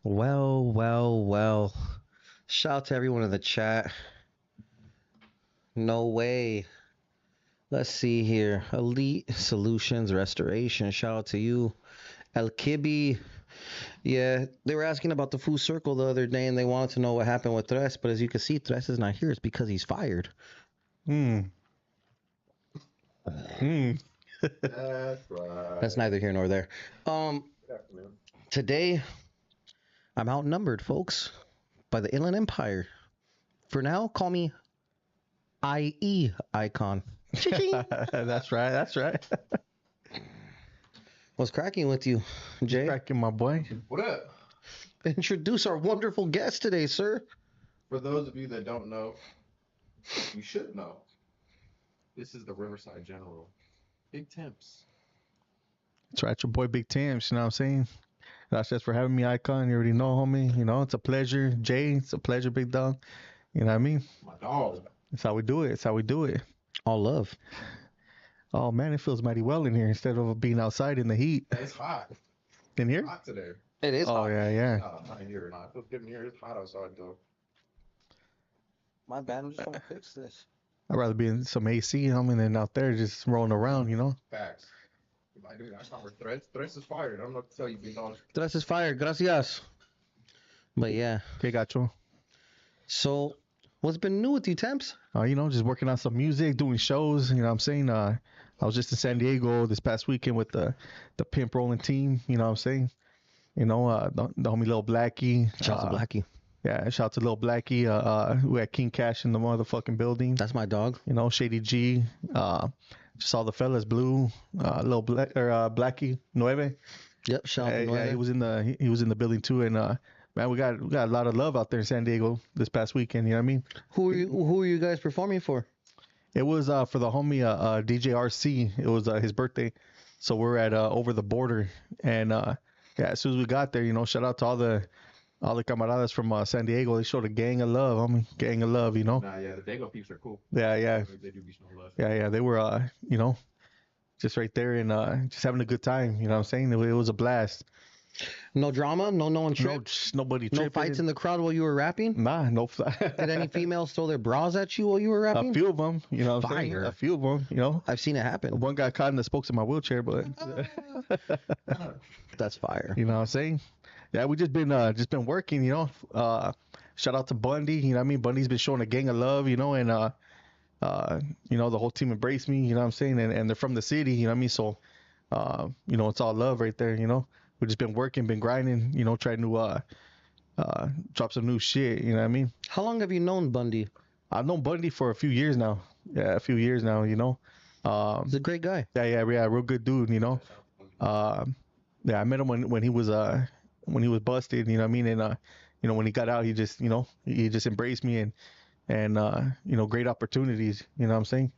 Well. Shout out to everyone in the chat. No way. Let's see here. Elite Solutions Restoration. Shout out to you. El Kibi. Yeah, they were asking about the Foo Circle the other day and they wanted to know what happened with Tres. But as you can see, Tres is not here. It's because he's fired. Hmm. That's right. That's neither here nor there. Good afternoon. Today, I'm outnumbered, folks, by the Inland Empire. For now, call me Eyekon. That's right. What's cracking with you, Jay? Cracking, my boy. What up? Introduce our wonderful guest today, sir. For those of you that don't know, you should know. This is the Riverside General, Big Temps. That's right, your boy Big Temps, you know what I'm saying? Gracias for having me, Eyekon. You already know, homie. You know, it's a pleasure. Jay, it's a pleasure, big dog. You know what I mean? My dog. That's how we do it. It's how we do it. All love. Oh, man, it feels mighty well in here instead of being outside in the heat. It's hot. In here? It's hot today. It is Oh, hot. yeah. No, not in here. No, it feels good in here. It's hot outside though. My bad. I'm just trying to fix this. I'd rather be in some AC, homie, than out there just rolling around, you know? Facts. I do. That's not where Threats is fired. I don't know what to tell you, big dog. Tres is fired. Gracias. But yeah. Okay, gacho. So, what's been new with you, Temps? You know, just working on some music, doing shows, you know what I'm saying? I was just in San Diego this past weekend with the Pimp Rolling team, you know what I'm saying? You know, the homie Lil Blackie. Shout out to Blackie. Yeah, shout out to Lil Blackie. We had King Cash in the motherfucking building. That's my dog. You know, Shady G. Just all the fellas, Blue, Blackie, Nueve. Yep. Shout out to Yeah, Nueve. he was in the building too, and man, we got a lot of love out there in San Diego this past weekend. You know what I mean? Who are you guys performing for? It was for the homie DJ RC. It was his birthday, so we're at Over the Border, and yeah, as soon as we got there, you know, shout out to all the camaradas from San Diego. They showed a gang of love, homie, gang of love, you know. Nah, yeah, the Dago peeps are cool. Yeah. They do be showing love. Yeah, they were you know, just right there and just having a good time. You know what I'm saying? It was a blast. No drama. No one tripped. Nobody No tripping. fights in the crowd while you were rapping. Nah, no. Did any females throw their bras at you while you were rapping? A few of them, you know what I'm saying? Fire. A few of them, you know. I've seen it happen. One got caught in the spokes of my wheelchair, but That's fire. you know what I'm saying? Yeah, we just been working, you know. Shout out to Bundy, you know what I mean? Bundy's been showing a gang of love, you know, and you know, the whole team embraced me, you know what I'm saying? And they're from the city, you know what I mean? So you know, it's all love right there, you know. We've just been working, been grinding, you know, trying to drop some new shit, you know what I mean? How long have you known Bundy? I've known Bundy for a few years now. Yeah, a few years now, you know. He's a great guy. Yeah, real good dude, you know. Yeah, I met him when he was busted, you know what I mean? And you know, when he got out, he just, you know, he just embraced me and you know, great opportunities, you know what I'm saying?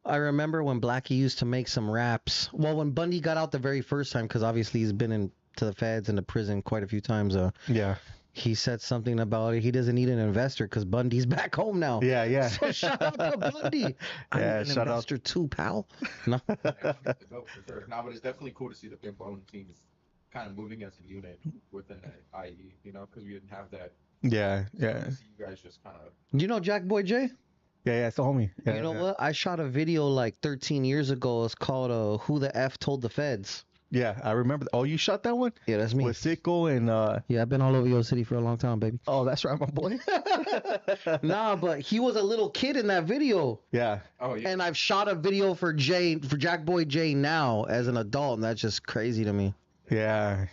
I remember when Blackie used to make some raps. Well, when Bundy got out the very first time, because obviously he's been into the feds and to prison quite a few times. Yeah. He said something about it. He doesn't need an investor because Bundy's back home now. Yeah. So shout out to Bundy. I'm Yeah, an shout out. investor too, pal. No. No, for sure. No, but it's definitely cool to see the Pimp Rolling team kind of moving as a unit within the IE, you know, because we didn't have that. Yeah. To see you guys just kind of. Do you know Jack Boy J? Yeah, it's the homie. Yeah, You know yeah. what? I shot a video like 13 years ago. It's called Who the F Told the Feds. Yeah, I remember. Oh, you shot that one? Yeah, that's me. With Sickle and Yeah, I've been all over your city for a long time, baby. oh, that's right, my boy. Nah, but he was a little kid in that video. Yeah. Oh, yeah. And I've shot a video for Jack Boy J now as an adult, and that's just crazy to me. Yeah.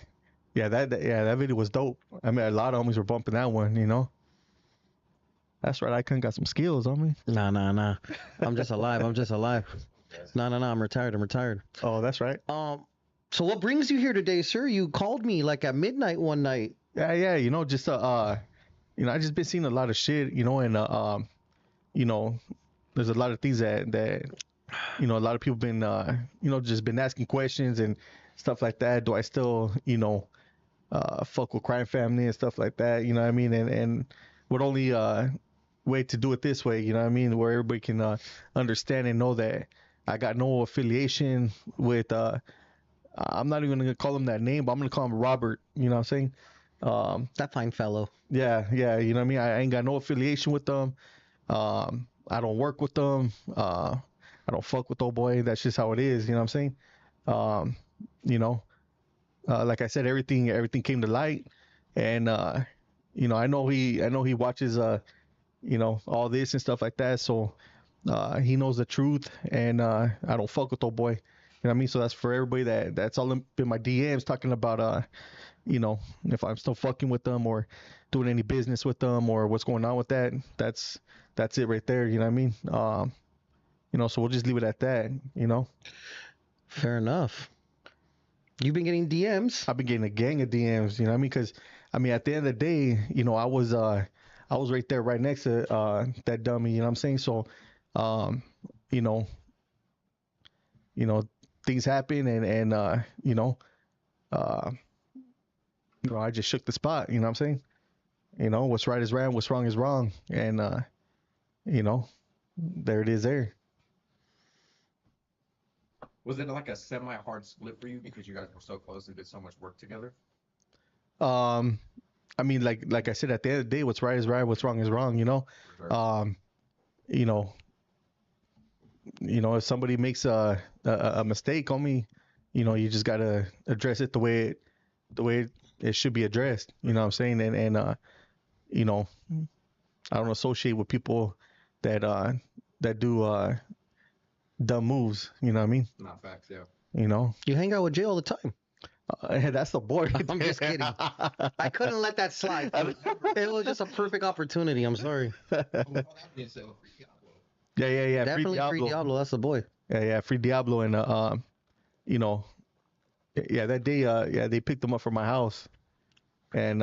That video was dope. I mean, a lot of homies were bumping that one, you know. That's right. I couldn't got some skills on me. Nah. I'm just alive. Nah. I'm retired. Oh, that's right. So what brings you here today, sir? You called me like at midnight one night. Yeah. You know, just you know, I just been seeing a lot of shit, you know, and you know, there's a lot of things that you know, a lot of people been you know, just been asking questions and stuff like that. Do I still, you know, fuck with crime family and stuff like that? You know what I mean? And what only way to do it this way, you know what I mean, where everybody can understand and know that I got no affiliation with I'm not even gonna call him that name, but I'm gonna call him Robert, you know what I'm saying? That fine fellow. Yeah, yeah, you know what I mean. I ain't got no affiliation with them. I don't work with them. I don't fuck with old boy. That's just how it is. You know what I'm saying? Um, you know, like I said, everything came to light, and I know he watches all this and stuff like that. So he knows the truth, and I don't fuck with old boy. You know what I mean? So that's for everybody that's all in my DMs talking about if I'm still fucking with them or doing any business with them or what's going on with that. That's it right there. You know what I mean? So we'll just leave it at that. Fair enough. You've been getting DMs. I've been getting a gang of DMs. You know what I mean? Because at the end of the day, I was right there, right next to that dummy. You know what I'm saying? So, you know, things happen, and I just shook the spot. You know what I'm saying? What's right is right, what's wrong is wrong, and there it is. There. Was it like a semi-hard split for you because you guys were so close and did so much work together? Like I said, at the end of the day, what's right is right, what's wrong is wrong. For sure. You know, if somebody makes a mistake on me, you just gotta address it the way it should be addressed. You know what I'm saying? And I don't associate with people that do dumb moves. You know what I mean? Not facts, yeah. You hang out with Jay all the time. That's the boy. I'm just kidding. I couldn't let that slide. It was just a perfect opportunity. I'm sorry. Yeah. Definitely free Diablo. That's the boy. Yeah, free Diablo, and that day, they picked him up from my house, and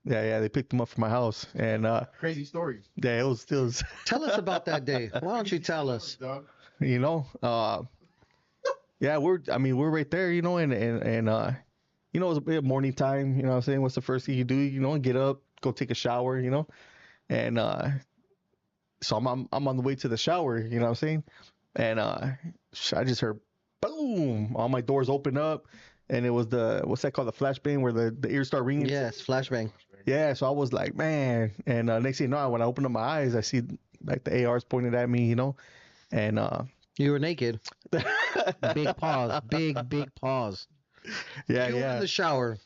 yeah, they picked him up from my house, and Crazy story. yeah, it was still, Tell us about that day. Why don't you tell us? Dog. yeah, we're right there, and it was a morning time, you know what I'm saying? What's the first thing you do? Get up, go take a shower, and so I'm on the way to the shower, you know what I'm saying? And I just heard boom, all my doors open up, and it was what's that called, the flashbang, where the ears start ringing. Yes, flashbang. Yeah, so I was like, man, and next thing you know, when I open up my eyes, I see like the ARs pointed at me, and You were naked. Big pause. Big pause. yeah, You were in the shower.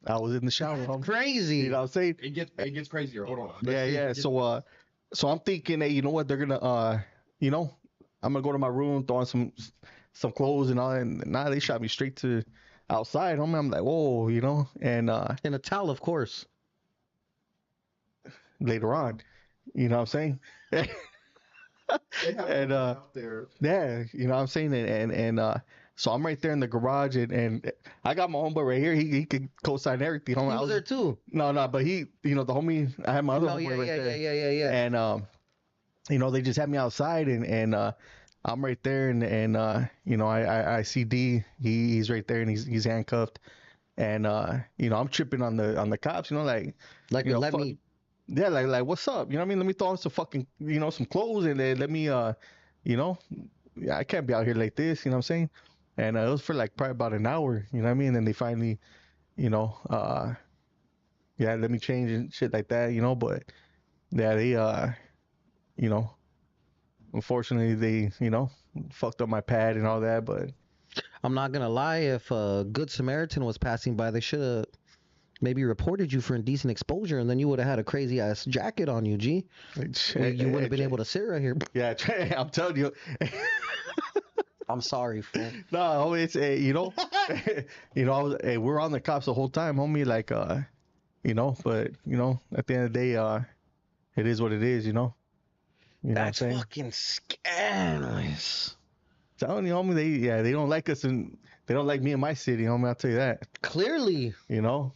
I was in the shower. Crazy. You know what I'm saying? It gets crazier. Hold on. Yeah. So I'm thinking, hey, you know what? They're gonna, I'm gonna go to my room, throw on some clothes and all, and now they shot me straight to outside. I'm like, whoa, and In a towel, of course. later on, you know what I'm saying? They have And, out there. Yeah, you know what I'm saying? And so I'm right there in the garage, and I got my homeboy right here. He could co-sign everything. He was there too. No, but he, the homie, I had my other No, homeboy right there. yeah. And they just had me outside, and I'm right there, and I see D. He's right there, and he's handcuffed, and I'm tripping on the cops. Like let me. Yeah, like what's up? You know what I mean? Let me throw on some fucking some clothes, and then let me yeah, I can't be out here like this. You know what I'm saying? And it was for like probably about an hour. You know what I mean? And then they finally, yeah, let me change and shit like that. But yeah, they unfortunately they fucked up my pad and all that. But I'm not gonna lie. If a good Samaritan was passing by, they should have maybe reported you for indecent exposure, and then you would have had a crazy ass jacket on you, G. You wouldn't have been able to sit right here. Yeah, I'm telling you. I'm sorry, fool. No, it's we're on the cops the whole time, homie. Like, but at the end of the day, it is what it is, You know That's what I'm saying? fucking scandalous. Telling you, homie, they don't like us, and they don't like me in my city, homie. I'll tell you that. Clearly. You know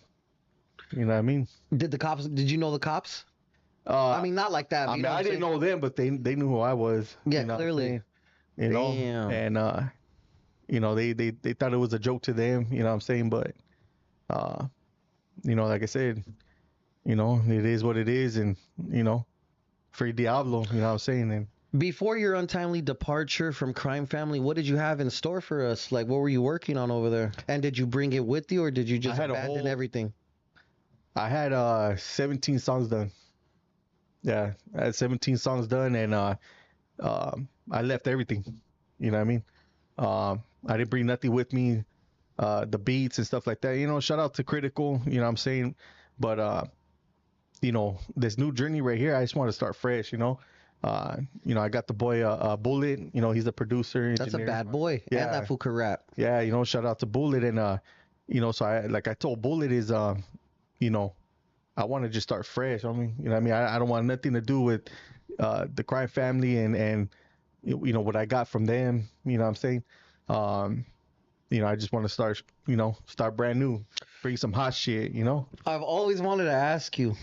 what I mean? Did you know the cops? I mean, not like that. I didn't know them, but they knew who I was. Yeah, you know clearly. Damn. And they thought it was a joke to them. You know what I'm saying? But like I said, it is what it is, and free Diablo. You know what I'm saying? And Before your untimely departure from Crime Family, what did you have in store for us? Like, what were you working on over there? And did you bring it with you, or did you just had a abandon whole- everything? I had 17 songs done. Yeah, I had 17 songs done, and I left everything. You know what I mean? I didn't bring nothing with me. The beats and stuff like that. You know, shout out to Critical. You know what I'm saying? But you know, this new journey right here, I just want to start fresh. You know, I got the boy Bullet. You know, he's the producer, That's a engineer. bad boy. Yeah. And that fool could rap. Yeah, you know, shout out to Bullet, and you know, so I told Bullet is you know, I want to just start fresh. I mean, you know what I mean? I don't want nothing to do with the Crime Family and you know what I got from them. You know what I'm saying? You know, I just want to start brand new, bring some hot shit. You know? I've always wanted to ask you.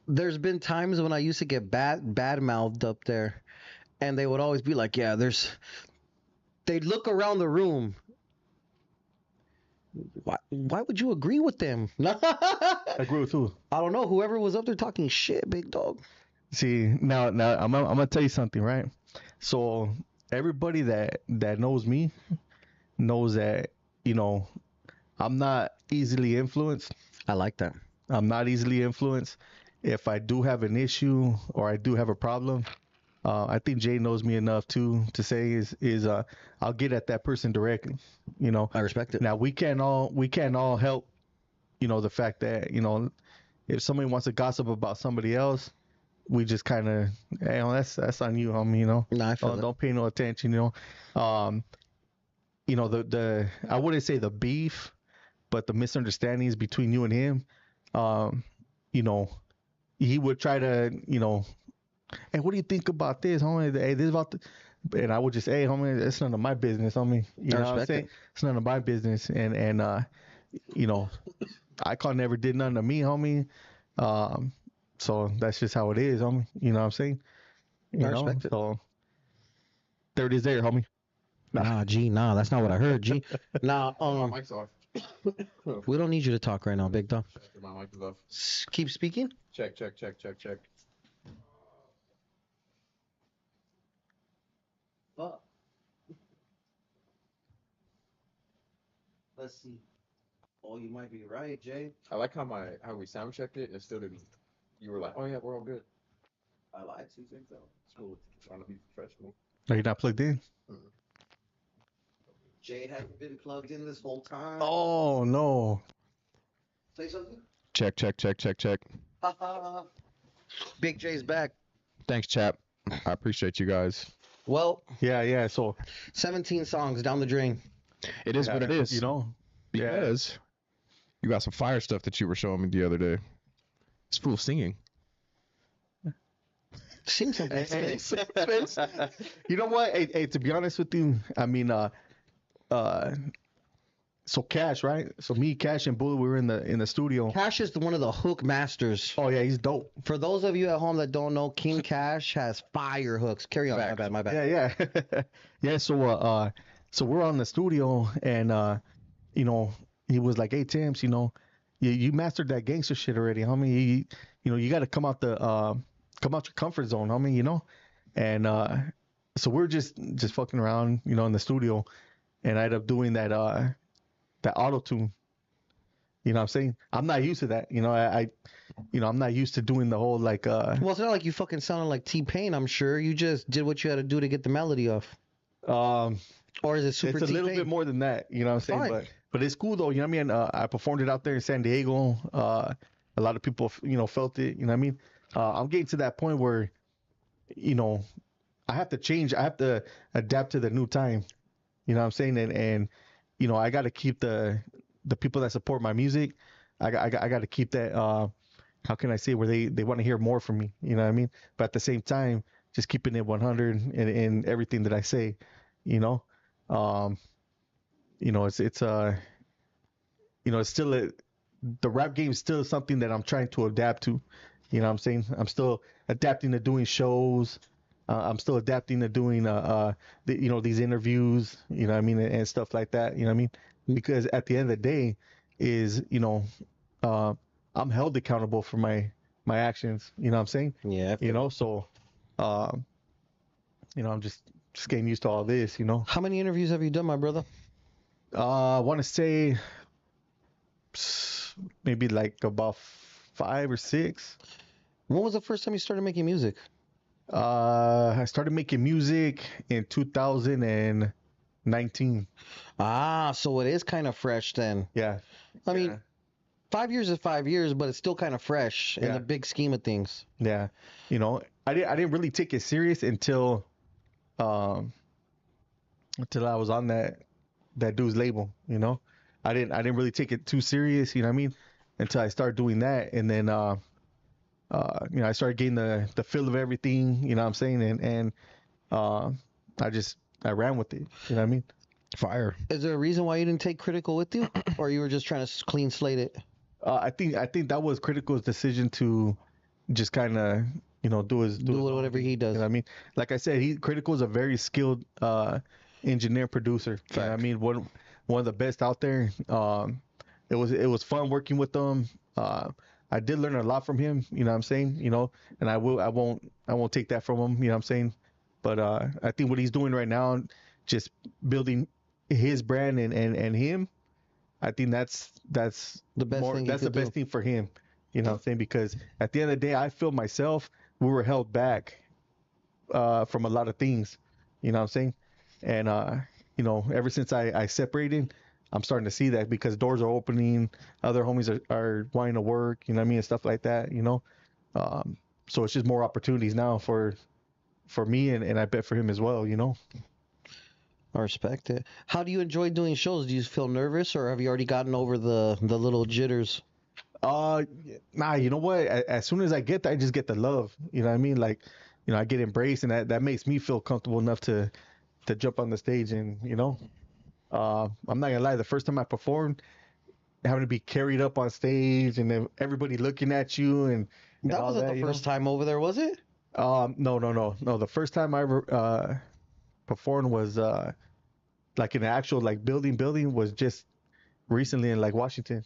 There's been times when I used to get bad mouthed up there, and they would always be like, "Yeah, there's." They'd look around the room. Why would you agree with them? I agree with who? I don't know. Whoever was up there talking shit, big dog. See, now I'm gonna tell you something, right? So everybody that knows me knows that, you know, I'm not easily influenced. I like that. I'm not easily influenced. If I do have an issue or I do have a problem, I think Jay knows me enough to say is I'll get at that person directly. You know. I respect it. Now we can't all help. You know, the fact that, you know, if somebody wants to gossip about somebody else, we just kind of, hey, that's on you, homie. You know. Nah, I feel Don't pay no attention. You know. You know, the I wouldn't say the beef, but the misunderstandings between you and him. You know, he would try to, you know, hey, what do you think about this, homie? Hey, this about the, and I would just, hey, homie, it's none of my business, homie. You know what I'm saying? It's none of my business. And you know, Eyekon never did nothing to me, homie. So that's just how it is, homie. You know what I'm saying? You I know? respect it. So there it is, there, homie. Nah, G, nah, that's not what I heard, G. Nah, My mic's off. we don't need you to talk right now, big dog. My mic is off. Keep speaking. Check. Fuck. Let's see. Oh, you might be right, Jay. I like how we sound checked it and still didn't. You were like, oh yeah, we're all good. I lied to you. Think so? It's cool. Trying to be professional. Are you not plugged in? Jay hasn't been plugged in this whole time. Oh, no. Say something. Check. Big J's back. Thanks, chap. I appreciate you guys. Well, Yeah. So 17 songs down the drain. It is yeah, what it is. You know, because you got some fire stuff that you were showing me the other day. It's full singing. Sing something. you know what? Hey, to be honest with you, I mean, so Cash, right? So me, Cash, and Bullet, we were in the studio. Cash is one of the hook masters. Oh yeah, he's dope. For those of you at home that don't know, King Cash has fire hooks. Carry on. Facts. My bad. Yeah. Yeah. So we're on the studio, and you know, he was like, "Hey, Temps, you know, you mastered that gangster shit already, homie. You know, you got to come out your comfort zone, homie. You know." And so we're just fucking around, you know, in the studio, and I ended up doing that auto tune. You know what I'm saying? I'm not used to that. You know, I'm not used to doing the whole like. Well, it's not like you fucking sounded like T-Pain, I'm sure. You just did what you had to do to get the melody off. Or is it super It's a little T-Pain? bit more than that. You know what I'm saying? Fine. But it's cool though. You know what I mean? I performed it out there in San Diego. A lot of people, you know, felt it. You know what I mean? I'm getting to that point where, you know, I have to change. I have to adapt to the new time. You know what I'm saying? And you know, I got to keep the people that support my music. I got to keep that. How can I say, where they want to hear more from me? You know what I mean? But at the same time, just keeping it 100 in everything that I say. You know, you know, it's you know, it's still the rap game is still something that I'm trying to adapt to. You know what I'm saying? I'm still adapting to doing shows. I'm still adapting to doing, you know, these interviews, you know what I mean, and stuff like that, you know what I mean? Because at the end of the day is, you know, I'm held accountable for my actions, you know what I'm saying? Yeah. You know, so Um, I'm just getting used to all this. How many interviews have you done, my brother? I want to say maybe like about 5 or 6. When was the first time you started making music? I started making music in 2019. Ah, so it is kind of fresh then. Yeah. I mean, 5 years is 5 years, but it's still kind of fresh in Yeah. the big scheme of things. Yeah. I didn't really take it serious um until I was on that dude's label. I didn't really take it too serious. You know what I mean? Until I started doing that, and then I started getting the feel of everything. You know what I'm saying? And uh, I ran with it. You know what I mean? Fire. Is there a reason why you didn't take Critical with you, or you were just trying to clean slate it? I think that was Critical's decision to just kind of do his whatever he does. You know what I mean? Like I said, Critical is a very skilled engineer producer. You know what I mean? One of the best out there. It was fun working with them. I did learn a lot from him. You know what I'm saying? And I won't take that from him. You know what I'm saying? But I think what he's doing right now, just building his brand and him, I think that's The best thing he that's the could do. best thing for him. You know what I'm saying? Because at the end of the day, I feel myself, we were held back from a lot of things. You know what I'm saying? And ever since I separated, I'm starting to see that because doors are opening, other homies are wanting to work, you know what I mean, and stuff like that. So it's just more opportunities now for me and I bet for him as well. I respect it. How do you enjoy doing shows? Do you feel nervous, or have you already gotten over the little jitters? Nah, you know what? As soon as I get there, I just get the love. You know what I mean? Like, I get embraced, and that makes me feel comfortable enough to jump on the stage. And I'm not gonna lie, the first time I performed, having to be carried up on stage and then everybody looking at you and That all wasn't that, the first time over there, was it? No. The first time I ever performed was like in an actual like building was just recently in like Washington.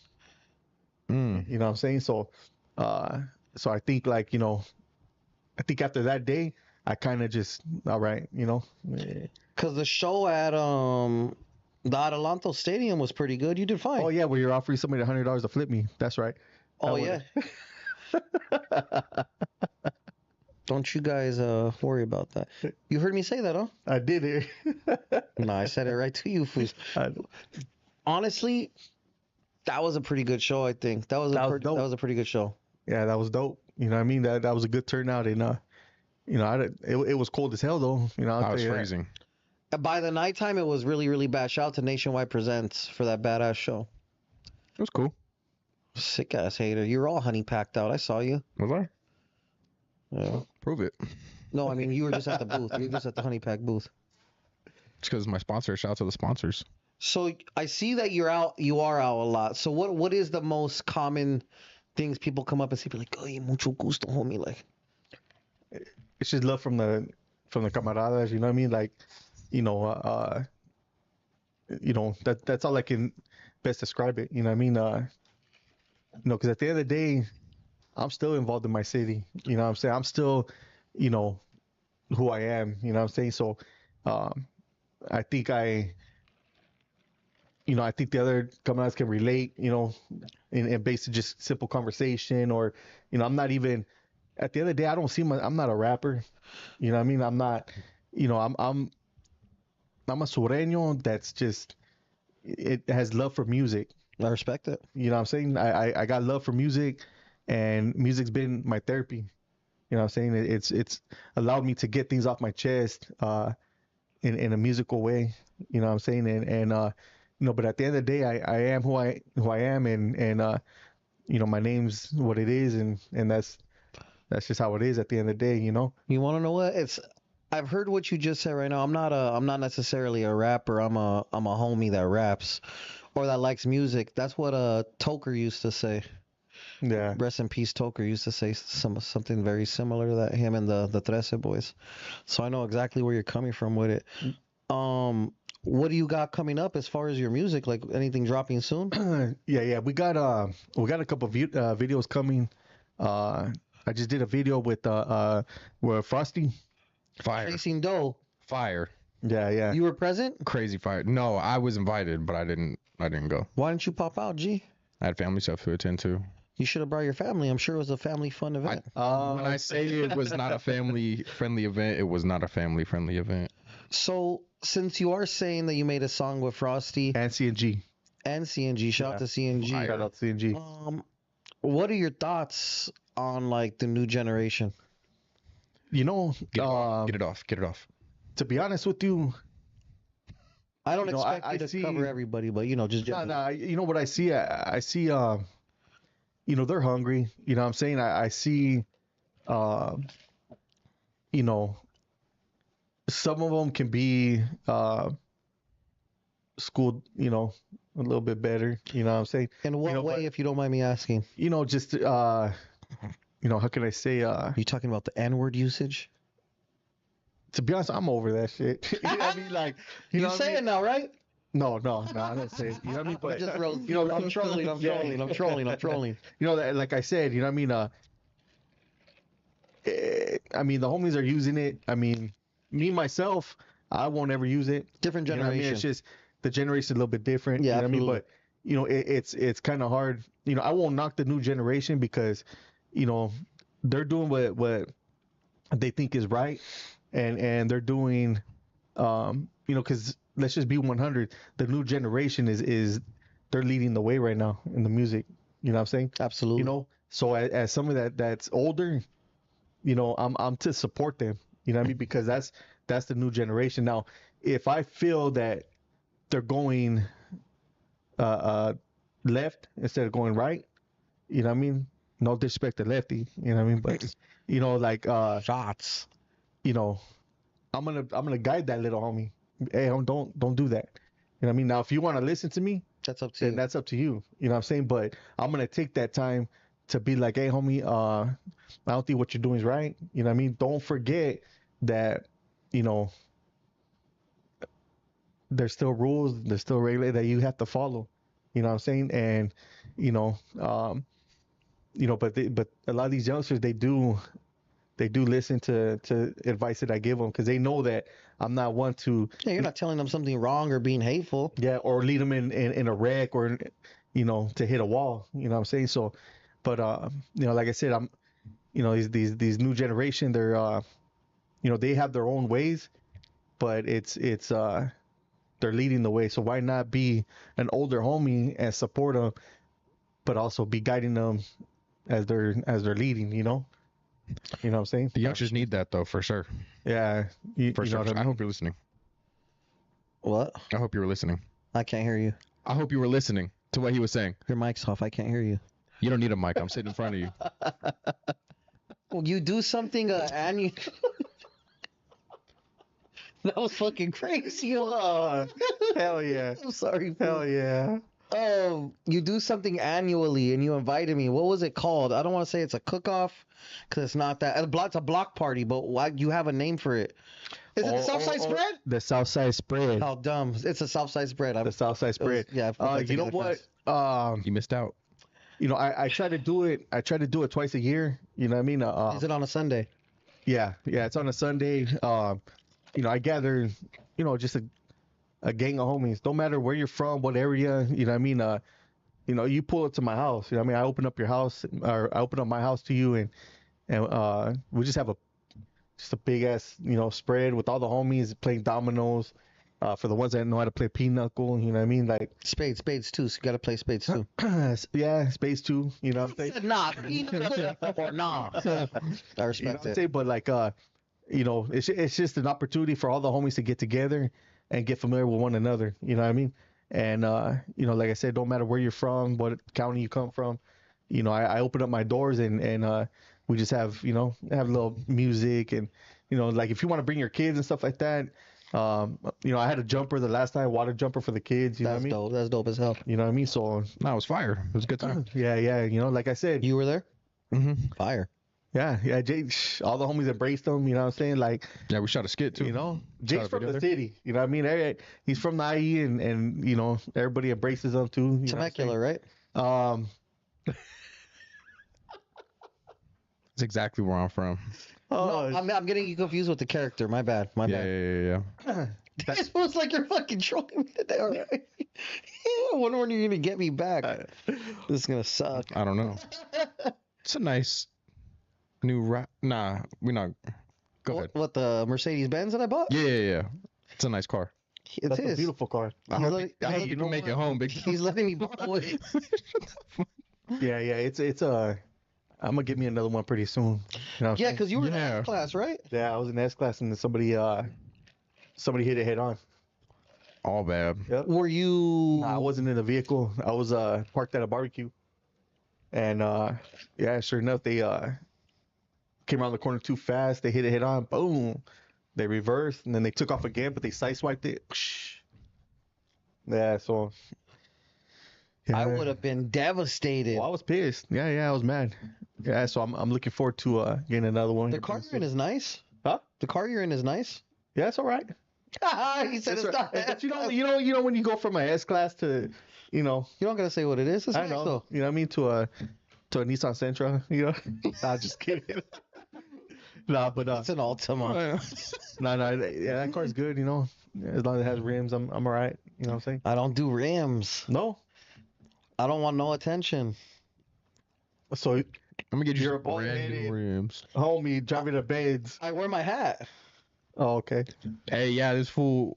Mm. You know what I'm saying? So I think like I think after that day I kind of just all right, Because the show at the Adelanto Stadium was pretty good. You did fine. Oh yeah, where you're offering somebody $100 to flip me. That's right. Oh, That yeah. was- Don't you guys worry about that. You heard me say that, huh? I did it. No, I said it right to you, foos. Honestly, that was a pretty good show. I think that was dope. that was a pretty good show. Yeah, that was dope. You know what I mean? That was a good turnout, and it was cold as hell though. I'll I tell was you that. freezing. By the nighttime, it was really, really bad. Shout out to Nationwide Presents for that badass show. It was cool. Sick ass hater. You're all honey packed out. I saw you. Was I? Yeah. Prove it. No, I mean you were just at the booth. You were just at the honey pack booth. It's because my sponsor. Shout out to the sponsors. So I see that you're out. You are out a lot. So what is the most common things people come up and say? Be like, "Oye, mucho gusto, homie." Like, It's just love from the camaradas. You know what I mean? Like, that's all I can best describe it. You know what I mean? Because at the end of the day, I'm still involved in my city. You know what I'm saying? I'm still, who I am. You know what I'm saying? So, I think I think the other comrades can relate, in basically just simple conversation or, I'm not even, at the end of the day, I don't see I'm not a rapper. You know what I mean? I'm not, I'm a sureño that's just, it has love for music. I respect it. You know what I'm saying? I got love for music, and music's been my therapy. You know what I'm saying? It's allowed me to get things off my chest in a musical way. You know what I'm saying? And but at the end of the day, I am who I am, and my name's what it is, and that's just how it is at the end of the day. You want to know what? I've heard what you just said right now. I'm not necessarily a rapper. I'm a homie that raps or that likes music. That's what Toker used to say. Yeah. Rest in peace, Toker used to say something very similar to that. Him and the Trece boys. So I know exactly where you're coming from with it. What do you got coming up as far as your music? Like anything dropping soon? Yeah. We got a couple of videos coming. I I just did a video with Frosty. Fire. Chasing dough. Fire. Yeah. You were present? Crazy fire. No, I was invited, but I didn't go. Why didn't you pop out, G? I had family stuff to attend to. You should have brought your family. I'm sure it was a family fun event. When I say it was not a family friendly event, it was not a family friendly event. So, since you are saying that you made a song with Frosty and CNG. and CNG, shout out to CNG. Shout out to CNG. What are your thoughts on like the new generation? You know, Get it off. to be honest with you, I don't You know, expect I you to see- cover everybody, but just you know what I see? I see, you know, they're hungry. You know what I'm saying? I see, you know, some of them can be schooled, you know, a little bit better. You know what I'm saying? In what know, way, but- if you don't mind me asking? You know, just, you know, how can I say? You talking about the N-word usage? To be honest, I'm over that shit. You know what I mean? Like, You, know what I say mean? it now, right? No, I don't say it. You know what I mean? But Just roast. you know, I'm trolling. Yeah. I'm trolling. You know, like I said, you know what I mean? I mean, the homies are using it. I mean, me, myself, I won't ever use it. Different You know what I generation. mean? It's just the generation a little bit different. Yeah, you know what I mean? absolutely. But, you know, it's kind of hard. You know, I won't knock the new generation because, you know, they're doing what they think is right. And they're doing, you know, because let's just be 100. The new generation is they're leading the way right now in the music. You know what I'm saying? Absolutely. You know, so as someone that's older, you know, I'm to support them. You know what I mean? Because that's the new generation. Now, if I feel that they're going left instead of going right, you know what I mean? No disrespect to lefty, you know what I mean? But you know, like shots. you know, I'm gonna guide that little homie. Hey, don't do that. You know what I mean? Now, if you want to listen to me, That's up to then you. that's up to you. You know what I'm saying? But I'm gonna take that time to be like, hey, homie, I don't think what you're doing is right. You know what I mean? Don't forget that, you know, there's still rules, there's still regulations that you have to follow. You know what I'm saying? And you know, but a lot of these youngsters they do listen to advice that I give them because they know that I'm not one to Yeah, you're not telling them something wrong or being hateful. or lead them in a wreck or you know to hit a wall. You know what I'm saying? So, but you know, like I said, I'm you know these new generation they're you know they have their own ways, but it's they're leading the way. So why not be an older homie and support them, but also be guiding them as they're leading. You know what I'm saying? The youngsters need that though, for sure. Yeah, For you sure. know what I I mean? hope you're listening. What? I hope you were listening. I can't hear you. I hope you were listening to what he was saying. Your mic's off. I can't hear you. You don't need a mic. I'm sitting in front of you. Well, you do something and you. That was fucking crazy. Hell yeah. I'm sorry. Hell yeah. Oh, you do something annually and you invited me. What was it called? I don't want to say it's a cook-off because it's not that. It's a block party, but why you have a name for it? Is it the Southside Spread? The Southside Spread. How dumb. It's a Southside Spread. The Southside Spread. Yeah. I You know what? You missed out. You know, I try to do it. I try to do it twice a year. You know what I mean? Is it on a Sunday? Yeah. It's on a Sunday. You know, I gather, you know, just a gang of homies. Don't matter where you're from, what area. You know what I mean? You know, you pull it to my house. You know what I mean? I open up your house, or I open up my house to you, and we just have a big ass, you know, spread with all the homies playing dominoes. For the ones that know how to play pinochle, you know what I mean? Like Spades too. So you got to play spades too. yeah, space too. You know what I'm saying? Nah, or nah. I You know respect what I'm it. saying? But like, you know, it's just an opportunity for all the homies to get together and get familiar with one another. You know what I mean? And you know, like I said, don't matter where you're from, what county you come from. You know, I open up my doors and we just have, you know, have a little music and, you know, like if you want to bring your kids and stuff like that. You know, I had a jumper the last time, water jumper for the kids. You know what I mean? Dope. That's dope as hell. You know what I mean? So No, it was fire. It was a good time. yeah. You know, like I said, You were there? Mm-hmm. Fire. yeah. All the homies embraced them. You know what I'm saying? Like, Yeah, we shot a skit too. you know, Shot Jake's a from video the there. city. You know what I mean? He's from the IE and you know, everybody embraces him too. You know what I'm Temecula, right? saying? That's exactly where I'm from. Oh, No, I'm getting you confused with the character. My bad. My Yeah. bad. It feels like you're fucking trolling me today. All right. I wonder when you're gonna get me back. This is gonna suck. I don't know. It's a nice new Nah, we're not. Go ahead. What the Mercedes Benz that I bought? Yeah. It's a nice car. It's that's a his. beautiful car. I hope you can make it home, big. He's letting me borrow it. Yeah. It's I'm gonna get me another one pretty soon. You know what I'm Yeah, saying? because you were in Yeah. that class, right? Yeah, I was in S class and then somebody hit it head on. All bad. Yep. Were you? Nah, I wasn't in the vehicle. I was parked at a barbecue. And yeah, sure enough, they came around the corner too fast. They hit it head on. Boom. They reversed and then they took off again, but they sideswiped it. Yeah, so I would have been devastated. Well, I was pissed. Yeah, I was mad. Yeah, so I'm looking forward to getting another one. The car you're in is nice. Huh? The car you're in is nice. Yeah, it's all right. He said it's It's not. but you know when you go from a S class to, You don't gotta say what it is. It's I nice know, though. you know what I mean, to a Nissan Sentra, Nah, just kidding. Nah, but It's an Altima. no, yeah, that car's good, as long as it has rims, I'm all right. You know what I'm saying? I don't do rims. No, I don't want no attention. so I'm gonna get you You're some a bald brand headed. new rims. homie driving to beds. I wear my hat. Oh, okay. Hey, yeah, this fool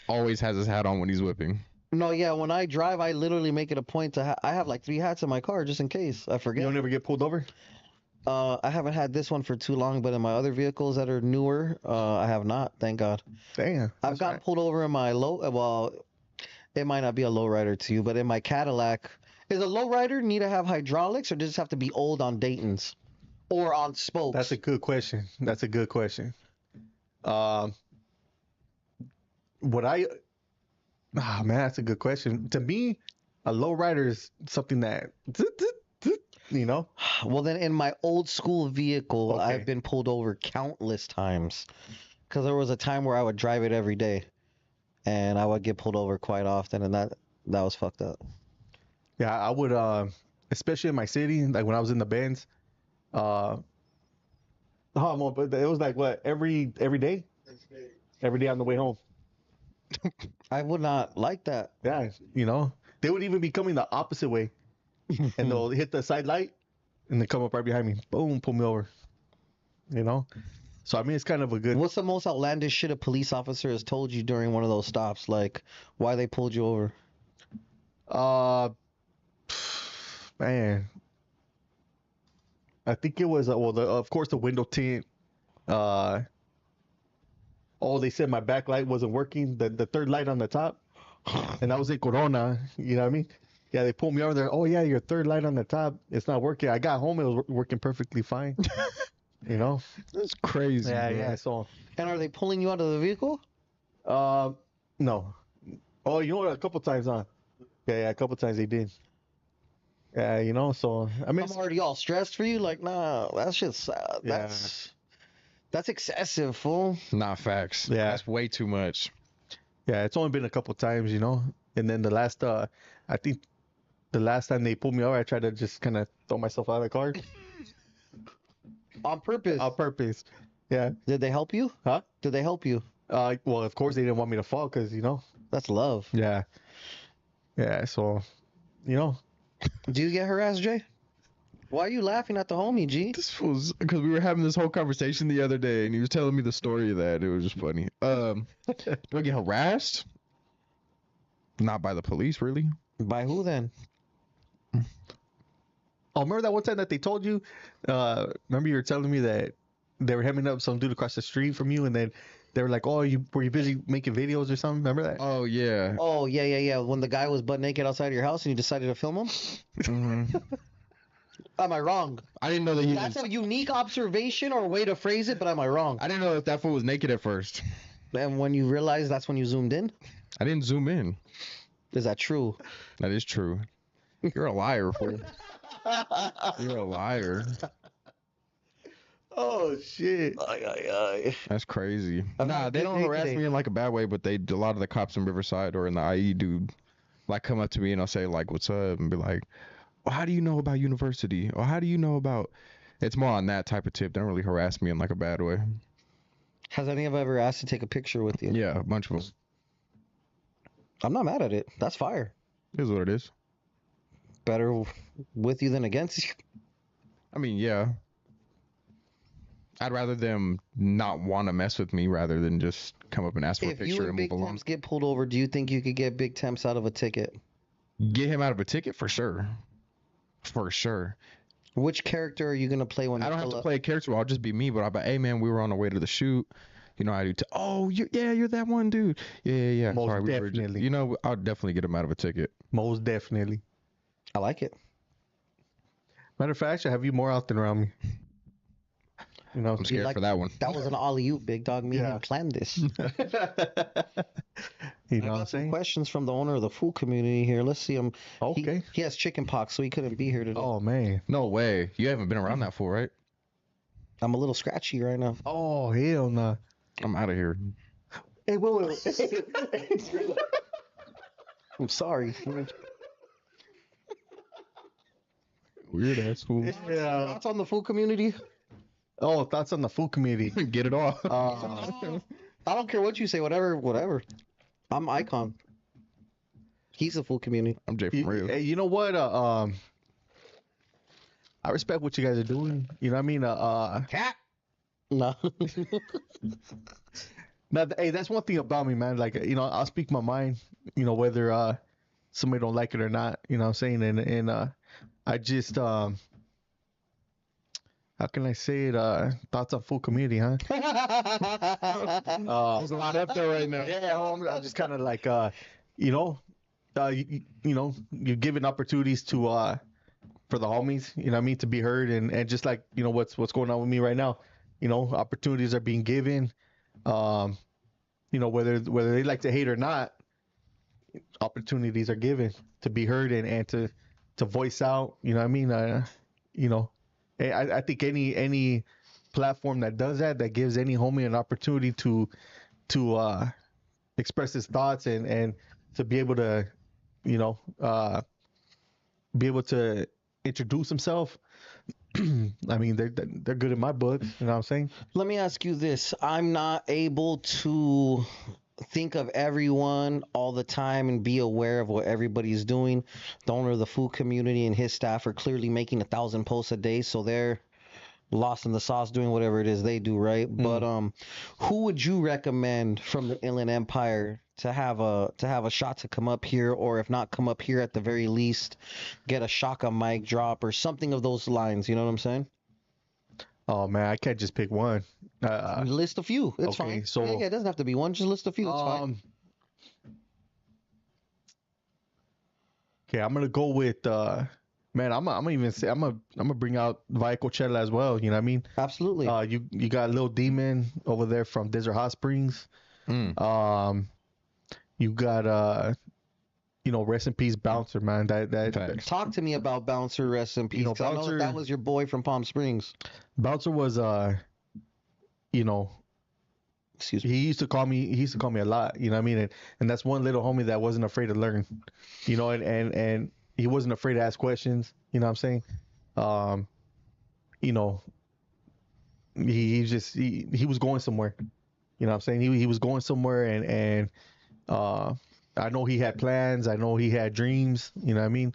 always has his hat on when he's whipping. No, yeah. When I drive, I literally make it a point to. I have like 3 hats in my car just in case I You forget. don't ever get pulled over? I haven't had this one for too long, but in my other vehicles that are newer, I have not. Thank God. Damn. I've gotten pulled over in my low. Well, it might not be a lowrider to you, but in my Cadillac, is a lowrider need to have hydraulics or does it have to be old on Dayton's or on spokes? That's a good question. What I man, that's a good question. To me, a lowrider is something that Well, then in my old school vehicle, Okay. I've been pulled over countless times because there was a time where I would drive it every day, and I would get pulled over quite often, and that was fucked up. Yeah, I would especially in my city, like when I was in the Benz, but it was like what, every day? Every day on the way home. I would not like that. Yeah, they would even be coming the opposite way, and they'll hit the side light, and they come up right behind me, boom, pull me over. So I mean, it's kind of a good. What's the most outlandish shit a police officer has told you during one of those stops? Like why they pulled you over? Man, I think it was of course the window tint. They said my backlight wasn't working, the third light on the top, and that was a Corona. You know what I mean? Yeah, they pulled me over there. Oh yeah, your third light on the top, it's not working. I got home, it was working perfectly fine. That's crazy. Yeah, bro. yeah. So, And are they pulling you out of the vehicle? no. Oh, you know what? A couple times, huh? Yeah, a couple times they did. Yeah, so I mean, I'm already all stressed for you. Like, nah, that's just that's excessive, fool. Not facts. Yeah. That's way too much. yeah, it's only been a couple times, and then the last, I think the last time they pulled me over, I tried to just kind of throw myself out of the car On purpose. on purpose. Yeah. Did they help you? Huh? Did they help you? Well, of course they didn't want me to fall because, That's love. yeah. Yeah, so, Do you get harassed, Jay? Why are you laughing at the homie, G? This was because we were having this whole conversation the other day, and he was telling me the story of that. It was just funny. Do I get harassed? Not by the police, really. By who then? Oh, remember that one time that they told you? Remember you were telling me that they were hemming up some dude across the street from you, and then they were like, "Oh, were you busy making videos or something?" Remember that? Oh yeah. Oh, yeah. When the guy was butt naked outside your house and you decided to film him? hmm Am I wrong? I didn't know that he That's was. a unique observation or way to phrase it, but am I wrong? I didn't know if that fool was naked at first. And when you realized that's when you zoomed in? I didn't zoom in. Is that true? That is true. You're a liar, fool. You're a liar. Oh shit! That's crazy. I'm Nah, not they good don't day harass today. me in like a bad way, but a lot of the cops in Riverside or in the IE dude like come up to me and I'll say like, "What's up?" and be like, "Well, how do you know about university? Or how do you know about It's more on that type of tip. Don't really harass me in like a bad way. Has any of ever asked to take a picture with you? Yeah, a bunch of them. I'm not mad at it. That's fire. It is what it is. Better with you than against you. I mean, yeah. I'd rather them not want to mess with me rather than just come up and ask for a If you picture and and Big move along. Temps get pulled over, do you think you could get Big Temps out of a ticket? Get him out of a ticket for sure. For sure. Which character are you gonna play when I you don't have pull to up? play a character. I'll just be me. But I'll be, hey man, we were on the way to the shoot. You know, I do. Oh, you're that one dude. Yeah. Most Sorry, we were definitely. you know, I'll definitely get him out of a ticket. Most definitely. I like it. Matter of fact, I have you more out than around me. You know, I'm scared like- for that one. That was an alley-oop, big dog. Me and Yeah. him planned this. you I know what I'm got some saying? questions from the owner of the food community here. Let's see him. Okay. He has chicken pox, so he couldn't be here today. Oh man. No way. You haven't been around that fool, right? I'm a little scratchy right now. Oh hell no. I'm out of here. Hey, wait. I'm sorry. Weird ass fool. Yeah. Thoughts on the food community? Oh, thoughts on the food community? Get it off. I don't care what you say. Whatever. I'm Eyekon. He's a food community. I'm Jay from Rio. Hey, you know what? I respect what you guys are doing. You know what I mean? Cat. No. Now, hey, that's one thing about me, man. Like, you know, I'll speak my mind. You know, whether somebody don't like it or not. You know what I'm saying? And I just how can I say it? Thoughts on food community, huh? There's a lot up there right now. Yeah, I'm just kind of like, you know, you know, you're giving opportunities to for the homies, you know what I mean, to be heard, and just like, you know, what's going on with me right now, you know, opportunities are being given, you know, whether they like to hate or not, opportunities are given to be heard and to voice out, you know what I mean, you know, I think any platform that does that gives any homie an opportunity to express his thoughts and to be able to, you know, be able to introduce himself. I mean, they're good in my book. You know what I'm saying? Let me ask you this. I'm not able to think of everyone all the time and be aware of what everybody's doing. The owner of the food community and his staff are clearly making 1,000 posts a day, so they're lost in the sauce doing whatever it is they do, right? But who would you recommend from the Inland Empire to have a shot to come up here, or if not come up here, at the very least get a shotgun mic drop or something of those lines? You know what I'm saying? Oh man, I can't just pick one. List a few. It's okay, fine. so- Yeah, it doesn't have to be one. Just list a few. It's fine. Okay, I'm gonna go with man. I'm gonna even say I'm gonna bring out Via Coachella as well. You know what I mean? Absolutely. You got Lil Demon over there from Desert Hot Springs. You got you know, rest in peace Bouncer, man. That Talk to me about Bouncer, rest in peace. You know, 'cause I know Bouncer- that was your boy from Palm Springs. Bouncer was you know, Excuse me. he used to call me a lot, you know what I mean? And that's one little homie that wasn't afraid to learn. You know, and he wasn't afraid to ask questions, you know what I'm saying? You know, he was going somewhere. You know what I'm saying? He was going somewhere, and I know he had plans. I know he had dreams. You know what I mean?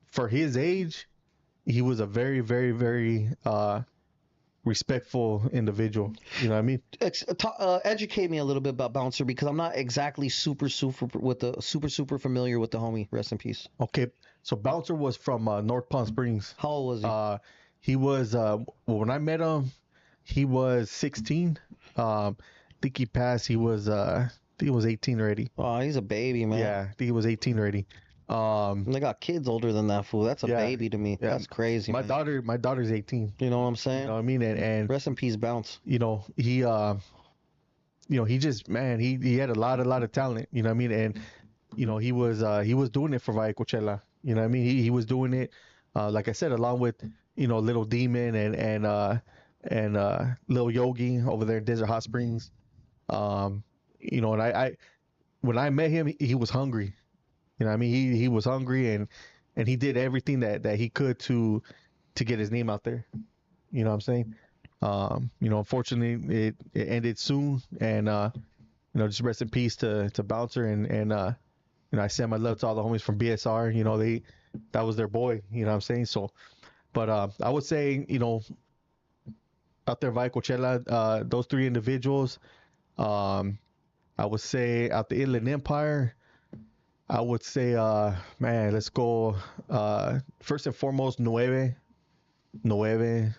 For his age, he was a very, very, very respectful individual. You know what I mean? Educate me a little bit about Bouncer, because I'm not exactly super familiar with the homie. Rest in peace. Okay, so Bouncer was from North Palm Springs. How old was he? He was well, when I met him, he was 16. I think he passed. He was 18 already. Oh, he's a baby, man. Yeah, I think he was 18 already. They got kids older than that fool. That's a Yeah. baby to me. Yeah. That's crazy. My man. daughter's 18. You know what I'm You saying? know what I mean? And Rest in peace, Bounce. you know, he you know, he just, man, he had a lot of talent, you know what I mean? And you know, he was doing it for Via Coachella. You know what I mean? He was doing it like I said, along with, you know, Little Demon and Lil Yogi over there in Desert Hot Springs. You know, and I when I met him, he was hungry. You know what I mean? He was hungry, and he did everything that he could to to get his name out there. You know what I'm saying? Unfortunately, it ended soon, and just rest in peace to Bouncer, and I send my love to all the homies from BSR. That was their boy. You know what I'm saying? So, but I would say, out there via Coachella, those three individuals. I would say out the Inland Empire, I would say, man, let's go. First and foremost, Nueve. We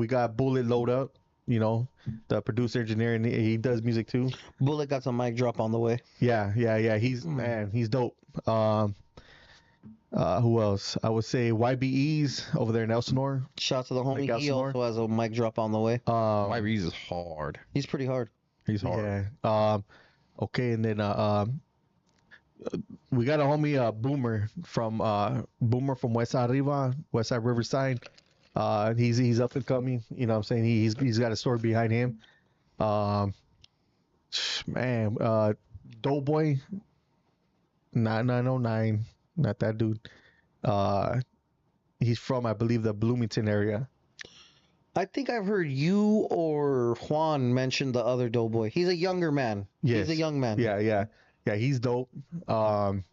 got Bullet Load Up. The producer engineer, and he does music too. Bullet got some mic drop on the way. Yeah. He's dope. Who else? I would say YBE's over there in Elsinore. Shout out to the homie. Like He Elsinore. also has a mic drop on the way. YB's is hard. He's pretty hard. He's hard. Yeah. Okay, and then we got a homie Boomer from West Side Riva, West Side Riverside. He's up and coming. You know what I'm saying? He's got a story behind him. Man, Doughboy 9909, not that dude. He's from, I believe, the Bloomington area. I think I've heard you or Juan mention the other Doughboy. He's a younger man. Yes. He's a young man. Yeah, he's dope. Man,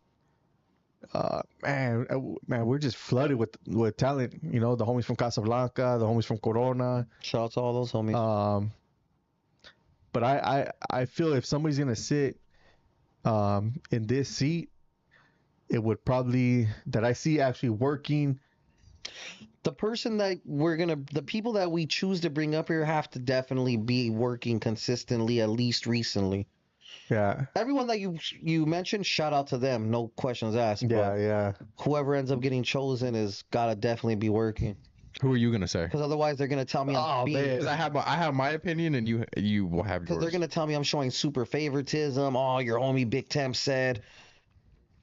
we're just flooded with talent. The homies from Casablanca, the homies from Corona. Shout out to all those homies. But I feel if somebody's gonna sit in this seat, it would probably that I see actually working. The person that the people that we choose to bring up here have to definitely be working consistently, at least recently. Yeah. Everyone that you mentioned, shout out to them. No questions asked. Yeah. Whoever ends up getting chosen is gotta definitely be working. Who are you gonna say? Because otherwise they're gonna tell me I'm being. Because I have my opinion, and you will have Because yours. they're gonna tell me I'm showing super favoritism. Oh, your homie Big Temps said.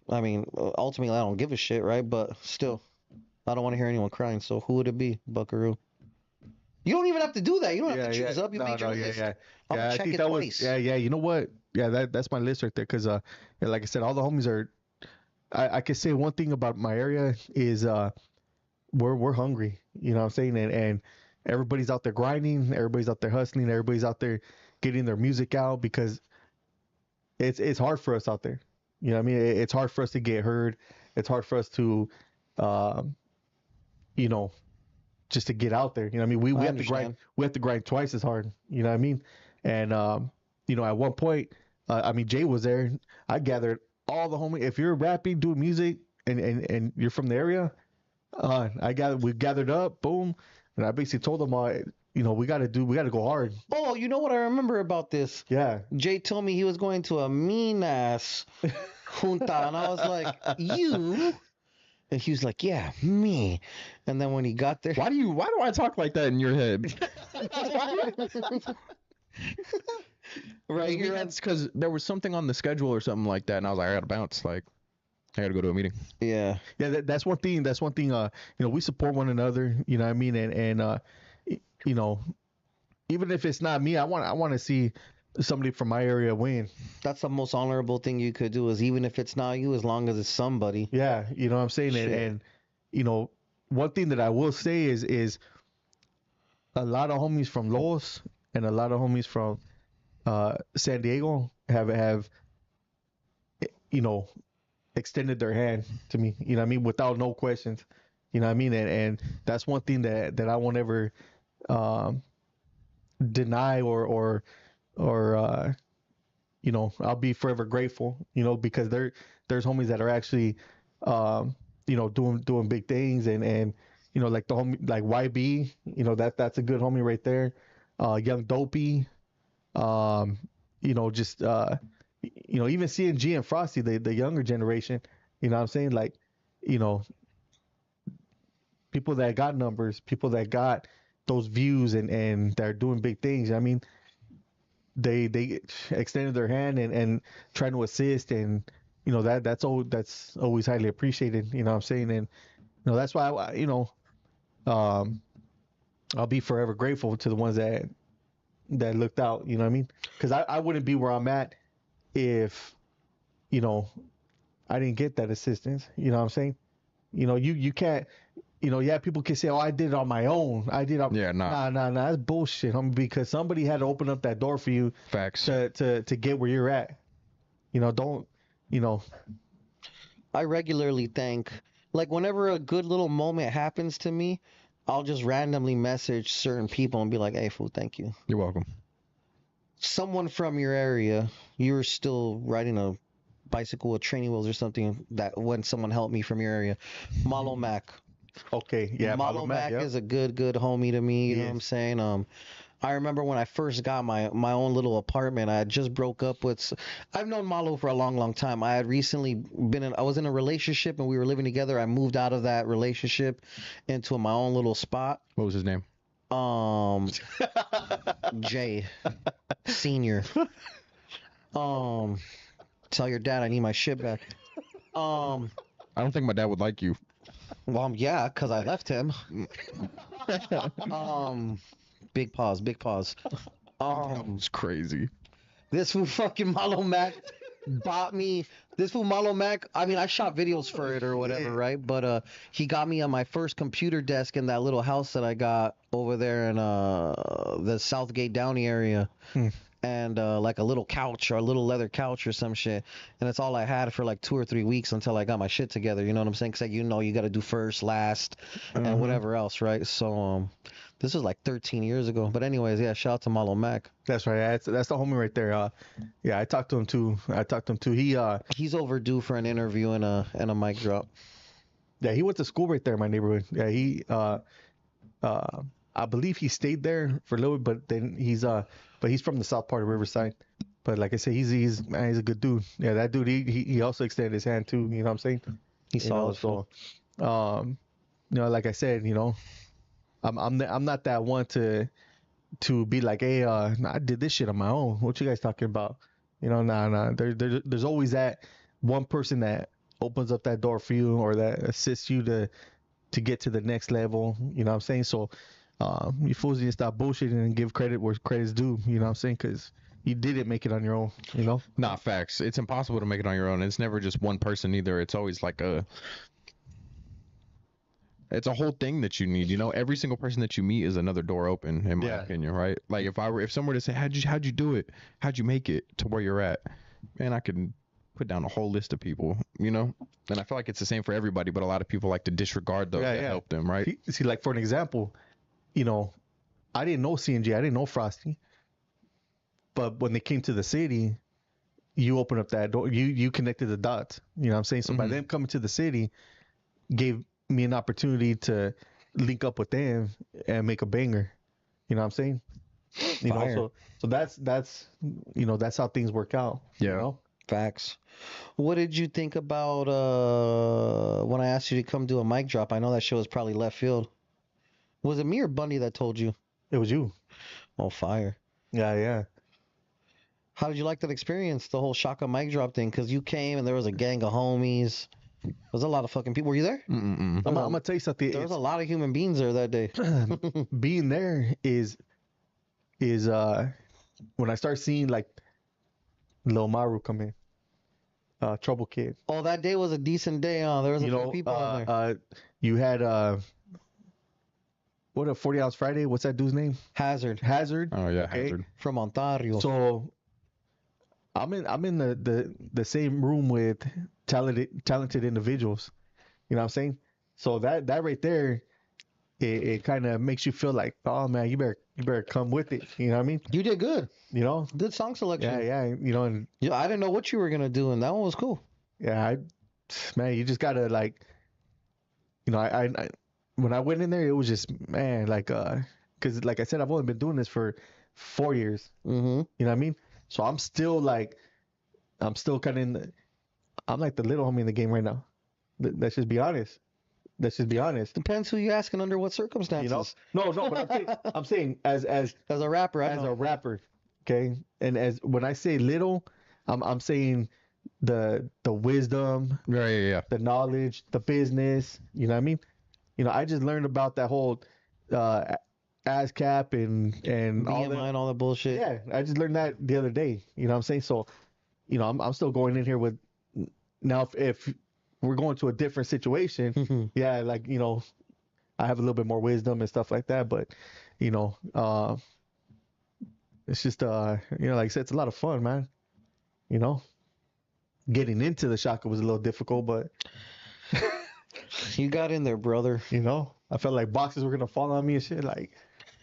I mean, ultimately I don't give a shit, right? But still, I don't want to hear anyone crying. So who would it be, Buckaroo? You don't even have to do that. You don't have to choose up. You made your list. Yeah. I'm gonna I check think it that twice. was. Yeah. You know what? Yeah, that's my list right there. Because like I said, all the homies are. I can say one thing about my area is we're hungry. You know what I'm saying? And everybody's out there grinding. Everybody's out there hustling. Everybody's out there getting their music out because it's hard for us out there. You know what I mean? It's hard for us to get heard. It's hard for us to, just to get out there. You know what I mean? We have to grind. We have to grind twice as hard. You know what I mean? And at one point, Jay was there. I gathered all the homies. If you're rapping, doing music, and you're from the area, we gathered up, boom, and I basically told them, we got to go hard. Oh, you know what I remember about this? Yeah. Jay told me he was going to a mean ass junta, and I was like, you? And he was like, yeah, me. And then when he got there, Why do I talk like that in your head? right here, That's because there was something on the schedule or something like that, and I was like, I gotta bounce. Like, I gotta go to a meeting. yeah. That's one thing. That's one thing. We support one another. You know what I mean? And even if it's not me, I want to see somebody from my area win. That's the most honorable thing you could do, is even if it's not you, as long as it's somebody. Yeah, you know what I'm saying? Shit. And one thing that I will say is a lot of homies from Los and a lot of homies from San Diego have extended their hand to me, you know what I mean, without no questions. You know what I mean? And that's one thing that I won't ever deny or I'll be forever grateful, because there's homies that are actually doing big things, and like the homie like YB, that's a good homie right there. Young Dopey, even seeing G and Frosty, the younger generation, you know what I'm saying? Like, people that got numbers, people that got those views and they're doing big things. I mean, they extended their hand and trying to assist, and that's always highly appreciated. You know what I'm saying? And that's why I'll be forever grateful to the ones that looked out. You know what I mean? Because I wouldn't be where I'm at if I didn't get that assistance. You know what I'm saying? You can't. yeah, people can say, "Oh, I did it on my own. I did it on." Yeah, nah. Nah. That's bullshit, homie. Because somebody had to open up that door for you Facts. to get where you're at. Don't. I regularly thank, like, whenever a good little moment happens to me, I'll just randomly message certain people and be like, "Hey, fool, thank you." You're welcome. Someone from your area, you're still riding a bicycle with training wheels or something, that when someone helped me from your area. Malo Mac. Okay, yeah, Malo Mac is a good homie to me. You know what I'm saying? I remember when I first got my own little apartment, I had just broke up with. I've known Malo for a long time. I had recently I was in a relationship and we were living together. I moved out of that relationship into my own little spot. What was his name? Jay Senior. Tell your dad I need my shit back. I don't think my dad would like you. Well, yeah, cause I left him. Big pause. It's crazy. This fool fucking Malo Mac bought me. This fool Malo Mac. I mean, I shot videos for it or whatever, right? But he got me on my first computer desk in that little house that I got over there in the Southgate Downey area. And like a little couch or a little leather couch or some shit, and that's all I had for like 2 or 3 weeks until I got my shit together. You know what I'm saying? Because you got to do first, last, and whatever else, right? So this was like 13 years ago. But anyways, yeah, shout out to Malo Mac. That's right. That's the homie right there. Yeah, I talked to him too. He's overdue for an interview and a mic drop. Yeah, he went to school right there in my neighborhood. Yeah, I believe he stayed there for a little bit, but then he's from the south part of Riverside. But like I said, he's a good dude. Yeah, that dude, he also extended his hand too. You know what I'm saying? He's solid. So, like I said, I'm not that one to be like, hey, nah, I did this shit on my own. What you guys talking about? Nah. There's always that one person that opens up that door for you or that assists you to get to the next level. You know what I'm saying? So, you fools need to stop bullshitting and give credit where credit's due. You know what I'm saying? Because you didn't make it on your own. Nah, facts. It's impossible to make it on your own. It's never just one person either. It's always like it's a whole thing that you need. Every single person that you meet is another door open, in my opinion, right? Like if someone were to say, how'd you do it? How'd you make it to where you're at? Man, I could put down a whole list of people, and I feel like it's the same for everybody, but a lot of people like to disregard those that help them, right? See, like for an example, I didn't know CNG, I didn't know Frosty, but when they came to the city, you opened up that door, you connected the dots. You know what I'm saying? So by them coming to the city, gave me an opportunity to link up with them and make a banger. You know what I'm saying? So that's how things work out. Yeah. Facts. What did you think about when I asked you to come do a mic drop? I know that show was probably left field. Was it me or Bundy that told you? It was you. Oh, fire. Yeah. How did you like that experience, the whole Shaka mic drop thing? Because you came and there was a gang of homies. There was a lot of fucking people. Were you there? I'm gonna tell you something. There was a lot of human beings there that day. Being there is when I start seeing like Lil Maru come in, Trouble Kid. Oh, that day was a decent day. There was a few people on there. You had what a 40 Ounce Friday. What's that dude's name? Hazard. Oh yeah, okay. Hazard. From Ontario. So I'm in the same room with talented individuals. You know what I'm saying? So that right there, it kind of makes you feel like, oh man, you better come with it. You know what I mean? You did good. Good song selection. Yeah. And I didn't know what you were gonna do, and that one was cool. Yeah, man, you just gotta like, I when I went in there, it was just, man, like, because like I said, I've only been doing this for 4 years. Mm-hmm. You know what I mean? So I'm still kind of I'm like the little homie in the game right now. Let's just be honest. Depends who you asking under what circumstances. No, but I'm saying as a rapper, a rapper, okay. And as when I say little, I'm saying the wisdom, yeah, the knowledge, the business. You know what I mean? I just learned about that whole ASCAP and BMI and all that bullshit. Yeah, I just learned that the other day. You know what I'm saying? So, I'm still going in here with now if we're going to a different situation, yeah, like I have a little bit more wisdom and stuff like that. But you know, it's just you know, like I said, it's a lot of fun, man. You know, getting into the shaka was a little difficult, but You got in there, brother. you know, I felt like boxes were gonna fall on me and shit. Like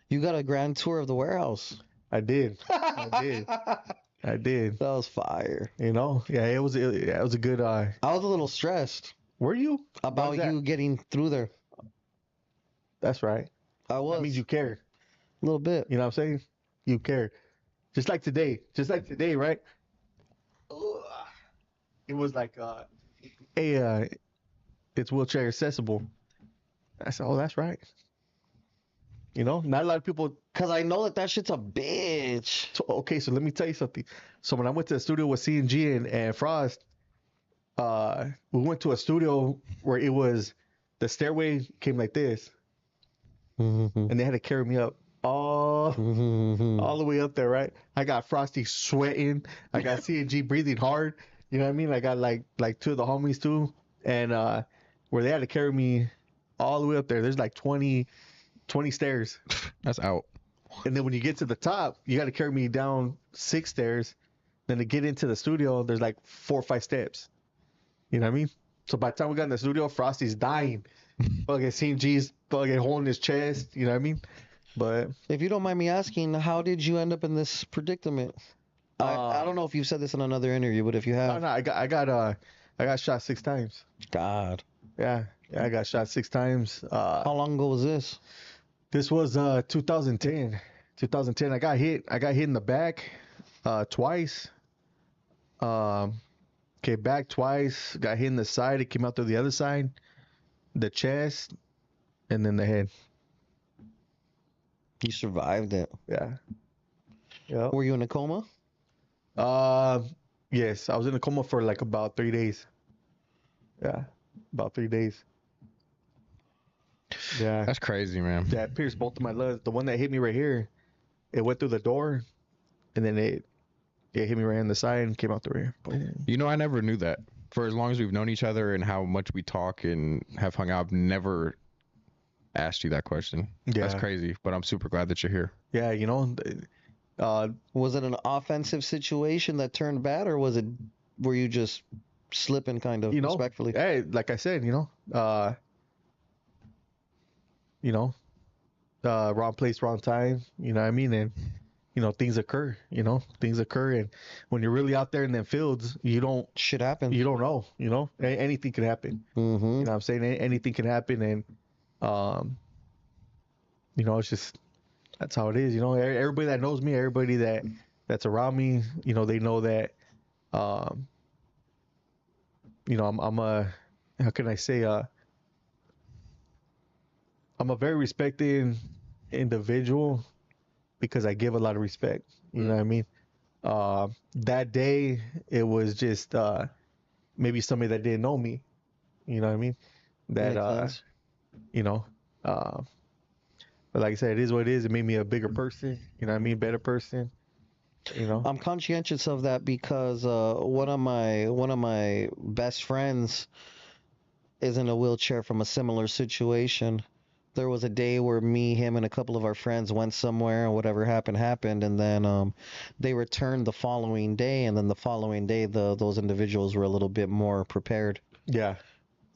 You got a grand tour of the warehouse. I did, I did. That was fire. You know, yeah, it was a good. I was a little stressed Were you about Why's that? you getting through there. That's right. I was That means you care. a little bit. You know what I'm saying? You care. Just like today, right? It was like, hey, it's wheelchair accessible. I said, oh, that's right. You know, not a lot of people. Cause I know that shit's a bitch. Okay, so let me tell you something. So when I went to the studio with C&G and Frost, we went to a studio where it was, the stairway came like this, Mm-hmm. and they had to carry me up all the way up there, right? I got Frosty sweating. I got C&G breathing hard. You know what I mean? I got like two of the homies too, and where they had to carry me all the way up there. There's like 20 stairs, That's out. and then when you get to the top, you got to carry me down 6 stairs. Then to get into the studio, there's like 4 or 5 steps. You know what I mean? So by the time we got in the studio, Frosty's dying. Fucking C&G's fucking holding his chest. You know what I mean? But If you don't mind me asking, how did you end up in this predicament? I don't know if you've said this in another interview, but if you have, no, I got shot 6 times. God, Yeah, I got shot 6 times. how long ago was this? This was 2010. 2010. I got hit in the back twice. Came back twice. Got hit in the side. It came out through the other side, the chest, and then the head. You survived it. Yeah. Yeah. Were you in a coma? Yes, I was in a coma for like about 3 days. Yeah, about 3 days. Yeah. That's crazy, man. Yeah, it pierced both of my lungs. The one that hit me right here, it went through the door, and then it hit me right in the side and came out the rear. Boom. You know, I never knew that. For as long as we've known each other and how much we talk and have hung out, I've never asked you that question. Yeah. That's crazy, but I'm super glad that you're here. Yeah, you know, Was it an offensive situation that turned bad, or were you just slipping kind of you know, respectfully? hey, like I said, wrong place, wrong time. You know what I mean? And things occur. And when you're really out there in them fields, you don't Shit happened. know. Anything can happen. Mm-hmm. You know what I'm saying? Anything can happen, and it's just that's how it is. Everybody that knows me, everybody that's around me, they know that. I'm a, how can I say, I'm a very respected individual because I give a lot of respect. You know what I mean? That day, it was just maybe somebody that didn't know me. You know what I mean? That Makes sense. but like I said, it is what it is. It made me a bigger person. You know what I mean? Better person. I'm conscientious of that because one of my best friends is in a wheelchair from a similar situation. There was a day where me, him, and a couple of our friends went somewhere, and whatever happened, and then they returned the following day, and then the following day, those individuals were a little bit more prepared. Yeah.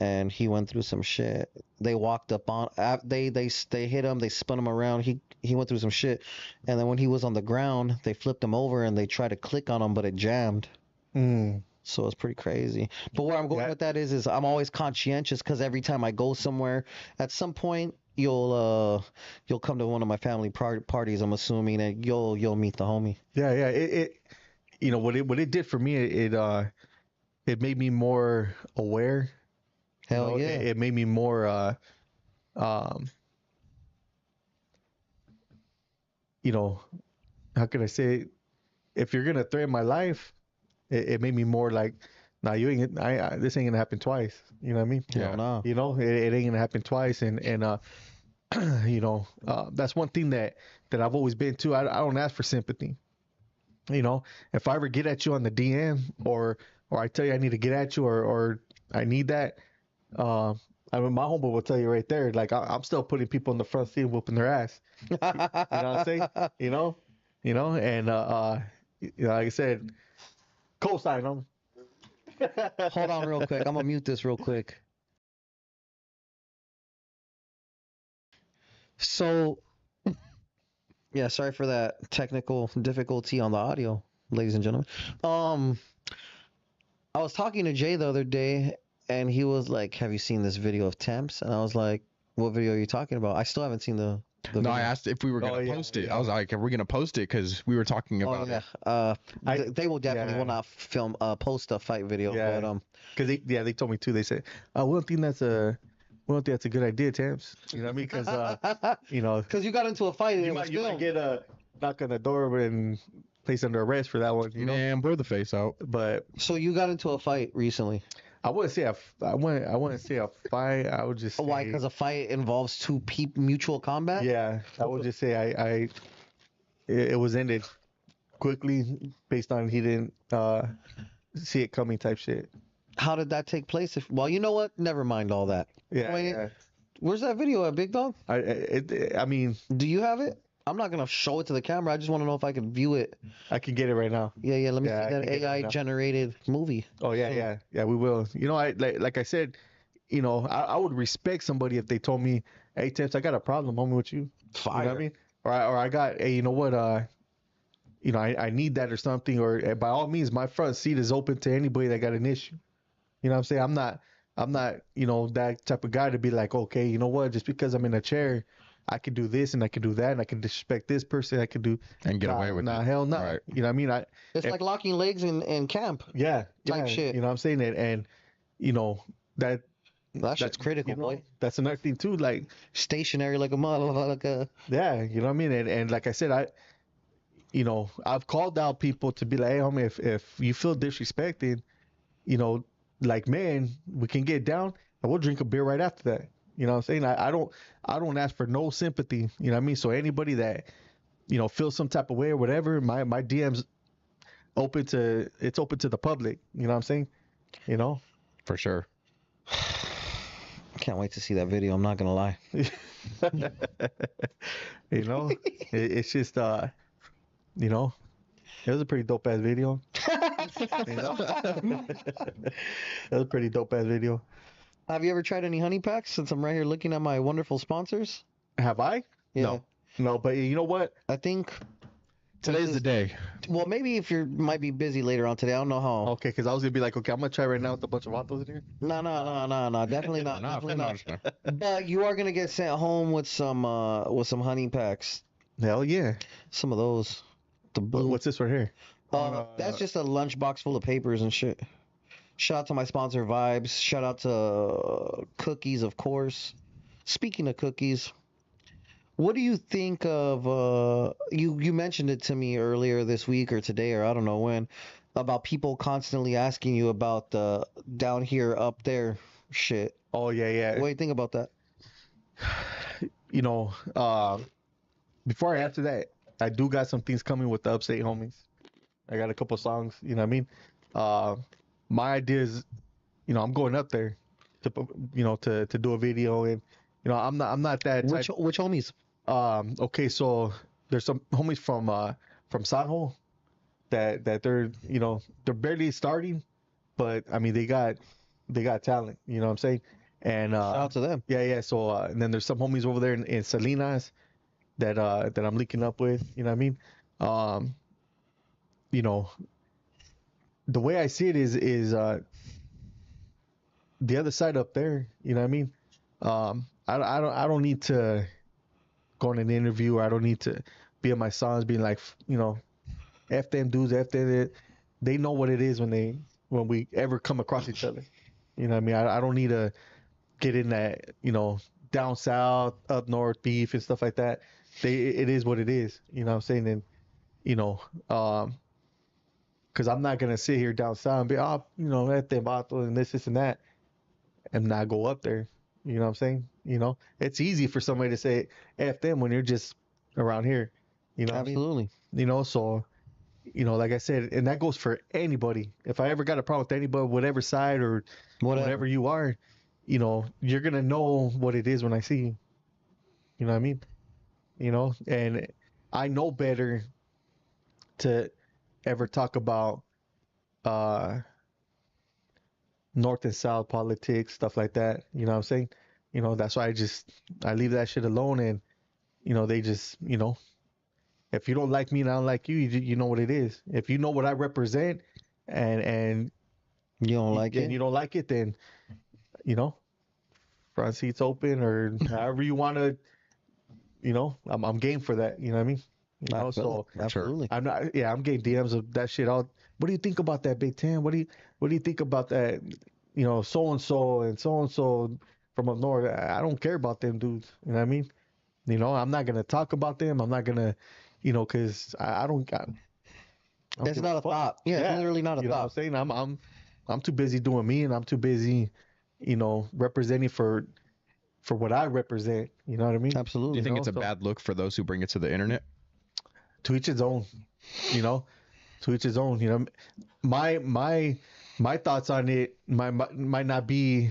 And he went through some shit. They walked up on, they hit him, they spun him around. He went through some shit, and then when he was on the ground, they flipped him over and they tried to click on him, but it jammed. So it's pretty crazy. But where I'm going with that is I'm always conscientious because every time I go somewhere, at some point you'll come to one of my family parties. I'm assuming, and you'll meet the homie. Yeah. It what it did for me, it made me more aware. Hell yeah. It made me more how can I say it? If you're gonna threaten my life, it made me more like, nah, you ain't. This ain't gonna happen twice. You know what I mean? Yeah. No. It ain't gonna happen twice, and that's one thing that I've always been to. I don't ask for sympathy. If I ever get at you on the DM or I tell you I need to get at you or I need that, I mean, my homeboy will tell you right there. Like I'm still putting people in the front seat, whooping their ass. You know what I'm saying? You know, and like I said, co-sign them. Hold on real quick. I'm gonna mute this real quick. So, yeah, sorry for that technical difficulty on the audio, ladies and gentlemen. Um, I was talking to Jay the other day, and he was like, "Have you seen this video of Temps?" And I was like, "What video are you talking about?" I still haven't seen the No, video. I asked if we were Oh, gonna yeah, post it. yeah. I was like, are we gonna post it? Because we were talking Oh about yeah. it. They will definitely yeah. will not film post a fight video, Yeah. but Because they told me too. They said, we don't think that's a good idea, Temps. You know what I mean? Because you know, because you got into a fight and you it was might filmed. get a knock on the door and placed under arrest for that one. You know, Man, blur the face out. but So you got into a fight recently. I wouldn't say I wouldn't say a fight. I would just say, Why? Because a fight involves two people mutual combat. yeah, I would just say it was ended quickly based on he didn't see it coming type shit. How did that take place? Well, you know what? Never mind all that. Yeah, Wait, yeah. where's that video at, Big Dog? I mean, Do you have it? I'm not gonna show it to the camera. I just want to know if I can view it. I can get it right now. Yeah. Let me Yeah, I see that can get it right AI now. generated movie. Oh yeah, So- yeah, we will. You know, I like I said, you know, I would respect somebody if they told me, "Hey, Temps, I got a problem, homie, with you." Fire. You know what I mean? Or I got, hey, you know what? You know, I need that or something. Or by all means, my front seat is open to anybody that got an issue. You know what I'm saying? I'm not, you know, that type of guy to be like, okay, you know what? Just because I'm in a chair, I can do this and I can do that and I can disrespect this person. I can do And get away with nah, it. hell no. Right. You know what I mean? It's if- like locking legs in camp. Yeah, Type yeah. shit. You know what I'm saying? And you know that That shit's critical, you know, boy. that's another thing too. Like, Stationary like a motherfucker. yeah, you know what I mean? And like I said, you know, I've called out people to be like, hey, homie, if you feel disrespected, you know, like, man, we can get down and we'll drink a beer right after that. You know what I'm saying? I don't ask for no sympathy. You know what I mean? So anybody that, you know, feels some type of way or whatever, my DM's open to the public. You know what I'm saying? You know? For sure. Can't wait to see that video. I'm not gonna lie. You know? It's just you know, it was a pretty dope ass video. You know? It was a pretty dope ass video. Have you ever tried any honey packs? Since I'm right here looking at my wonderful sponsors. Have I? Yeah. No, but you know what? I think. Today's the day. Well, maybe if you might be busy later on today. I don't know how. Okay, because I was gonna be like, okay, I'm gonna try right now with a bunch of vatos in here. No. Definitely not. Nah, Definitely not. nah. But you are gonna get sent home with some honey packs. Hell yeah. Some of those. The blue. What's this right here? That's just a lunchbox full of papers and shit. Shout out to my sponsor Vibes. Shout out to Cookies, of course. Speaking of cookies, what do you think of you mentioned it to me earlier this week or today or I don't know when about people constantly asking you about the down here up there shit. Oh yeah. What do you think about that? You know, before I answer that, I do got some things coming with the Upstate homies. I got a couple songs, you know what I mean? My idea is, you know, I'm going up there to, you know, to do a video, and you know, I'm not that type. Which homies? Okay, so there's some homies from Sanjo that they're, you know, they're barely starting, but I mean they got talent, you know what I'm saying? And Shout out to them. yeah. So and then there's some homies over there in Salinas that I'm linking up with, you know what I mean? You know, the way I see it is the other side up there, you know what I mean? I don't need to go on an interview, or I don't need to be in my songs being like, you know, F them dudes, F them. They know what it is when we ever come across each other. You know what I mean? I don't need to get in that, you know, down south, up north beef and stuff like that. It is what it is. You know what I'm saying? And, you know, because I'm not going to sit here down south and be, oh, you know, F them vatos and this and that, and not go up there. You know what I'm saying? You know, it's easy for somebody to say F them when you're just around here. You know what I mean? Absolutely. You know, so, you know, like I said, and that goes for anybody. If I ever got a problem with anybody, whatever side or whatever you are, you're gonna know what it is when I see you. You know what I mean? And I know better to ever talk about uh north and south politics, stuff like that. You know what I'm saying? That's why I leave that shit alone, and they just, if you don't like me and I don't like you, you know what it is. If you know what I represent, and You don't like and it? you don't like it, then you know, front seats open or however you want to. I'm game for that. You know what I mean? I feel So it. Absolutely. I'm not. Yeah, I'm getting DMs of that shit out. What do you think about that, Big Ten? What do you think about that? So and so from up north. I don't care about them dudes. You know what I mean? I'm not gonna talk about them. I'm not gonna, because I don't. I don't It's give not a fuck. thought. Yeah, it's literally not a You know what I'm thought. saying? I'm too busy doing me, and I'm too busy, representing for what I represent. You know what I mean? Do Absolutely. you think know, it's a so- bad look for those who bring it to the internet? To each his own. To each his own. My thoughts on it might not be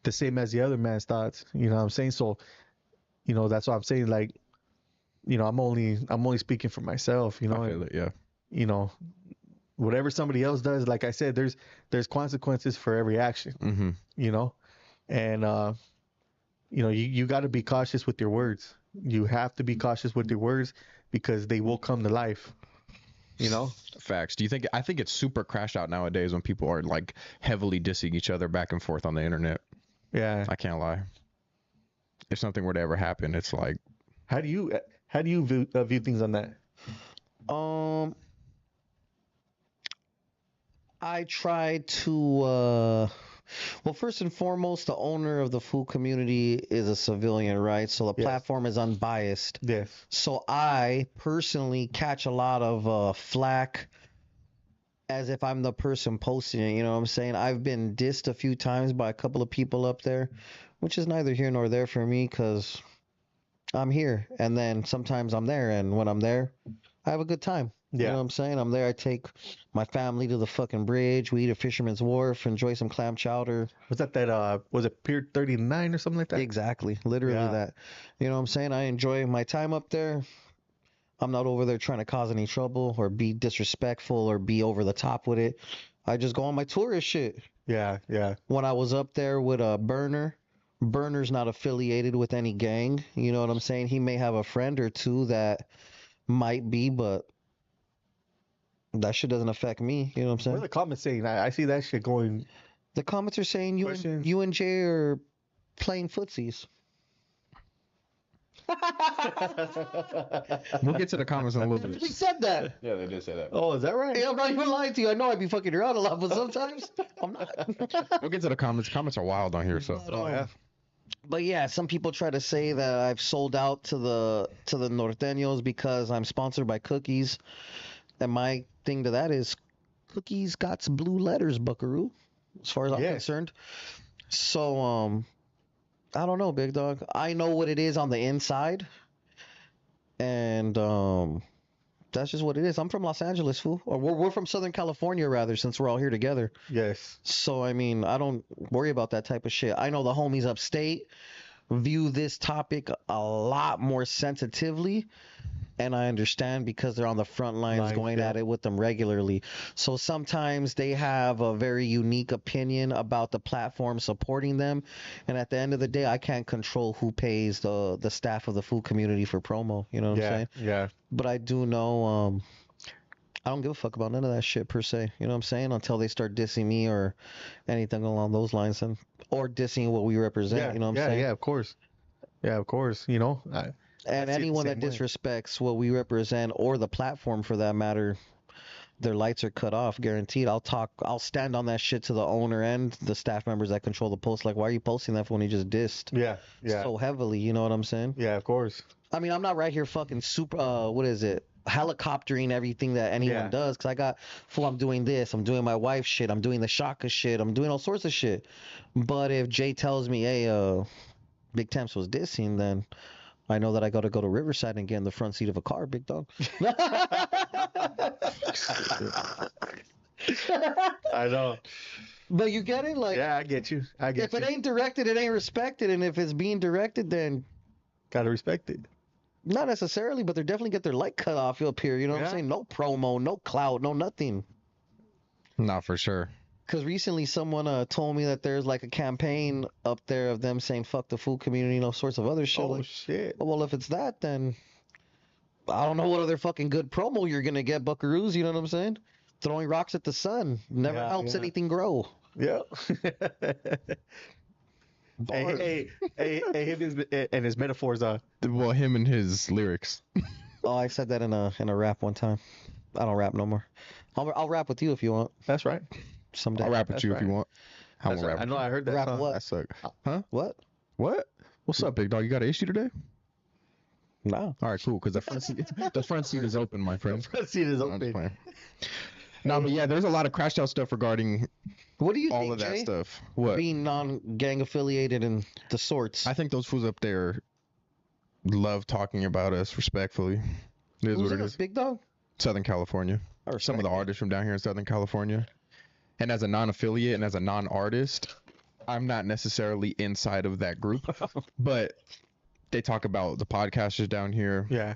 the same as the other man's thoughts. You know what I'm saying? So, that's what I'm saying. Like, I'm only speaking for myself. I feel it. Yeah. You know, whatever somebody else does, like I said, there's consequences for every action. Mm-hmm. And you got to be cautious with your words. You have to be cautious with your words because they will come to life. Facts. Do you think? I think it's super crashed out nowadays when people are like heavily dissing each other back and forth on the internet. Yeah. I can't lie. If something were to ever happen, it's like, How do you view things on that? I try to well, first and foremost, the owner of the food community is a civilian, right? So the Yes. platform is unbiased. Yes. So I personally catch a lot of flack as if I'm the person posting it. You know what I'm saying? I've been dissed a few times by a couple of people up there, which is neither here nor there for me because I'm here. And then sometimes I'm there. And when I'm there, I have a good time. You know what I'm saying? I'm there. I take my family to the fucking bridge. We eat at Fisherman's Wharf, enjoy some clam chowder. Was was it Pier 39 or something like that? Exactly. Literally Yeah. that. You know what I'm saying? I enjoy my time up there. I'm not over there trying to cause any trouble or be disrespectful or be over the top with it. I just go on my tourist shit. Yeah. Yeah. When I was up there with a Burner's not affiliated with any gang. You know what I'm saying? He may have a friend or two that might be, but that shit doesn't affect me. You know what I'm What saying? are the comments saying? I see that shit going. The comments are saying you and Jay are playing footsies. we'll get to the comments in a little We bit. said that. Yeah, they did say that. Oh, is that right? Hey, I'm not even lying to you. I know I be fucking around a lot, but sometimes I'm not. We'll get to the comments. Comments are wild on here, so Oh, yeah. But yeah, some people try to say that I've sold out to the Norteños because I'm sponsored by Cookies. And my thing to that is Cookies got some blue letters, buckaroo, as far as I'm Yes. concerned. So I don't know, big dog. I know what it is on the inside. And that's just what it is. I'm from Los Angeles, fool. Or we're from Southern California, rather, since we're all here together. Yes. So, I mean, I don't worry about that type of shit. I know the homies upstate view this topic a lot more sensitively. And I understand because they're on the front lines going at it with them regularly. So sometimes they have a very unique opinion about the platform supporting them. And at the end of the day, I can't control who pays the staff of the food community for promo. You know what I'm saying? Yeah. But I do know I don't give a fuck about none of that shit per se. You know what I'm saying? Until they start dissing me or anything along those lines, or dissing what we represent. Yeah. You know what I'm saying? Yeah. Of course. Yeah. Of course. And I see it the anyone that same way. disrespects what we represent or the platform for that matter, their lights are cut off, guaranteed. I'll stand on that shit to the owner and the staff members that control the post. Like, why are you posting that when he just dissed Yeah. Yeah. so heavily? You know what I'm saying? Yeah. Of course. I mean, I'm not right here fucking super, what is it? Helicoptering everything that anyone does. Cause I'm doing this, I'm doing my wife's shit, I'm doing the Shaka shit, I'm doing all sorts of shit. But if Jay tells me, hey, Big Temps was dissing, then I know that I got to go to Riverside and get in the front seat of a car, big dog. I know. But you get it? Like, Yeah, I get you. I get if you. it ain't directed, it ain't respected. And if it's being directed, then Gotta respect it. not necessarily, but they definitely get their light cut off up here. You know what I'm Yeah. saying? No promo, no clout, no nothing. Not for sure. Because recently someone told me that there's like a campaign up there of them saying fuck the food community and all sorts of other shit. Oh Like, shit. well, if it's that, then I don't know what other fucking good promo you're going to get, buckaroos. You know what I'm saying? Throwing rocks at the sun never Yeah, helps yeah. anything grow. Yeah. Him and his metaphors are. Well, him and his lyrics. Oh, I said that in a rap one time. I don't rap no more. I'll rap with you if you want That's right. someday. I'll rap with That's you if you right. want. I That's won't right. rap. I know. I heard that Rap song. what? That suck. Huh? What? What? What's up, big dog? You got an issue today? No. All right, cool. Because the front seat is open, my friend. Front seat is I'm just open. playing. No, but yeah, there's a lot of crashed out stuff regarding What do you all think, of that Jay? stuff. What? Being non-gang affiliated and the sorts. I think those fools up there love talking about us respectfully. It is Who's what it this, is. Big Dog? Southern California. Or Some of the artists from down here in Southern California. And as a non-affiliate and as a non-artist, I'm not necessarily inside of that group, but they talk about the podcasters down here. Yeah.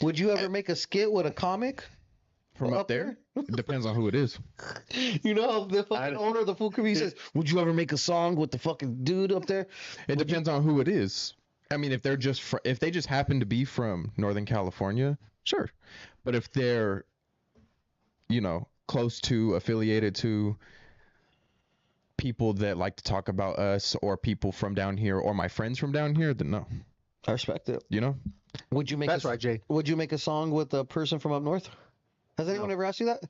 Would you ever make a skit with a comic? From up there, it depends on who it is. You know how the fucking owner of the food community says, would you ever make a song with the fucking dude up there? It depends on who it is. I mean, if they're just if they just happen to be from Northern California, sure. But if they're, close to, affiliated to people that like to talk about us or people from down here or my friends from down here, then no. I respect it. Would you make That's right, Jay. Would you make a song with a person from up north? Has anyone ever asked you that?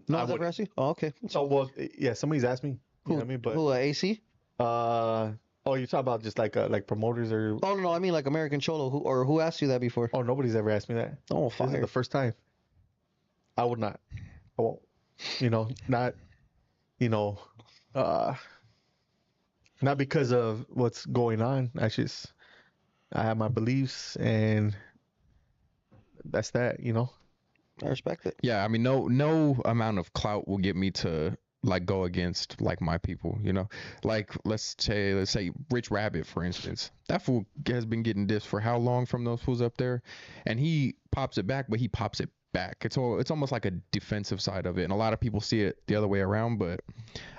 No I one's ever wouldn't. asked you? Oh, okay. So well, yeah. Somebody's asked me. You know what I mean? But Who, AC? oh, you talk about just like promoters or? Oh, no, I mean like American Cholo. Who asked you that before? Oh, nobody's ever asked me that. Oh, This is fire. the first time. I would not. I won't. Not. Not because of what's going on. I have my beliefs, and that's that. I respect it. Yeah, I mean, no amount of clout will get me to like go against like my people. Like let's say Rich Rabbit, for instance. That fool has been getting dissed for how long from those fools up there, and he pops it back, but he pops it back. It's almost like a defensive side of it, and a lot of people see it the other way around. But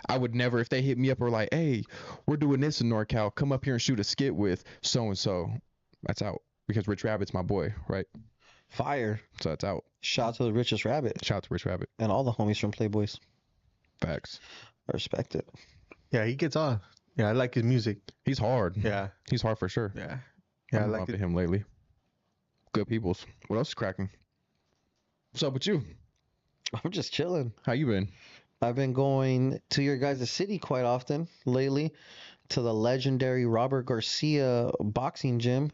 I would never, if they hit me up or like, hey, we're doing this in NorCal, come up here and shoot a skit with so and so. That's out because Rich Rabbit's my boy, right? Fire. So that's out. Shout out to the richest rabbit Shout out to Rich Rabbit. and all the homies from Playboys. Facts. I respect it. Yeah, he gets on. Yeah, I like his music. He's hard. Yeah, He's hard for sure. yeah, yeah. I I'm like up it. to him lately. Good peoples. What else is cracking? What's up with you? I'm just chilling. How you been? I've been going to your guys' city quite often lately, to the legendary Robert Garcia boxing gym.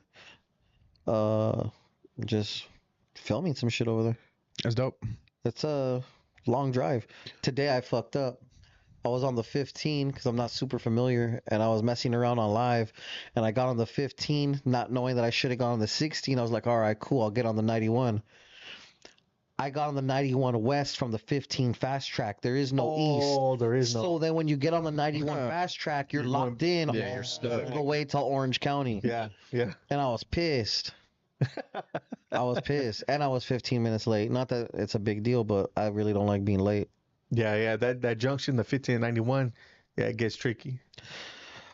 Just filming some shit over there. That's dope. It's a long drive. Today I fucked up. I was on the 15 because I'm not super familiar, and I was messing around on live, and I got on the 15 not knowing that I should have gone on the 16. I was like, all right, cool, I'll get on the 91. I got on the 91 west from the 15 fast track. There is no east. Oh, there is no. So then when you get on the 91 fast track, you're locked in Yeah, all you're stuck. the way to Orange County. Yeah, yeah. And I was pissed. I was pissed. And I was 15 minutes late. Not that it's a big deal, but I really don't like being late. Yeah. That junction, the 15 and 91, yeah, it gets tricky.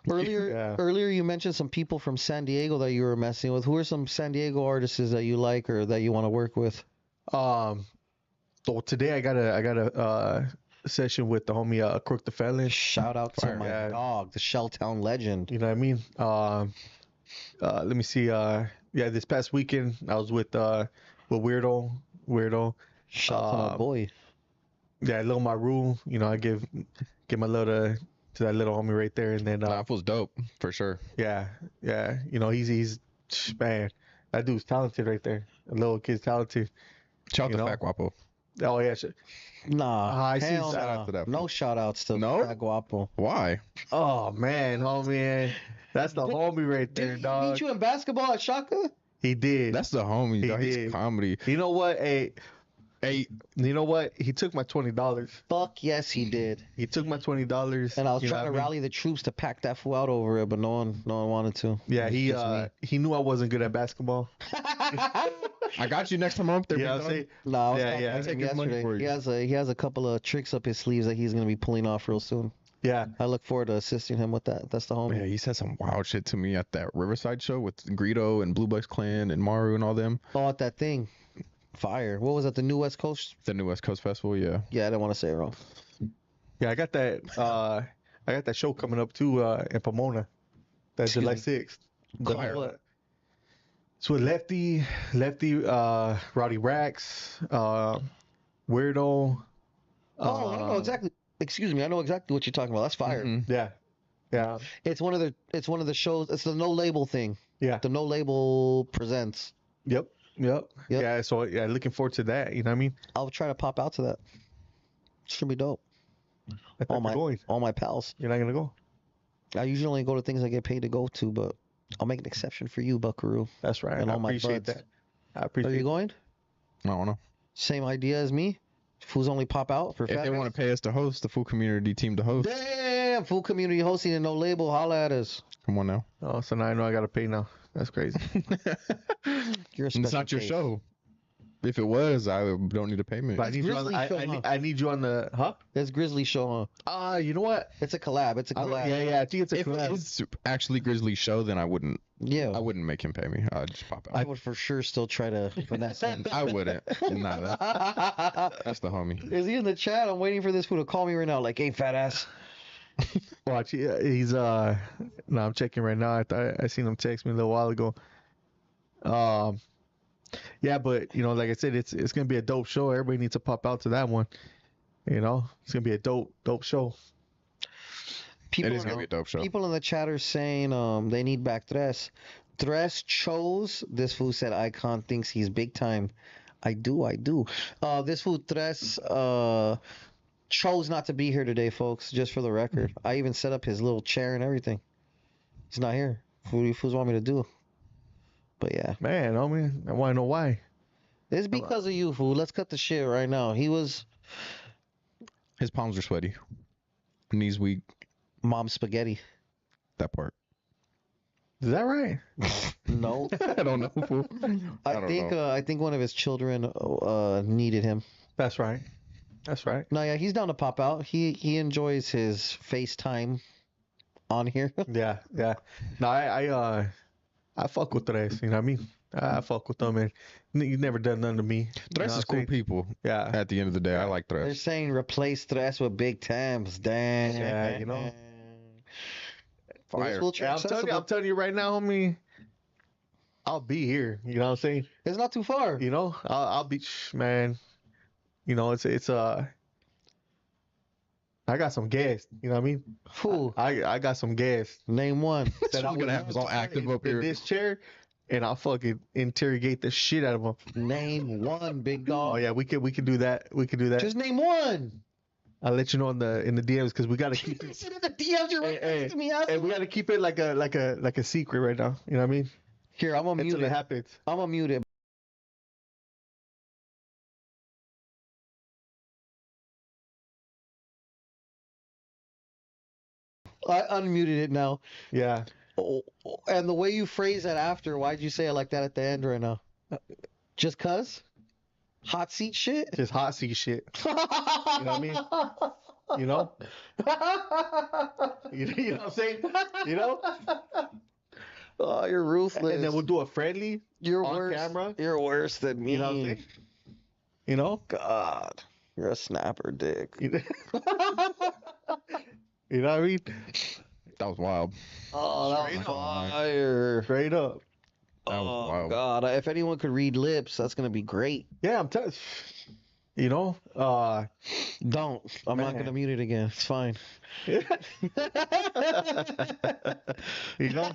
Earlier you mentioned some people from San Diego that you were messing with. Who are some San Diego artists that you like or that you want to work with? So today I got a session with the homie Crook the Felon. Shout out to my dog, the Shelltown legend. You know what I mean? Let me see. This past weekend I was with Weirdo. Shout out to my boy. Yeah, Lil Maru. I give my love to that little homie right there, and then That was dope for sure. yeah. He's man, that dude's talented right there. A little kid's talented. Shout out You to know? Fat Guapo. Oh yeah, Nah, I see. hell Shout nah. out to that No fool. shout outs to No? Fat Guapo. Why? oh man, homie, that's the homie right there, Did he dog. beat you in basketball at Shaka? He did. That's the homie. He Dog. He's did. comedy. You know what? Hey, 8. You know what? He took my $20. Fuck yes, he did. He took my $20. And I was you know trying to what I mean? rally the troops to pack that fool out over it, but no one wanted to. Yeah, It was just me. he knew I wasn't good at basketball. I got you next time I'm up there. Yeah, big I'll dog. say. No, I was Yeah, talking yeah. to I him take his money yesterday. for you. He has a couple of tricks up his sleeves that he's gonna be pulling off real soon. Yeah. I look forward to assisting him with that. That's the homie. Yeah, he said some wild shit to me at that Riverside show with Greedo and Blue Bucks Clan and Maru and all them. Oh, at that thing. Fire. What was that? The New West Coast? The new West Coast Festival, yeah. Yeah, I didn't want to say it wrong. Yeah, I got that show coming up too in Pomona. That's Excuse July me. 6th. What? It's with Lefty, Rowdy Rax, Weirdo. Oh, I know exactly. Excuse me, I know exactly what you're talking about. That's fire. Mhm. Yeah. It's one of the shows. It's the no label thing. Yeah. The no label presents. Yep. Yep. Yeah. So yeah, looking forward to that. You know what I mean? I'll try to pop out to that. Should be dope. I thought you're going. All my pals. You're not gonna go. I usually only go to things I get paid to go to, but I'll make an exception for you, Buckaroo. That's right. And I all my appreciate buds. that. I Are appreciate you going? I don't know. Same idea as me? Fools only pop out for If fat they want to pay us to host, the full community team to host. Damn, full community hosting and no label. Holla at us. Come on now. Oh, so now I know I gotta pay now. That's crazy. You're a It's special not your case. show. If it was, I don't need a payment. But I need you on. Grizzly show, huh? I need you on the. Huh? It's Grizzly Show, huh? You know what? It's a collab. It's a collab. Yeah. I think it's a If it collab. was actually Grizzly's show, then I wouldn't Yeah. make him pay me. I'd just pop I out. would for sure still try to finesse him. I wouldn't. Nah, that's the homie. Is he in the chat? I'm waiting for this fool to call me right now. Like, hey, fat ass. Watch. He's No, I'm checking right now. I seen him text me a little while ago. Yeah, but like I said, it's gonna be a dope show. Everybody needs to pop out to that one. It's gonna be a dope show. People It is in gonna be a dope show. People in the chat are saying they need back Tres. Tres chose. This fool said Eyekon thinks he's big time. I do. This fool Tres chose not to be here today, folks. Just for the record, I even set up his little chair and everything. He's not here. What do you fools want me to do? But yeah, Man, homie, I want to know why. it's because of you, fool. Let's cut the shit right now. He was His palms are sweaty. Knees weak. mom spaghetti. That part. Is that right? No, I don't know. Fool. I don't know. I think one of his children needed him. That's right. That's right. No, yeah, he's down to pop out. He enjoys his FaceTime on here. Yeah. No, I fuck with Tres. You know what I mean? I fuck with them, and you never done nothing to me. Thresh is cool people. Yeah. At the end of the day, I like They're Thresh. saying replace Tres with Big Temps. Damn. Yeah, Fire. Yeah, I'm telling you right now, homie. I'll be here. You know what I'm saying? It's not too far. I'll be, man. It's I got some gas. You know what I mean? Who? I got some gas. Name one. That I'm gonna have us all active up in here. this chair, and I'll fucking interrogate the shit out of them. Name one, big Oh dog. yeah, we can do that. We can do that. Just name one. I'll let you know in the DMs because we gotta keep it. Sit in the DMs. You're right next to me. Asshole. And we gotta keep it like a secret right now. You know what I mean? Here, I'm gonna Until mute it it. happens. I'm gonna mute it. I unmuted it now. Yeah. Oh, and the way you phrase that after, why'd you say it like that at the end right now? Just cuz? Hot seat shit? Just hot seat shit. You know what I mean? You know? You know what I'm saying? You know? Oh, you're ruthless. And then we'll do a friendly you're on worse. camera. You're worse than me. You know what I'm saying? You know? God, you're a snapper dick. You know what I mean? That was wild. Oh, that was fire. Straight up. That was Oh wild. God, if anyone could read lips, that's gonna be great. Yeah, I'm telling you know, Don't. I'm not Man. gonna mute it again. It's fine. you know,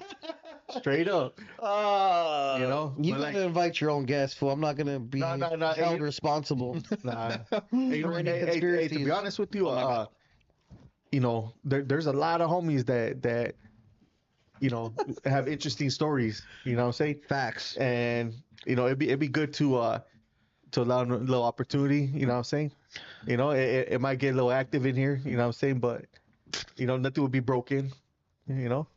straight up. You know, you but gotta like- invite your own guest, fool. I'm not gonna be No, held hey, responsible. Nah. Hey, For any hey, to conspiracies. be honest with you, Oh, my God. there's a lot of homies that have interesting stories. You know what I'm saying? Facts. And it'd be good to to allow a little opportunity. You know what I'm saying? You know, it might get a little active in here. You know what I'm saying? But you know, nothing will be broken. You know.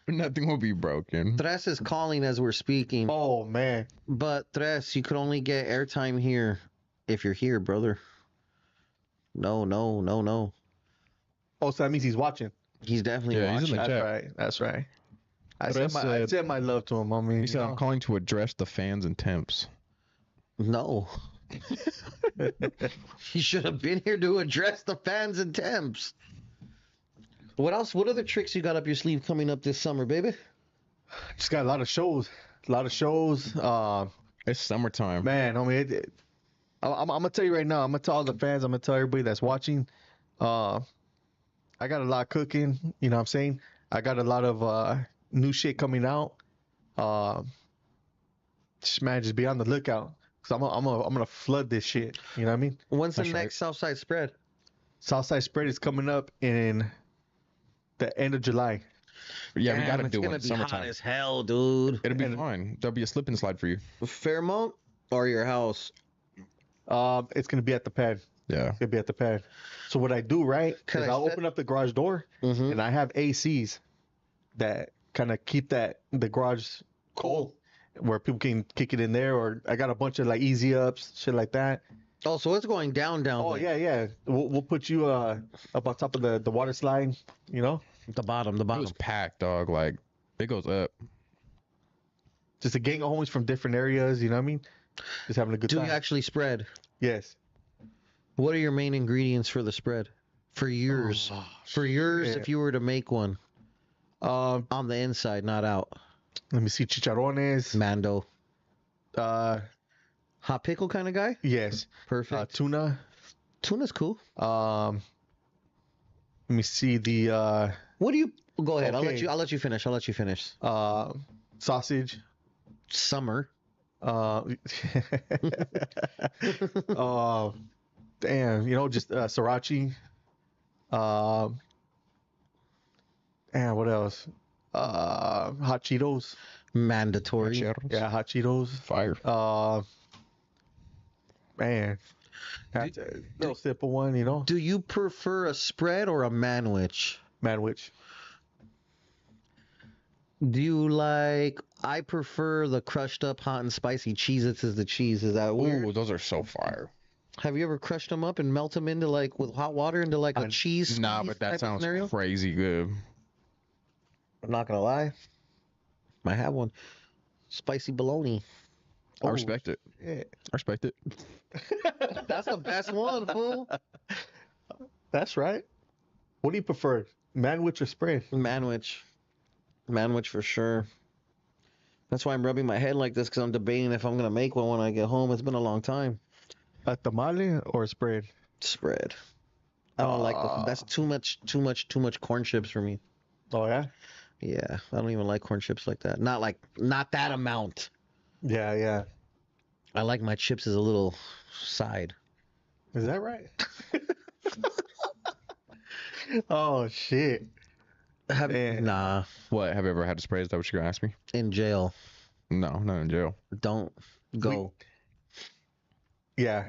Nothing will be broken. Tres is calling as we're speaking. Oh man. But Tres, you could only get airtime here if you're here, brother. No. Oh, so that means he's watching. He's definitely Yeah, he's in watching. the chat. Right. That's right. I Tres said my love to him. I mean, He said, "I'm calling to address the fans and temps." No. He should have been here to address the fans and temps. What else? What other tricks you got up your sleeve coming up this summer, baby? just got a lot of shows. It's summertime. Man, I mean, I'm gonna tell you right now. I'm gonna tell all the fans. I'm gonna tell everybody that's watching. I got a lot cooking. You know what I'm saying? I got a lot of new shit coming out. Man, just be on the lookout. Cause I'm gonna flood this shit. You know what I mean? When's the That's next Southside spread? Southside spread is coming up in the end of July. Yeah, we Damn, gotta it's do gonna it be summertime. hot as hell, dude. It'll be fine. There'll be a slip and slide for you. Fairmont or your house? It's gonna be at the pad. Yeah. It's gonna be at the pad. So what I do, right, Can is I I'll set- open up the garage door Mm-hmm. and I have ACs that kind of keep the garage cold, where people can kick it in there. Or I got a bunch of like easy ups, shit like that. Oh, so it's going down. Oh then. yeah. We'll put you up on top of the water slide. You know, The bottom. It was packed, dog. Like, it goes up. just a gang of homies from different areas. You know what I mean? Just having a good Do time. you actually spread? Yes. What are your main ingredients for the spread? For yours. For yours, shit. if you were to make one Um, on the inside, not out. let me see, chicharrones. Mando. Uh, Hot pickle kind of guy? yes. Perfect. Tuna. Tuna's cool. Let me see the What do you go ahead? Okay. I'll let you finish. sausage. Summer. Damn, you know, just sriracha. And what else? Hot Cheetos. Mandatory. Yeah, hot Cheetos. Fire. Man, that's a little simple one, you know. Do you prefer a spread or a manwich? Manwich. Do you like? I prefer the crushed up hot and spicy Cheez-Its as the cheese. Is that weird? Ooh, those are so fire. Have you ever crushed them up and melt them into like with hot water into like a cheese? Nah, squeeze but type that of sounds scenario? crazy good. I'm not gonna lie. I have one. Spicy bologna. I respect it. Yeah. I respect it. That's the best one, fool. That's right. What do you prefer, manwich or spread? Manwich. Manwich for sure. That's why I'm rubbing my head like this because I'm debating if I'm gonna make one when I get home. It's been a long time. A tamale or a spread? Spread. I don't like the. That's too much corn chips for me. Oh yeah. Yeah, I don't even like corn chips like that. Not that amount. Yeah. I like my chips as a little side. Is that right? Oh shit. Man. Nah, What? Have you ever had a spray? Is that what you're gonna ask me? in jail. No, not in jail. Don't go. Yeah.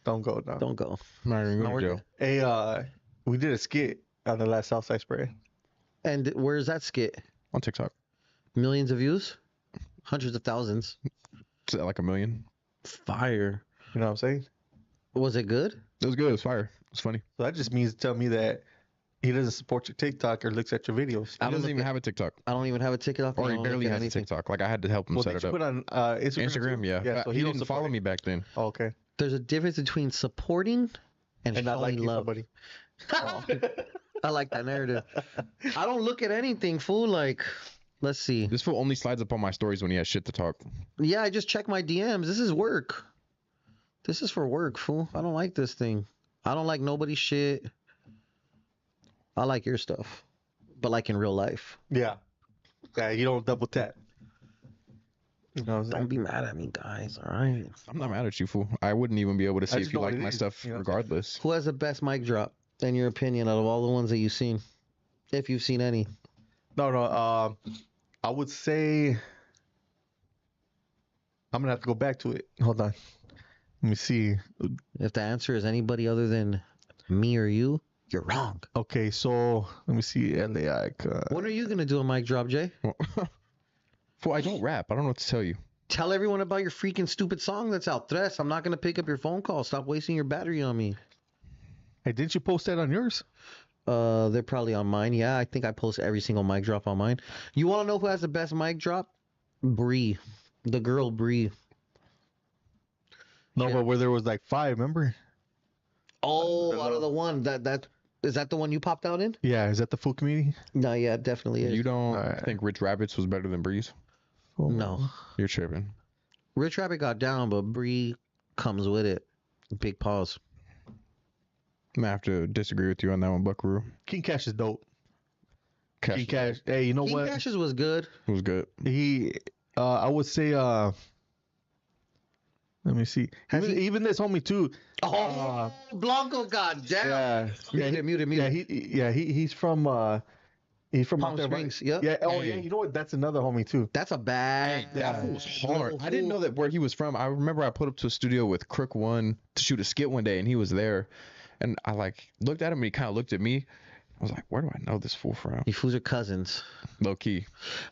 Don't go now. Don't go. I'm not even No, going we're to jail. Hey, we did a skit on the last Southside spread. And where's that skit? On TikTok. Millions of views? Hundreds of thousands. Is that like 1 million? Fire. You know what I'm saying? Was it good? It was good. It was fire. It was funny. So that just means to tell me that he doesn't support your TikTok or looks at your videos. He doesn't even have a TikTok. I don't even have a TikTok. Or I he don't barely look at has a anything. TikTok. Like, I had to help him Well, set did it you up. put on Instagram? Instagram, too? yeah. Yeah, so he don't didn't support follow it? me back then. Oh, okay. There's a difference between supporting and And not showing liking love. somebody. I like that narrative. I don't look at anything, fool. Like, let's see. This fool only slides up on my stories when he has shit to talk. Yeah, I just check my DMs. This is work. This is for work, fool. I don't like this thing. I don't like nobody's shit. I like your stuff, but like in real life. Yeah. Yeah, you don't double tap. You know what I'm Don't saying? be mad at me, guys. All right. I'm not mad at you, fool. I wouldn't even be able to see just if you know what like it my is, stuff you know? regardless. Who has the best mic drop, in your opinion, out of all the ones that you've seen? If you've seen any. No. I would say I'm gonna have to go back to it. Hold on. Let me see. If the answer is anybody other than me or you, you're wrong. Okay, so let me see. LA Eyekon. When are you gonna do a mic drop, Jay? Fool, I don't rap. I don't know what to tell you. Tell everyone about your freaking stupid song that's out. Tres, I'm not gonna pick up your phone call. Stop wasting your battery on me. Hey, didn't you post that on yours? They're probably on mine. Yeah, I think I post every single mic drop on mine. You want to know who has the best mic drop? Bree, the girl Bree. No, Yeah. but where there was like 5, remember? Oh, out of the one that is that the one you popped out in? Yeah, is that the full community? No, yeah, it definitely is. You don't Alright. think Rich Rabbits was better than Breeze? No, You're tripping. Rich Rabbit got down, but Bree comes with it. Big pause. I'm gonna have to disagree with you on that one, Buckaroo. King Cash is dope. Cash King Cash. Hey, you know King what? Cash's was good. was good. He, I would say, let me see. Even this homie too. Oh, Blanco, goddamn. Yeah, Mute it. Yeah, he's from out Palm there, right? Springs. Yep. Yeah. Oh, Hey. yeah. You know what? That's another homie too. That's a bad. That fool was hard. I didn't know that where he was from. I remember I put up to a studio with Crook One to shoot a skit one day, and he was there. And I looked at him, and he kind of looked at me. I was like, "Where do I know this fool from?" You fools are cousins. Low key,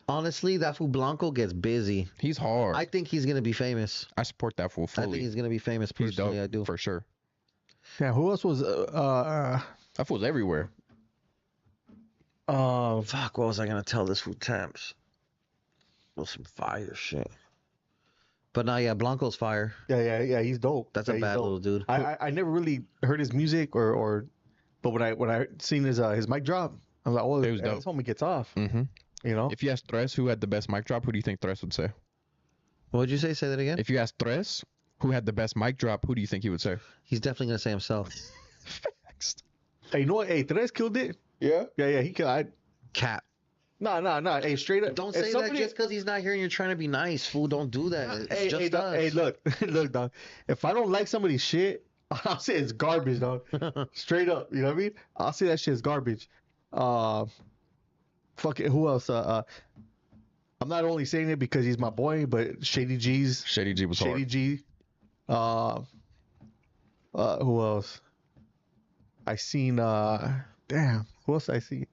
Honestly, that fool Blanco gets busy. he's hard. I think he's gonna be famous. I support that fool I think fully. he's gonna be famous He's dope personally. I do. for sure. Yeah. Who else was? That fool's everywhere. Fuck, what was I gonna tell this fool Temps? Well, some fire shit. But now, yeah, Blanco's fire. Yeah. He's dope. That's Yeah, a he's bad dope. little dude. I never really heard his music but when I seen his mic drop, I was like, oh, It was dope. this homie gets off. Mm-hmm. You know. If you ask Tres who had the best mic drop, who do you think Tres would say? What'd you say? Say that again. If you ask Tres who had the best mic drop, who do you think he would say? He's definitely gonna say himself. Hey, you know what? Hey, Tres killed it. Yeah. Yeah. He killed. Cap. Nah. Hey, straight up. Don't if say that just because he's not here and you're trying to be nice, fool. Don't do that. It's just dog, us. hey, look, look, dog. If I don't like somebody's shit, I'll say it's garbage, dog. Straight up, you know what I mean? I'll say that shit is garbage. Fuck it. Who else? I'm not only saying it because he's my boy, but Shady G was Shady Shady hard. G. Who else? I seen. Damn. Who else I see?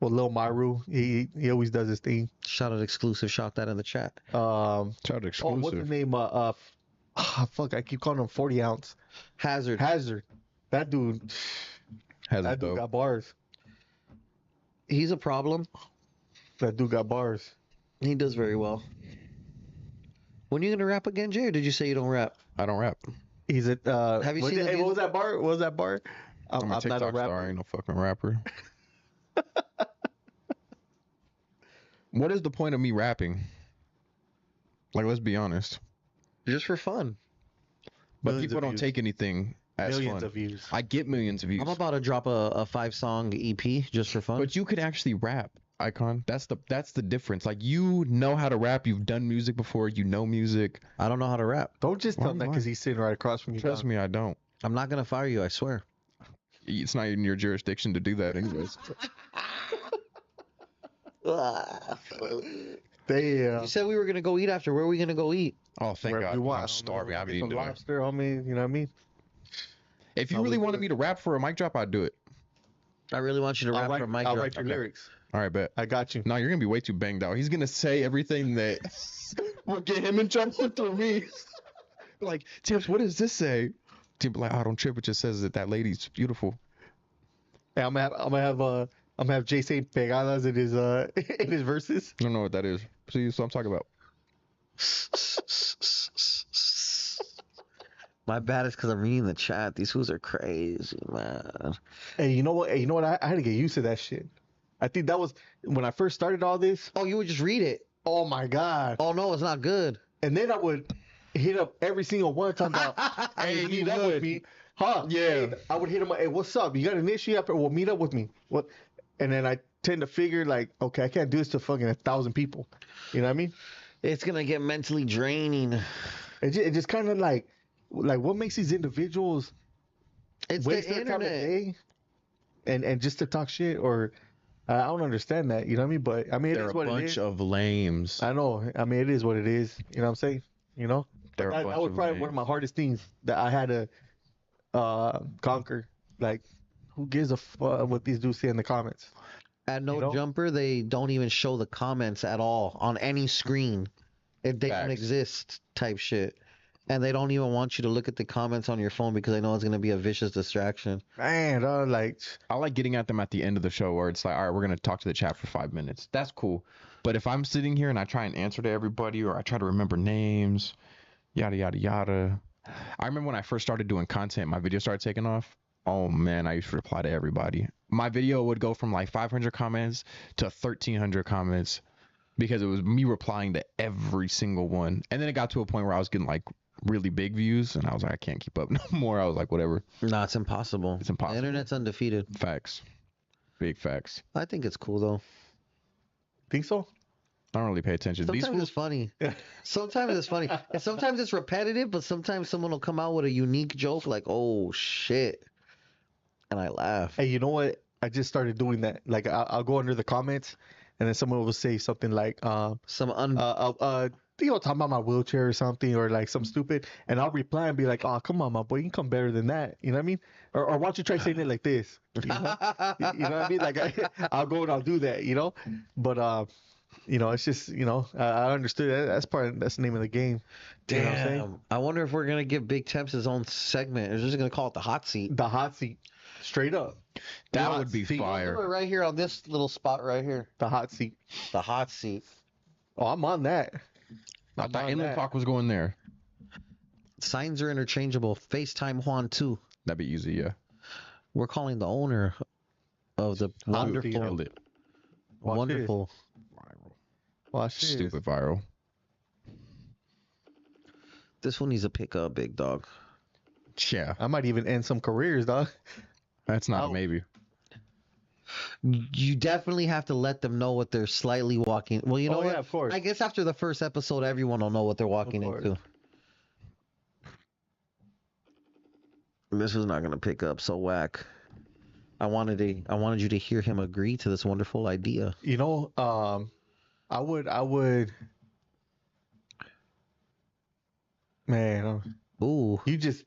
Well, Lil Myru, he always does his thing. Shout out exclusive. Shout that in the chat. Shout Oh, what's exclusive. his name? Fuck, I keep calling him 40 ounce. Hazard. Hazard. That dude Has dope. got bars. He's a problem. That dude got bars. He does very well. When you gonna rap again, Jay? Or did you say you don't rap? I don't rap. He's a. Have you seen the Hey, what was music- that bar? What was that bar? I'm a not TikTok a rapper. star. I ain't no fucking rapper. What is the point of me rapping? Like, let's be honest. Just for fun. But Millions people of don't views. take anything as Millions fun. of views. I get millions of views. I'm about to drop a 5-song EP just for fun. But you could actually rap, Eyekon. That's the difference. Like, you know how to rap. You've done music before. You know music. I don't know how to rap. Don't just tell him that Why? because he's sitting right across from you. Trust me, I don't. I'm not gonna fire you. I swear. It's not in your jurisdiction to do that, anyways. Damn. You said we were gonna go eat after. Where are we gonna go eat? Oh, thank Wherever God. you want. I'm starving. I haven't Some eaten today. lobster, homie. You know what I mean? If you No, really we wanted good. me to rap for a mic drop, I'd do it. I really want you to rap for a mic I'll drop. write your lyrics. All right, bet. I got you. No, you're gonna be way too banged out. He's gonna say everything that will get him in trouble through me. Like, Tips, what does this say? Tim be like, oh, don't trip. It just says that lady's beautiful. Hey, I'm gonna have Jay say pegadas in his in his verses. I don't know what that is. See, so I'm talking about. My bad is because I'm reading the chat. These fools are crazy, man. Hey, you know what? Hey, you know what? I had to get used to that shit. I think that was when I first started all this. Oh, you would just read it. Oh my god! Oh no, it's not good. And then I would hit up every single one talking about, Hey, hey, you meet up with would. me, huh? Yeah. Hey, I would hit him. Hey, what's up? You got an issue? After, well, meet up with me. What? And then I tend to figure like, okay, I can't do this to fucking 1,000 people. You know what I mean? It's gonna get mentally draining. It just kind of like what makes these individuals It's waste the their time a internet. day and just to talk shit or I don't understand that. You know what I mean? But I mean, it They're is a what it bunch is. of lames. I know. I mean, it is what it is. You know what I'm saying? You know? They're a That bunch was of probably one of my hardest things that I had to conquer. Like, who gives a fuck what these dudes say in the comments? At No You know? Jumper, they don't even show the comments at all on any screen. If they don't Facts. exist, type shit. And they don't even want you to look at the comments on your phone because they know it's gonna be a vicious distraction. Man, like, I like getting at them at the end of the show where it's like, all right, we're gonna talk to the chat for 5 minutes. That's cool. But if I'm sitting here and I try and answer to everybody, or I try to remember names, yada yada yada. I remember when I first started doing content, my video started taking off. Oh man, I used to reply to everybody. My video would go from like 500 comments to 1,300 comments because it was me replying to every single one. And then it got to a point where I was getting like really big views, and I was like, I can't keep up no more. I was like, whatever. No, it's impossible. It's impossible. The internet's undefeated. Facts. Big facts. I think it's cool though. think so? I don't really pay attention. These Sometimes it's fools, funny. Sometimes it's funny. And sometimes it's repetitive, but sometimes someone will come out with a unique joke like, oh shit. And I laugh. Hey, you know what? I just started doing that. Like, I'll go under the comments, and then someone will say something like, Some talking about my wheelchair or something, or like some stupid, and I'll reply and be like, oh, come on, my boy, you can come better than that. You know what I mean? Or why don't you try saying it like this? You know, you know what I mean? Like, I'll go and I'll do that, you know? But, it's just, I understood that. That's the name of the game. You know what I'm saying? Damn. I wonder if we're gonna give Big Temps his own segment. Or just gonna call it the hot seat. The hot seat. Straight up. that hot would be seat. Do fire. it right here on this little spot right here. The hot seat. The hot seat. Oh, I'm on that. I I'm thought on Inland that. Talk was going there. Signs are interchangeable. FaceTime Juan too. That'd be easy, yeah. We're calling the owner of the wonderful, Nailed it. Watch wonderful. Viral. Watch this. Stupid viral. This one needs a pickup, big dog. Yeah, I might even end some careers, dog. that's not Oh. a maybe. You definitely have to let them know what they're slightly walking. Well, you know what? Yeah, of course. I guess after the first episode, everyone will know what they're walking Of course. into. This is not gonna pick up. So whack. I wanted you to hear him agree to this wonderful idea. I would. Man, Ooh, you just,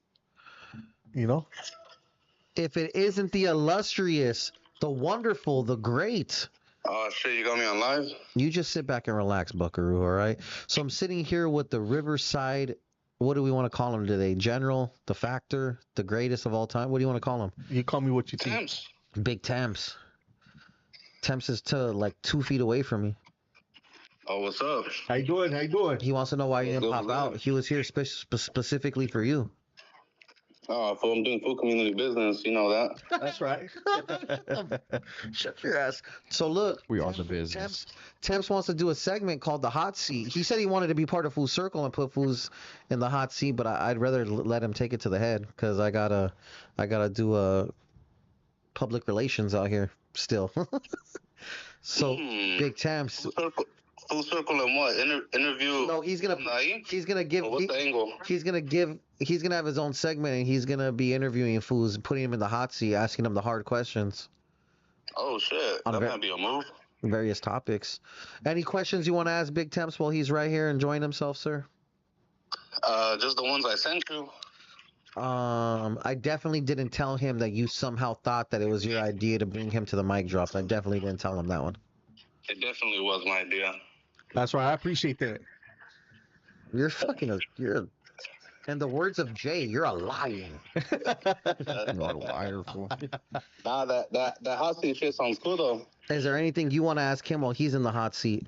if it isn't the illustrious, the wonderful, the great. Oh shit, you got me on live? You just sit back and relax, Buckaroo, all right? So I'm sitting here with the Riverside, what do we want to call him today? General, the Factor, the greatest of all time? What do you want to call him? you call me what you think. Temps. Big Temps. Temps is to like 2 feet away from me. Oh, what's up? How you doing? He wants to know why you didn't Good, pop good. out. He was here specifically for you. Oh, fool, I'm doing food community business. You know that. That's right. Shut your ass. So look, We are the business. Temps wants to do a segment called the hot seat. He said he wanted to be part of Foo Circle and put Foos in the hot seat, but I'd rather let him take it to the head because I gotta do a public relations out here still. So Big Temps. Full circle and what? Interview. No, he's gonna give. What's the angle? He's gonna have his own segment and he's gonna be interviewing fools and putting him in the hot seat, asking him the hard questions Oh shit, On a that ver- might be a move. on various topics. Any questions you want to ask Big Temps while he's right here enjoying himself, sir? Just the ones I sent you. I definitely didn't tell him that you somehow thought that it was your idea to bring him to the mic drops. I definitely didn't tell him that one. It definitely was my idea. That's right. I appreciate that. You're in the words of Jay, you're a liar. You're a liar, fool. Nah, that hot seat shit sounds cool though. Is there anything you want to ask him while he's in the hot seat?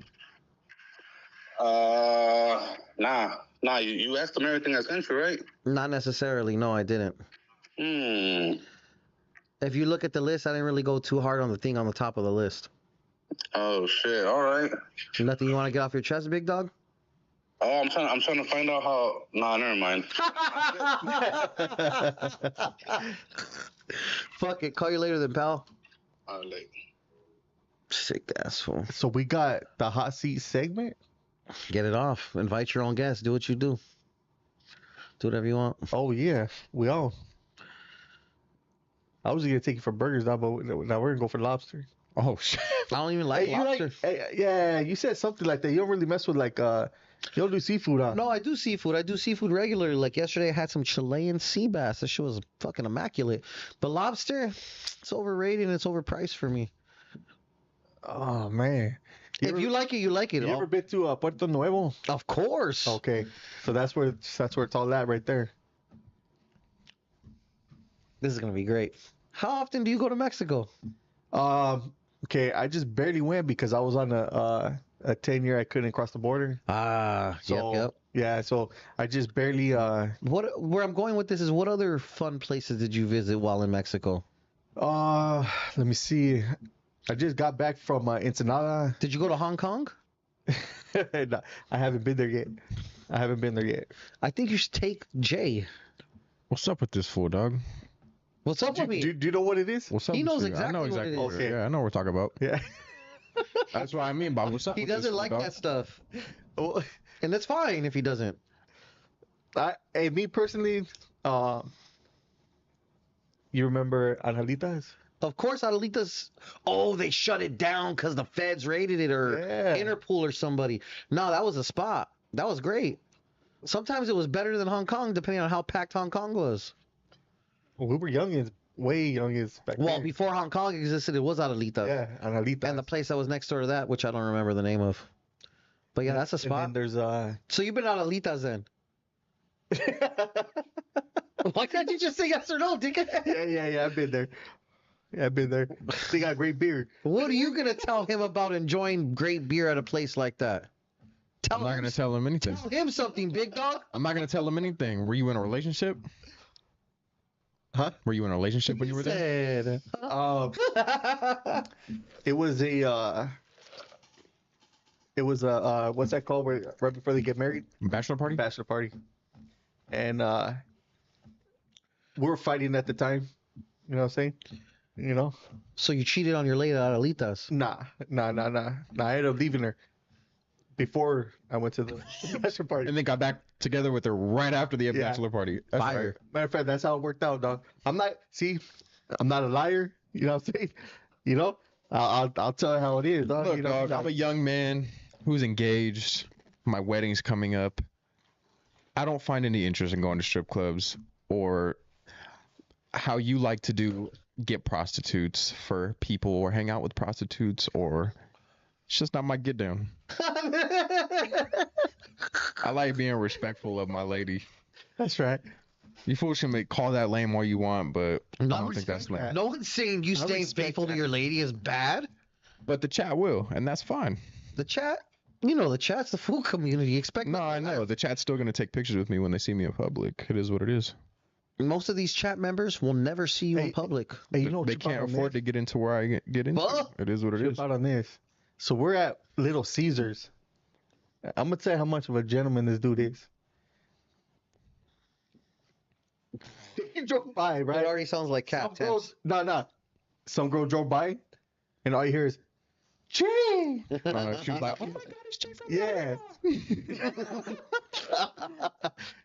Nah. You asked him everything I sent you, right? Not necessarily. No, I didn't. If you look at the list, I didn't really go too hard on the thing on the top of the list. Oh shit. All right. Nothing you want to get off your chest, big dog? Oh, I'm trying to find out how. Nah, never mind. Fuck it. Call you later then, pal. Like, Sick asshole. So we got the hot seat segment. Get it off. Invite your own guests. Do what you do. Do whatever you want. Oh yeah, we all. I was gonna take it for burgers now, but now we're gonna go for lobster. Oh shit. I don't even like Hey, you lobster. yeah, you said something like that. You don't really mess with like You don't do seafood, huh? No, I do seafood. I do seafood regularly. Like yesterday, I had some Chilean sea bass. That shit was fucking immaculate. But lobster, it's overrated and it's overpriced for me. Oh man. If you like it, you like it. You ever been to Puerto Nuevo? Of course. Okay, so that's where it's all at right there. This is gonna be great. How often do you go to Mexico? Okay, I just barely went because I was on a 10-year. I couldn't cross the border. So, yep. Yeah, so I just barely. Where I'm going with this is, what other fun places did you visit while in Mexico? Let me see. I just got back from Ensenada. Did you go to Hong Kong? No, I haven't been there yet. I think you should take Jay. What's up with this fool, dog? What's up with me? Do you know what it is? What's up? He with knows you? exactly I know what exactly. it What is. it is. Yeah, I know what we're talking about. Yeah. That's what I mean, Bob. What's up? He with this doesn't fool, like dog? that stuff. Well, And that's fine if he doesn't. me personally, you remember Angelitas? Of course, Adelita's. Oh, they shut it down because the feds raided it, or Yeah. Interpol or somebody. No, that was a spot. That was great. Sometimes it was better than Hong Kong, depending on how packed Hong Kong was. Well, we were youngins, way youngins back Well, then. before Hong Kong existed, it was Adelita. Yeah, Angelitas. And the place that was next door to that, which I don't remember the name of. But yeah, that's a And spot. then there's So you've been at Alita's then? Why can't you just say yes or no, dickhead? yeah, I've been there. Yeah, I've been there. They got great beer. What are you gonna tell him about enjoying great beer at a place like that? I'm not gonna tell him anything. Tell him something, big dog. I'm not gonna tell him anything. Were you in a relationship? Huh? Were you in a relationship when you were there? Said. It was a what's that called? Where right before they get married, Bachelor party? bachelor party, and we were fighting at the time. You know what I'm saying? You know? So you cheated on your lady at Alita's. Nah. I ended up leaving her before I went to the bachelor party. And then got back together with her right after the Yeah. bachelor party. That's Fire. Matter of fact, that's how it worked out, dog. I'm not a liar. You know what I'm saying? You know, I'll tell you how it is, dog. Look, you know, dog, I'm a young man who's engaged. My wedding's coming up. I don't find any interest in going to strip clubs or how you like to get prostitutes for people or hang out with prostitutes, or it's just not my get down. I like being respectful of my lady. That's right. You fools can call that lame all you want, but I don't think that's lame. No one's saying you staying respect faithful to that. your lady is bad. But the chat will, and that's fine. The chat, the chat's the food community. Expect No, I know. The chat's still going to take pictures with me when they see me in public. It is what it is. Most of these chat members will never see you in Hey, public. Hey, you know They trip out can't on afford to get into where I get into. Well, It is what it Trip is. out on this. So we're at Little Caesars. I'm gonna tell you how much of a gentleman this dude is. He drove by, It right? already sounds like cat Some temps. girls, no. Some girl drove by, and all you hear is, "Jay." She was like, "Oh my God, it's Jay from Yeah.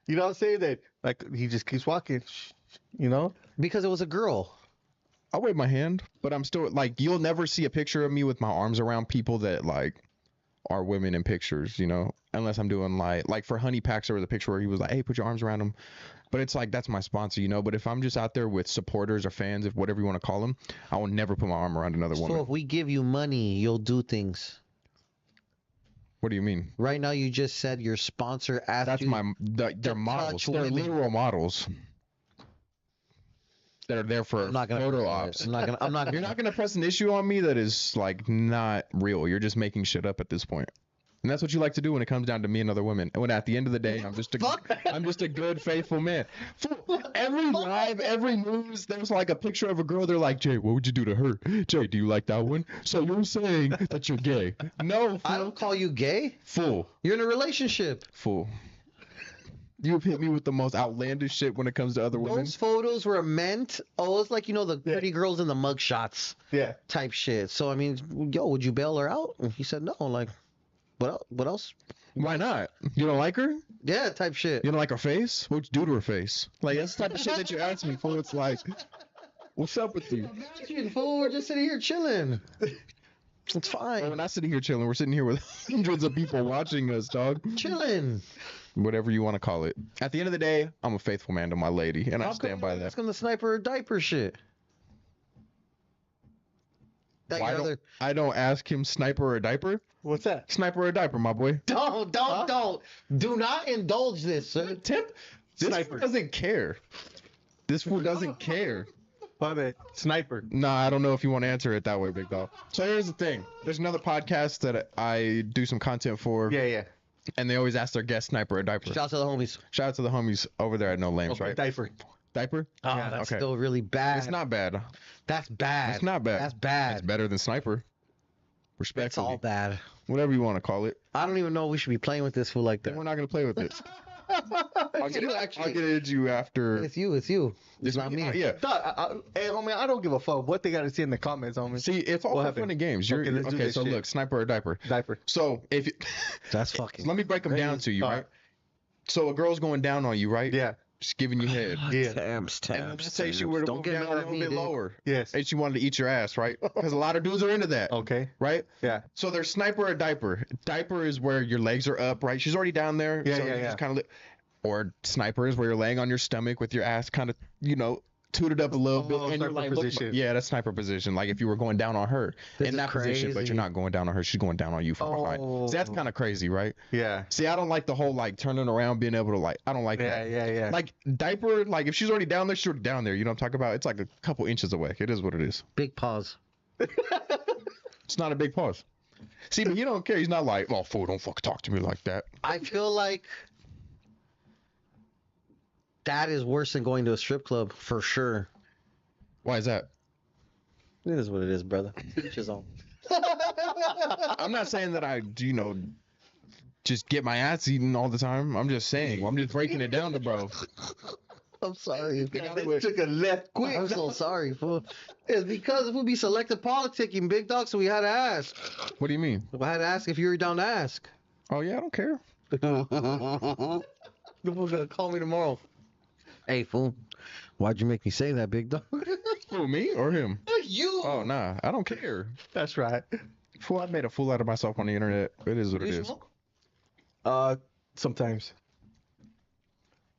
You know what I'm saying? That like he just keeps walking. You know? Because it was a girl. I'll wave my hand, but I'm still like, you'll never see a picture of me with my arms around people that like are women in pictures, unless I'm doing like for Honey Packs, there was a picture where he was like, "Hey, put your arms around him." But it's like, that's my sponsor, But if I'm just out there with supporters or fans, if whatever you want to call them, I will never put my arm around another So woman. if we give you money, you'll do things. What do you mean? Right now, you just said your sponsor asked That's you. they're models. touch They're women. literal models that are there for I'm not gonna. photo ops. I'm not gonna. I'm not. You're not gonna press an issue on me that is like not real. You're just making shit up at this point. And that's what you like to do when it comes down to me and other women. And when at the end of the day, I'm just a good, faithful man. Every live, every news, there's like a picture of a girl. They're like, "Jay, what would you do to her? Jay, do you like that one? So you're saying that you're gay? No, I don't call you gay. fool, You're in a relationship. fool. You've hit me with the most outlandish shit when it comes to other women. Those photos were meant. Oh, it's like the pretty girls in the mug shots Yeah. type shit. So I mean, yo, would you bail her out? And he said no. Like, what else? Why not? You don't like her? Yeah, type shit. You don't like her face? What'd you do to her face? Like, that's the type of shit that you ask me for. It's like, what's up with you? Imagine, fool, we're just sitting here chilling. It's We're fine. not sitting here chilling. We're sitting here with hundreds of people watching us, dog. Chilling. Whatever you want to call it. At the end of the day, I'm a faithful man to my lady, and I How stand come by you're that. asking the sniper diaper shit? That Why your don't other... I don't ask him sniper or diaper? What's that? Sniper or diaper, my boy. Don't. Do not indulge this, sir. Tip. This Sniper. fool doesn't care. This fool doesn't care. My bad. Sniper. Nah, I don't know if you want to answer it that way, big dog. So here's the thing. There's another podcast that I do some content for, Yeah. and they always ask their guest sniper or diaper. Shout out to the homies. Shout out to the homies over there at No Lames, right? Diaper. Diaper? Ah, that's okay. still really bad. It's not bad. That's bad. It's not bad. That's bad. It's better than sniper. It's Respectfully. all bad. Whatever you want to call it. I don't even know we should be playing with this fool like Then that. we're not going to play with it. I'll get actually. it to you after. It's you. It's not me. Yeah. Hey, homie, I don't give a fuck what they got to see in the comments, homie. See, it's all What for happened? fun and games. Okay, let's do Okay, this so shit. look, sniper or diaper. Diaper. So if you, That's fucking. let me break them down to you, right? So a girl's going down on you, right? Yeah. Just giving you head. Yeah. Temps. And then let's say she were to Don't move get down mad a at little me, bit dude. lower, Yes. and she wanted to eat your ass, right? Because a lot of dudes are into that, Okay. right? Yeah. So there's sniper or diaper. Diaper is where your legs are up, right? She's already down there. Yeah, so yeah, you yeah. just kind of or sniper is where you're laying on your stomach with your ass kind of, tooted up a little bit. And you're sniper like, position. yeah, that's sniper position. Like if you were going down on her This in is that position, but crazy. you're not going down on her. She's going down on you from behind. Oh. See, that's kind of crazy, right? Yeah. See, I don't like the whole like turning around, being able to I don't like that. Yeah. Like diaper, like if she's already down there, she's already down there. You know what I'm talking about? It's like a couple inches away. It is what it is. Big pause. It's not a big pause. See, but he don't care. He's not like, oh, fool, don't fucking talk to me like that. I feel like that is worse than going to a strip club for sure. Why is that? It is what it is, brother. Each his own. I'm not saying that I, just get my ass eaten all the time. I'm just saying. I'm just breaking it down to bro. I'm sorry. This took a left quick. I'm so sorry, fool. It's because it would be selective politicking, big dog, so we had to ask. What do you mean? I had to ask if you were down to ask. Oh, yeah, I don't care. People gonna call me tomorrow. Hey, fool. Why'd you make me say that, big dog? Who, me or him? You. Oh, nah, I don't care. That's right. Fool, I made a fool out of myself on the internet. It is what it You is. smoke? Sometimes.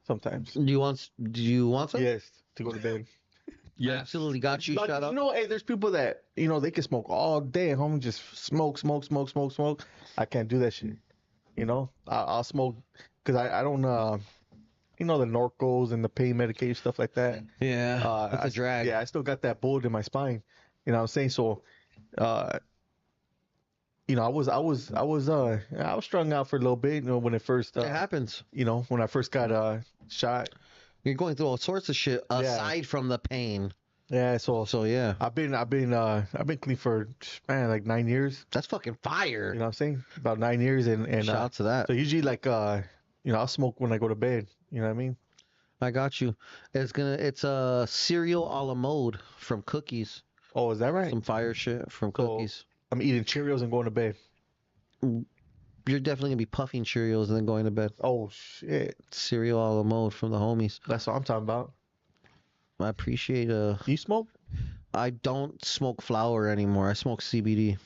Do you want some? Yes. To go to bed. Yeah. Absolutely got you. Like, Shut up. hey, there's people that, they can smoke all day at home, just smoke. I can't do that shit. I'll smoke because I don't, the Norcos and the pain medication, stuff like that. Yeah. That's a drag. Yeah, I still got that bullet in my spine. You know what I'm saying? So, I was strung out for a little bit, when it first, It happens. when I first got shot. You're going through all sorts of shit aside from the pain. Yeah, so Yeah. I've been clean for like 9 years. That's fucking fire. You know what I'm saying? About 9 years, and Shout out to that. so usually I'll smoke when I go to bed. You know what I mean? I got you. It's a cereal a la mode from Cookies. Oh, is that right? Some fire shit from So- Cookies. I'm eating Cheerios and going to bed. You're definitely gonna be puffing Cheerios and then going to bed. Oh shit, Cereal a la mode from the homies. that's what I'm talking about. I appreciate You smoke? I don't smoke flower anymore. I smoke CBD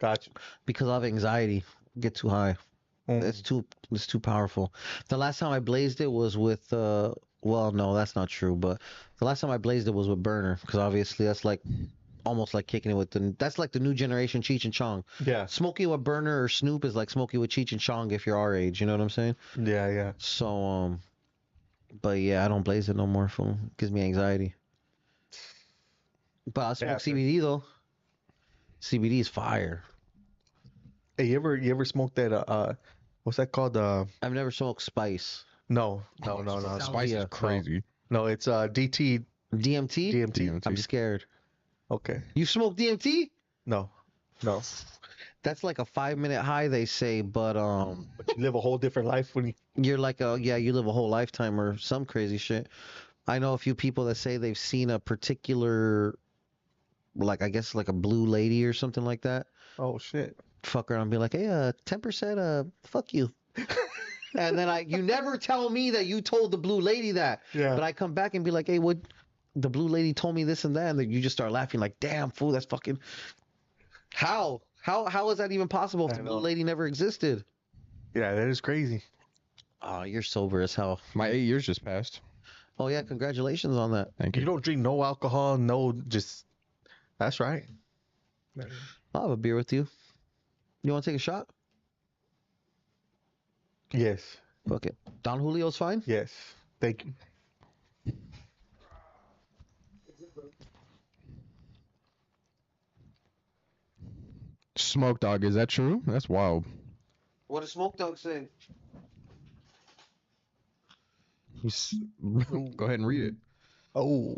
Gotcha. because I have anxiety. Get too high. It's too powerful. The last time I blazed it was with well, no, that's not true, but the last time I blazed it was with Burner, because obviously that's like almost like kicking it with that's like the new generation Cheech and Chong. Yeah. Smoking with Burner or Snoop is like smoking with Cheech and Chong if you're our age, you know what I'm saying? Yeah. So but yeah, I don't blaze it no more, fool. It gives me anxiety. But I smoke Yeah, CBD though. CBD is fire. Hey, you ever smoked that? What's that called? I've never smoked spice. No. Spice is crazy. No, it's DT. DMT? DMT. I'm scared. Okay. You smoke DMT? No. That's like a 5-minute high, they say, but But you live a whole different life when you. you're like you live a whole lifetime or some crazy shit. I know a few people that say they've seen a particular, like I guess like a blue lady or something like that. Oh shit. Fuck around and be like, hey, 10%, fuck you. And then you never tell me that you told the blue lady that. Yeah. But I come back and be like, hey, what? The blue lady told me this and that, and then you just start laughing like, damn, fool, that's fucking. How? How is that even possible if I the know. blue lady never existed? Yeah, that is crazy. Oh, you're sober as hell. My 8 years just passed. Oh yeah, congratulations on that. Thank You you. don't drink no alcohol, no just. That's right. I'll have a beer with you. You want to take a shot? Yes. Fuck it. Don Julio's fine. Yes. Thank you. Smoke Dog, is that true? That's wild. What does Smoke Dog say? Go ahead and read it. Oh.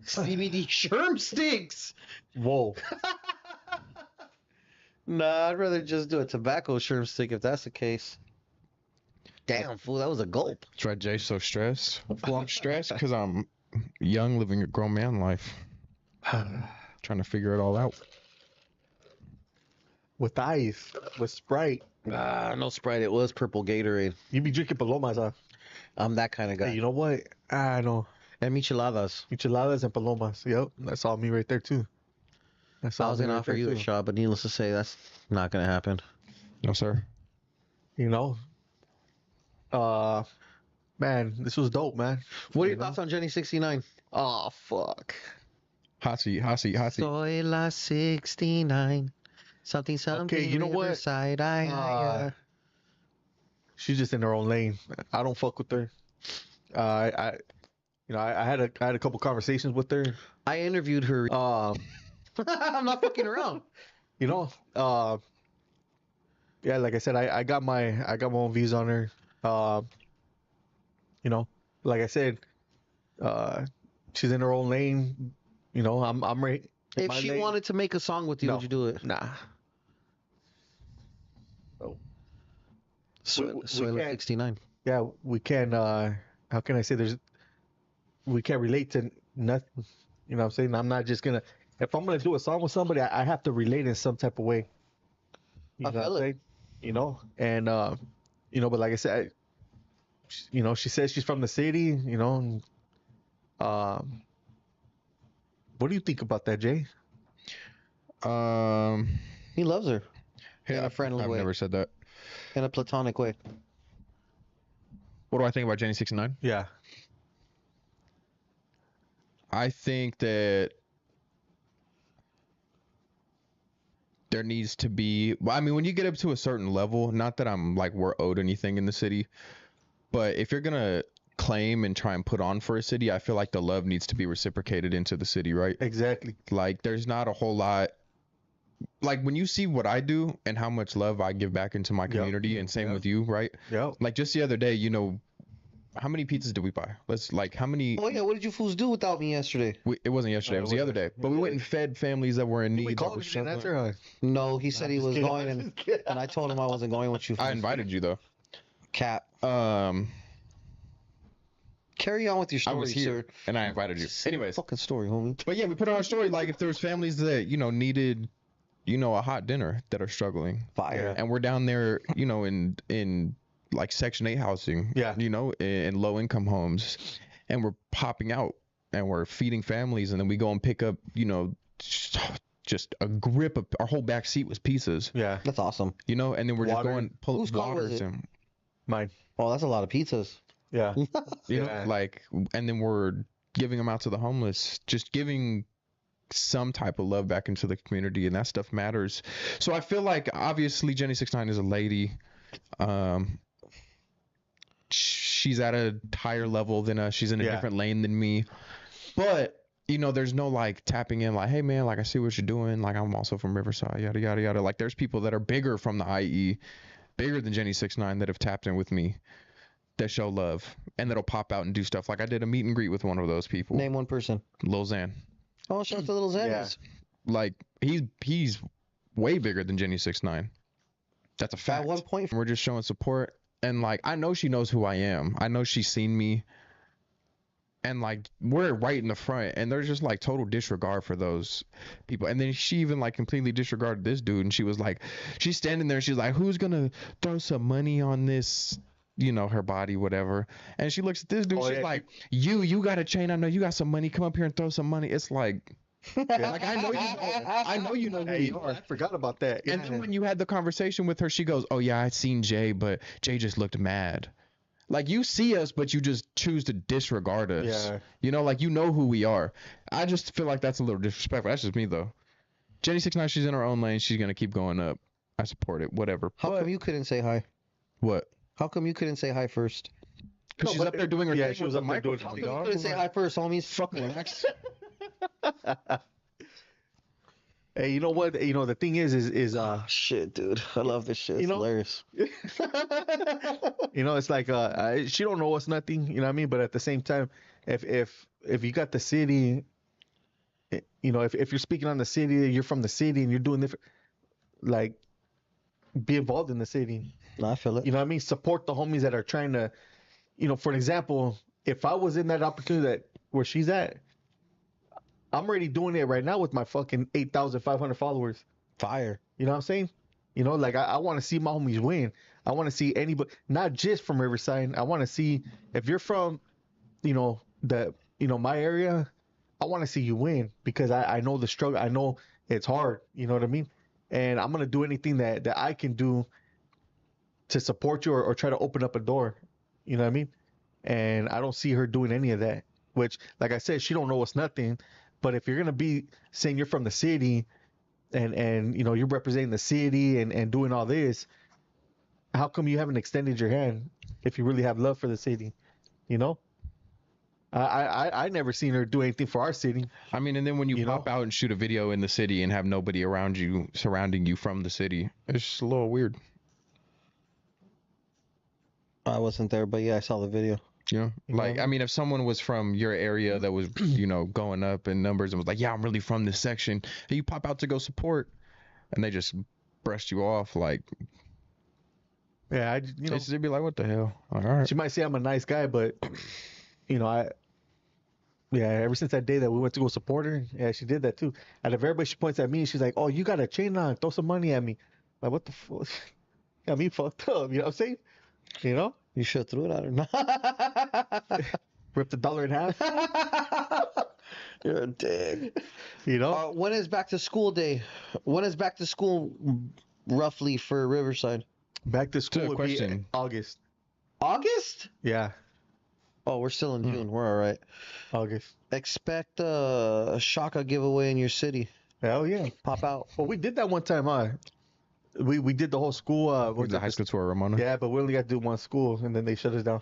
CBD sherm sticks. Whoa. Nah, I'd rather just do a tobacco sherm stick if that's the case. Damn, fool, that was a gulp. That's why Jay's so stressed. Well, I'm stressed because I'm young, living a grown man life. Trying to figure it all out. With ice, with Sprite. Ah, no Sprite. It was purple Gatorade. You be drinking palomas, huh? I'm that kind of guy. Hey, you know what? I know. And micheladas. Micheladas and palomas. Yep. That's all me right there, too. That's I all was me gonna right offer there, you a too. shot, but needless to say, that's not gonna happen. No, sir. You know? Man, this was dope, man. What are You your know? thoughts on Jenny 69? Oh, fuck. Hot seat, hot seat, hot seat. Soy la 69. Something, something. you know what? Riverside, She's just in her own lane. I don't fuck with her. I had a couple conversations with her. I interviewed her. Um, I'm not fucking around. you know, yeah, like I said, I got my own views on her. You know, like I said, she's in her own lane. You know, I'm right. in If my she lane. wanted to make a song with you, No. would you do it? Nah. Soy we la can't- 69. Yeah, we can. How can I say? We can't relate to nothing. You know what I'm saying? I'm not just gonna. If I'm gonna do a song with somebody, I have to relate in some type of way. You I know feel what I'm it. saying? You know, and you know, but like I said, you know, she says she's from the city. You know, and, what do you think about that, Jay? He loves her Yeah, in a friendly I've way, never said that. in a platonic way. What do I think about Jenny 69? Yeah. I think that there needs to be, well, I mean, when you get up to a certain level, not that I'm like we're owed anything in the city, but if you're gonna claim and try and put on for a city, I feel like the love needs to be reciprocated into the city, right? Exactly. Like there's not a whole lot, like when you see what I do and how much love I give back into my community, and same Yep. with you, right? Yeah. Like just the other day, you know, how many pizzas did we buy? Let's like how many? Oh yeah, what did you fools do without me yesterday? It wasn't yesterday. No, it was it the other day. But we went and fed families that were in We need. that called were you, didn't struggling. answer, huh? No, he said he was kidding. going, I'm and just kidding. and I told him I wasn't going with you. I invited you though. Cap. Um, Carry on with your I story, was here sir. and I invited you. Say your Anyways, fucking story, homie. but yeah, we put on our story like if there was families that needed, a hot dinner that are struggling, Fire. and we're down there, in like Section 8 housing, Yeah. in low income homes, and we're popping out and we're feeding families, and then we go and pick up, just a grip of our whole back seat was pizzas, Yeah. That's awesome. and then we're just Water. going pull Whose car was waters it? and Mine. Oh, that's a lot of pizzas. Yeah. know, like, and then we're giving them out to the homeless, just giving some type of love back into the community, and that stuff matters. So I feel like obviously Jenny 69 is a lady. She's at a higher level than us. She's in a Yeah. different lane than me. But there's no like tapping in like, hey man, like I see what you're doing. Like I'm also from Riverside, yada yada yada. Like there's people that are bigger from the IE, bigger than Jenny 69 that have tapped in with me, that show love and that'll pop out and do stuff. Like I did a meet and greet with one of those people, Name one person. Lil Xan. Oh, shout out to Little Xannies. Yeah. Like he's way bigger than Jenny 69. That's a fact. At one point, We're just showing support, and like I know she knows who I am. I know she's seen me, and like we're right in the front, and there's just like total disregard for those people. And then she even like completely disregarded this dude, and she was like, she's standing there, and she's like, who's gonna throw some money on this? Her body, whatever. And she looks at this dude. Oh, she's yeah. like, you got a chain. I know you got some money. Come up here and throw some money. It's like, Like I know you know who Hey, we are. I forgot about that. And then when you had the conversation with her, she goes, "Oh yeah, I seen Jay, but Jay just looked mad." Like you see us, but you just choose to disregard us. Yeah. You know, like you know who we are. I just feel like that's a little disrespectful. That's just me though. Jenny 69, she's in her own lane. She's gonna keep going up. I support it. Whatever. How come you couldn't say hi? What? How come you couldn't say hi first? Because she's up there doing her yeah, thing. she was with up the there doing microphone, her thing. You dog. couldn't say hi first, homies. Fucking relax. Hey, you know what? You know the thing is Shit, dude. I love this shit. It's You know- hilarious. you know, it's like she don't know us nothing, you know what I mean? But at the same time, if you got the city, you know, if you're speaking on the city, you're from the city and you're doing different, like, be involved in the city. No, I feel it. You know what I mean? Support the homies that are trying to, you know, for an example, if I was in that opportunity that where she's at, I'm already doing it right now with my fucking 8,500 followers. Fire. You know what I'm saying? You know, like I want to see my homies win. I want to see anybody, not just from Riverside. I want to see if you're from, you know, my area. I want to see you win because I know the struggle. I know it's hard. You know what I mean? And I'm gonna do anything that I can do to support you or try to open up a door. You know what I mean? And I don't see her doing any of that. Which, like I said, she don't know us nothing. But if you're gonna be saying you're from the city, and you know you're representing the city and doing all this, how come you haven't extended your hand if you really have love for the city? You know, I never seen her do anything for our city. I mean, and then when you You pop know? out and shoot a video in the city and have nobody around you, surrounding you from the city, it's just a little weird. I wasn't there, but yeah, I saw the video. You know, like, I mean, if someone was from your area that was, you know, going up in numbers and was like, yeah, I'm really from this section, and you pop out to go support, and they just brushed you off, like, Yeah, you know, they'd be like, what the hell? Like, all right. she might say I'm a nice guy, but you know, ever since that day that we went to go support her, yeah, she did that too. Out of everybody, she points at me and she's like, "Oh, you got a chain on? Throw some money at me." Like, what the fuck? Got me fucked up. You know what I'm saying? You know, You should have threw it at her. No. rip the dollar in half. You're a dick. You know, When is back to school day? When is back to school roughly for Riverside? back to school a would be question. August. August? Yeah, Oh, we're still in June. We're all right. August. Expect a Shaka giveaway in your city. Hell yeah. Pop out. Well, we did that one time, huh? We did the whole school. The high school tour, Ramona. Yeah, but we only got to do one school, and then they shut us down.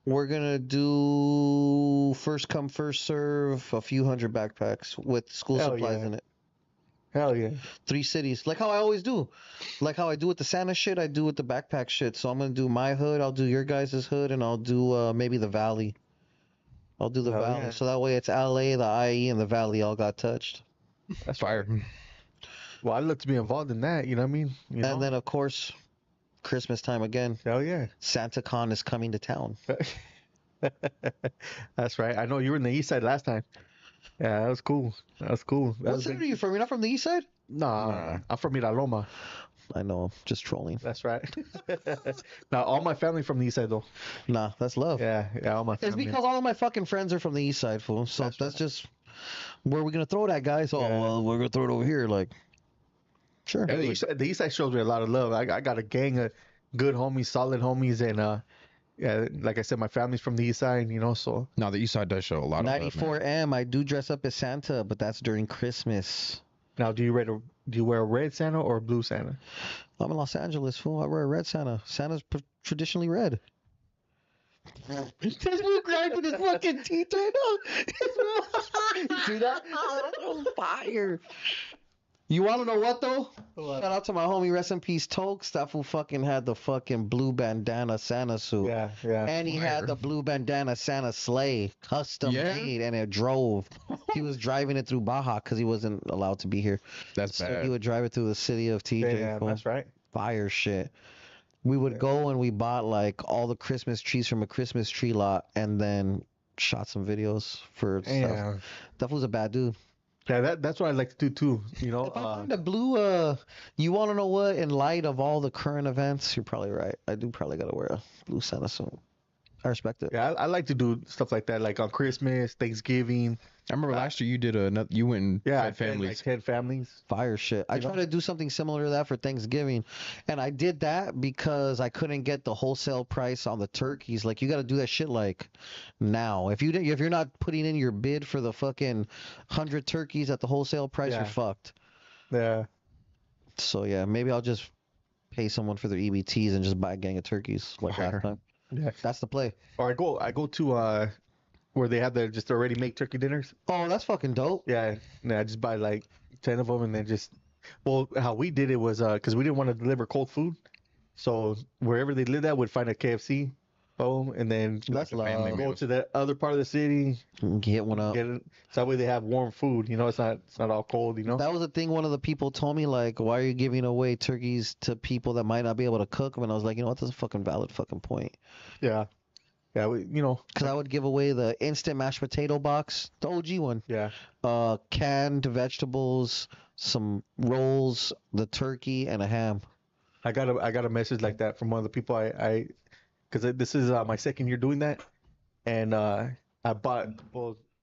We're gonna do first come first serve, a few hundred backpacks with school Hell supplies yeah. in it. Hell yeah. 3 cities, like how I always do, like how I do with the Santa shit. I do with the backpack shit. So I'm gonna do my hood. I'll do your guys' hood, and I'll do maybe the Valley. I'll do the Hell Valley. yeah. So that way it's LA, the IE, and the Valley all got touched. That's Fire. Well, I'd love to be involved in that. You know what I mean? You know? And then of course, Christmas time again. Hell yeah. SantaCon is coming to town. That's right. I know you were in the east side last time. Yeah, that was cool. That was cool. That What was side big. are you from? You're not from the east side? Nah, I'm from Miraloma. I know, I'm just trolling. That's right. Now, all my family from the east side, though. Nah, that's love. Yeah, all my It's family. because all of my fucking friends are from the east side, fool. So that's just where are we gonna throw that, guys? Oh, Yeah. well, we're gonna throw it over here. Like, sure. Yeah, the east side shows me a lot of love. I got a gang of good homies, solid homies, and yeah, like I said, my family's from the east side, you know, so. No, the east side does show a lot of love, man. 94M. I do dress up as Santa, but that's during Christmas. Now, do you wear a red Santa or a blue Santa? I'm in Los Angeles, fool. I wear a red Santa. Santa's traditionally red. This fool grinding his fucking teeth right now. See that? Oh, fire. You want to know what, though? What? Shout out to my homie, rest in peace, Tokes. That fool fucking had the fucking blue bandana Santa suit. Yeah, yeah. And he had the blue bandana Santa sleigh, custom Yeah? made, and it drove. He was driving it through Baja because he wasn't allowed to be here. That's So bad. he would drive it through the city of TJ. Yeah, fool. that's right. Fire shit. We would go and we bought like all the Christmas trees from a Christmas tree lot and then shot some videos for stuff. Yeah. That was a bad dude. Yeah, that's what I like to do too. You know, If I find a blue, you want to know what? In light of all the current events, you're probably right. I do probably gotta wear a blue Santa suit. I respect it. yeah, I like to do stuff like that, like on Christmas, Thanksgiving, I remember last year you did another. You went and Yeah, I fed fed, families. like 10 families. Fire shit. I You know? tried to do something similar to that for Thanksgiving, and I did that because I couldn't get the wholesale price on the turkeys. Like you got to do that shit like now. If you're not putting in your bid for the fucking 100 turkeys at the wholesale price, Yeah. you're fucked. Yeah. So yeah, maybe I'll just pay someone for their EBTs and just buy a gang of turkeys like Fire. last time. Yeah. That's the play. Or I go to where they have the just already make turkey dinners. Oh, that's fucking dope. Yeah. And I just buy like 10 of them and then just. Well, how we did it was because we didn't want to deliver cold food, so wherever they lived at, would find a KFC. Oh, and then That's a family love. meal. go to the other part of the city, Get one up. get it. So that way they have warm food. You know, it's not all cold. You know. That was the thing one of the people told me, like, why are you giving away turkeys to people that might not be able to cook them? And I was like, you know what, that's a fucking valid fucking point. Yeah. Yeah. You know. Because I would give away the instant mashed potato box, the OG one, Yeah. canned vegetables, some rolls, the turkey, and a ham. I got a message like that from one of the people because this is my second year doing that, and I bought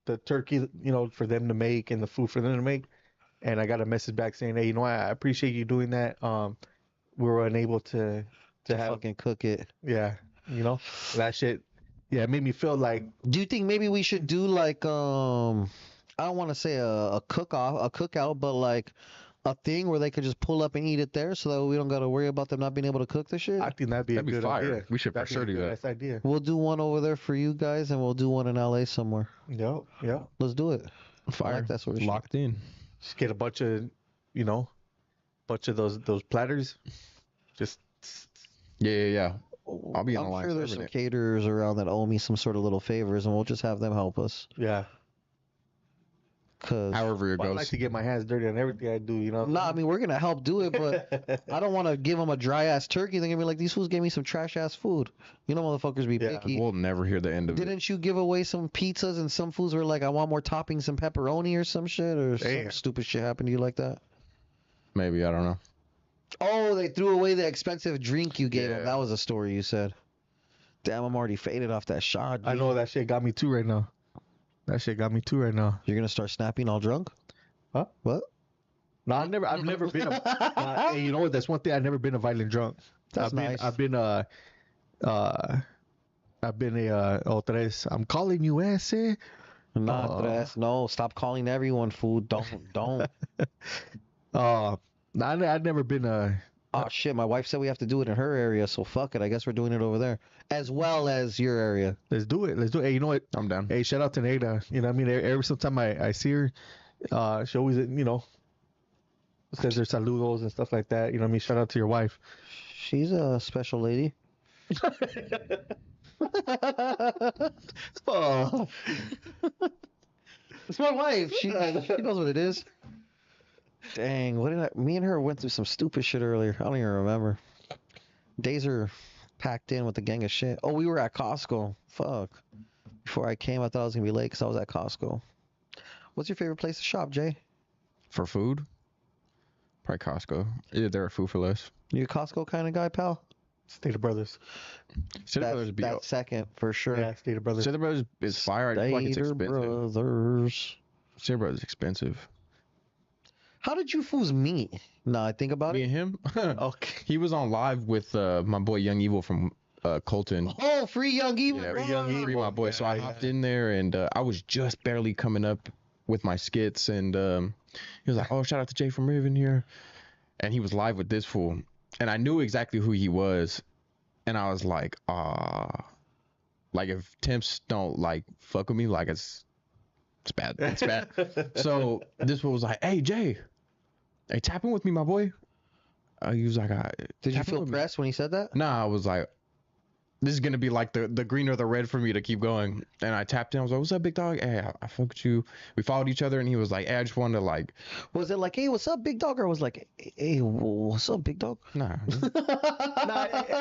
the turkey, you know, for them to make and the food for them to make, and I got a message back saying, hey, you know, I appreciate you doing that. We were unable to have, Fucking cook it. yeah, you know, that shit, yeah, it made me feel like, Do you think maybe we should do like I don't want to say a cookout, but like a thing where they could just pull up and eat it there, so that we don't got to worry about them not being able to cook the shit? I think that'd be a good fire. idea. We should for That'd be sure a do good that. ass idea. We'll do one over there for you guys, and we'll do one in LA somewhere. Yep. Let's do it. Fire. I like that sort of shit. Locked in. Just get a bunch of, you know, those platters, just. Yeah. I'll be on I'm the line. sure there's serving some it. caterers around that owe me some sort of little favors, and we'll just have them help us. Yeah. Cause However it I goes. like to get my hands dirty on everything I do, you know. no, I mean we're gonna help do it, but I don't want to give them a dry ass turkey. They're gonna be like, these fools gave me some trash ass food. You know, motherfuckers be Yeah, picky. We'll never hear the end of it. Didn't you give away some pizzas and some foods were like, I want more toppings and pepperoni or some shit, or some Damn. stupid shit happened to you like that? Maybe, I don't know. Oh, they threw away the expensive drink you gave them. Yeah. That was a story you said. Damn, I'm already faded off that shot. I G. know that shit got me too right now. You're gonna start snapping all drunk? Huh? What? No, I've never been hey, you know what? That's one thing. I've never been a violent drunk. That's nice. I've been a tres. I'm calling you ese. Not dress. No, stop calling everyone food. Don't. I've never been a. Oh shit, my wife said we have to do it in her area, so fuck it. I guess we're doing it over there. As well as your area. Let's do it. Hey, you know what? I'm down. Hey, shout out to Nada. You know what I mean? Every time I see her, she always, you know, says her saludos and stuff like that. You know what I mean? Shout out to your wife. She's a special lady. Oh. It's my wife. She knows what it is. Dang, me and her went through some stupid shit earlier. I don't even remember. Days are packed in with a gang of shit. Oh, we were at Costco. Fuck. Before I came, I thought I was going to be late because I was at Costco. What's your favorite place to shop, Jay? For food? Probably Costco. Either there or Food for Less. You a Costco kind of guy, pal? Stater Brothers. Stater Brothers be That's second, for sure. Yeah, Stater Brothers. Stater Brothers is fire. I just feel like it's Stater expensive. Brothers. Stater Brothers is expensive. How did you fools meet? No, I think about Me it. and him? Okay. He was on live with my boy Young Evil from Colton. Oh, Free Young Evil. Yeah, Free Young Bro. Free my boy. So I Yeah, hopped in there and I was just barely coming up with my skits and he was like, "Oh, shout out to Jay from Raven here," and he was live with this fool, and I knew exactly who he was, and I was like, like if Temps don't like fuck with me, like it's bad, it's bad. So this fool was like, "Hey Jay, hey tap in with me, my boy." He was like, Did you tap in feel with me." pressed when he said that? Nah, I was like, this is gonna be like the green or the red for me to keep going. And I tapped in. I was like, "What's up, big dog? Hey, I fuck with you." We followed each other, and he was like, "Hey, I just wanted to like, Was it like, hey, what's up, big dog? Or was like, hey, what's up, big dog? nah,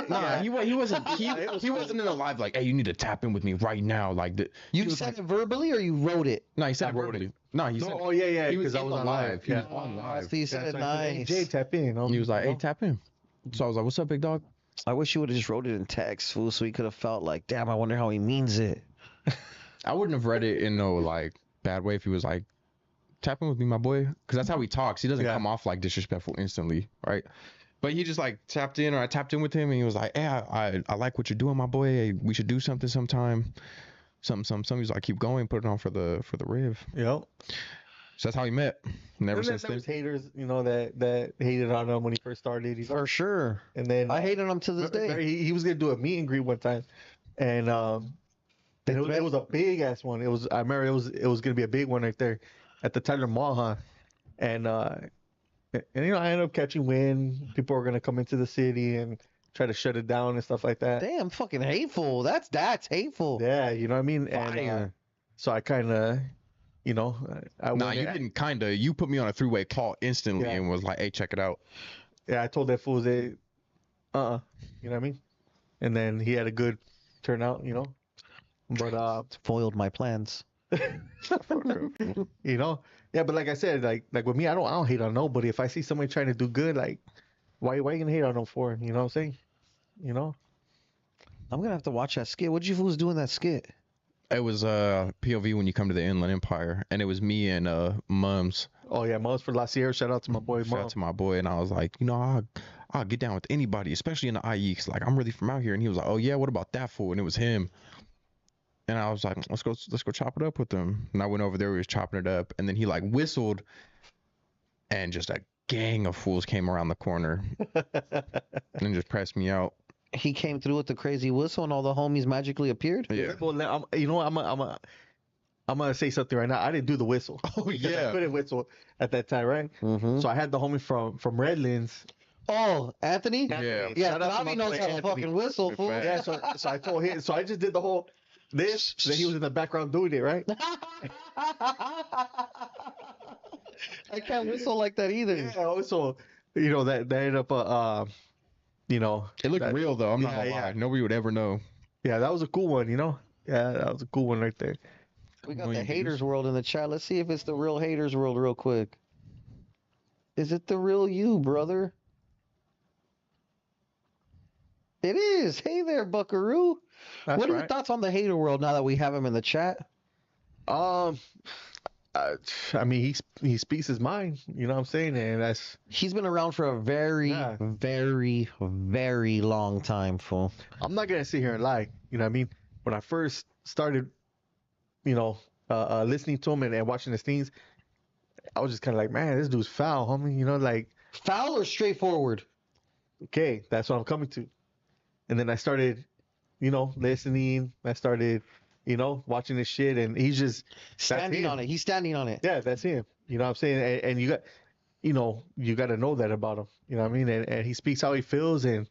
Nah, he wasn't. He wasn't in the live like, "Hey, you need to tap in with me right now." Like, You said it verbally or you wrote it? no, he said I it wrote verbally. No, he said. No, oh yeah, he was because I in was the on live. He Yeah. was on live. So you said it So I said, hey, nice. Jay, tap in. He was like, "Hey, tap in." So I was like, "What's up, big dog?" I wish you would have just wrote it in text, fool, so he could have felt like, damn, I wonder how he means it. I wouldn't have read it in no like bad way if he was like, tap in with me, my boy, because that's how he talks. He doesn't come off like disrespectful instantly, right? But he just like tapped in, or I tapped in with him, and he was like, "Hey, I like what you're doing, my boy. Hey, we should do something sometime." Something. He was like, "Keep going, put it on for the Riv." Yep. So that's how he met. Never since there then. was haters, you know, that hated on him when he first started. For sure. And then I hated him to this day. He was gonna do a meet and greet one time, and it was a big ass one. I remember it was gonna be a big one right there at the Tyler Mall, huh? And you know, I ended up catching wind. People were gonna come into the city and try to shut it down and stuff like that. Damn, fucking hateful. That's hateful. Yeah, you know what I mean. And so I kind of, you know, You didn't kinda. You put me on a three-way call instantly and was like, "Hey, check it out." Yeah, I told that fool that, you know what I mean. And then he had a good turnout, you know. But foiled my plans. You know, yeah. But like I said, like with me, I don't hate on nobody. If I see somebody trying to do good, like, why you gonna hate on them for? You know what I'm saying? You know. I'm gonna have to watch that skit. What'd you fools do in that skit? It was POV when you come to the Inland Empire, and it was me and Mums. Oh yeah, Mums for La Sierra. Shout out to my boy. Shout out to my boy, and I was like, you know, I'll get down with anybody, especially in the IE. 'Cause, like, I'm really from out here, and he was like, oh yeah, what about that fool? And it was him. And I was like, let's go chop it up with him. And I went over there, we was chopping it up, and then he like whistled, and just a gang of fools came around the corner and just pressed me out. He came through with the crazy whistle, and all the homies magically appeared. Yeah. Well, you know, I'm gonna say something right now. I didn't do the whistle. Oh yeah. I couldn't whistle at that time, right? Mm-hmm. So I had the homie from Redlands. Oh, Anthony? Yeah. Yeah, Shout out to Bobby my knows boy how to Anthony. fucking whistle, fool. Yeah, so I told him. So I just did the whole this. Then he was in the background doing it, right? I can't whistle like that either. Yeah. So you know that ended up you know. It looked real though. I'm not gonna yeah. lie. Nobody would ever know. Yeah, that was a cool one. You know. Yeah, that was a cool one right there. We got the haters world in the chat. Let's see if it's the real haters world real quick. Is it the real you, brother? It is. Hey there, Buckaroo. That's what are your right. thoughts on the hater world now that we have him in the chat? I mean, he speaks his mind. You know what I'm saying? And that's He's been around for a very, very, very long time, fool. I'm not gonna sit here and lie. You know what I mean? When I first started, you know, listening to him and watching his things, I was just kind of like, man, this dude's foul, homie. You know, like, Foul or straightforward? okay, that's what I'm coming to. And then I started, you know, listening. I started, you know, watching this shit, and he's just Standing on it. He's standing on it. Yeah, that's him. You know what I'm saying? And you got, you know, you got to know that about him. You know what I mean? And he speaks how he feels, and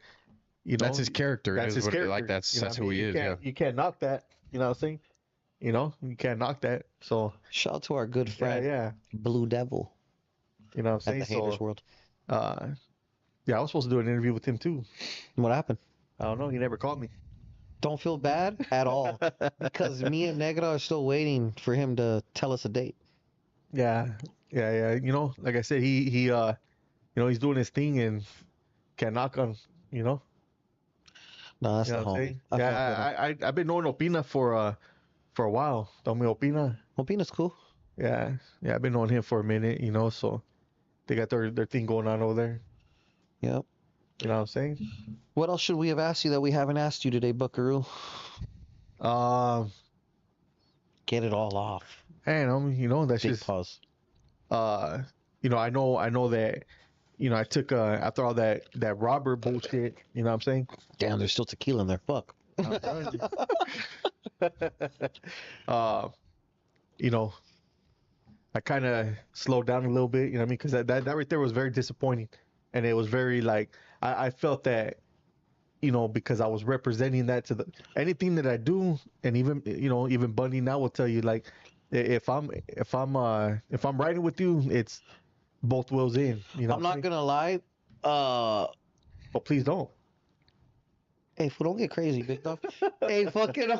you know, That's his character. That's his character. Like that's You know that's what I who he mean? is. Yeah. You can't knock that. You know what I'm saying? You know, you can't knock that. So Shout out to our good friend, yeah, Blue Devil, you know what I'm at saying? the haters world. Yeah, I was supposed to do an interview with him too. What happened? I don't know. He never called me. Don't feel bad at all, because me and Negra are still waiting for him to tell us a date. Yeah. You know, like I said, he you know, he's doing his thing and can't knock on, you know. No, that's You know the what I'm homie. saying? I fuck with him. Yeah, I've been knowing Opina for a while. Tommy Opina. Well, Pina's cool. Yeah, I've been knowing him for a minute, you know, so they got their thing going on over there. Yep. You know what I'm saying? What else should we have asked you that we haven't asked you today, Buckaroo? Get it all off. And you know, that's Big just pause. you know, I know that, you know, I took after all that robber bullshit, you know what I'm saying? Damn, there's still tequila in there. Fuck. You know, I kind of slowed down a little bit, you know what I mean? Because that right there was very disappointing, and it was very like I felt that, you know, because I was representing that to anything that I do, and even, you know, even Bundy now will tell you, like, if I'm riding with you, it's both wheels in. You know, I'm not gonna lie. But please don't. Hey, fool, don't get crazy, big dog. Hey, fucking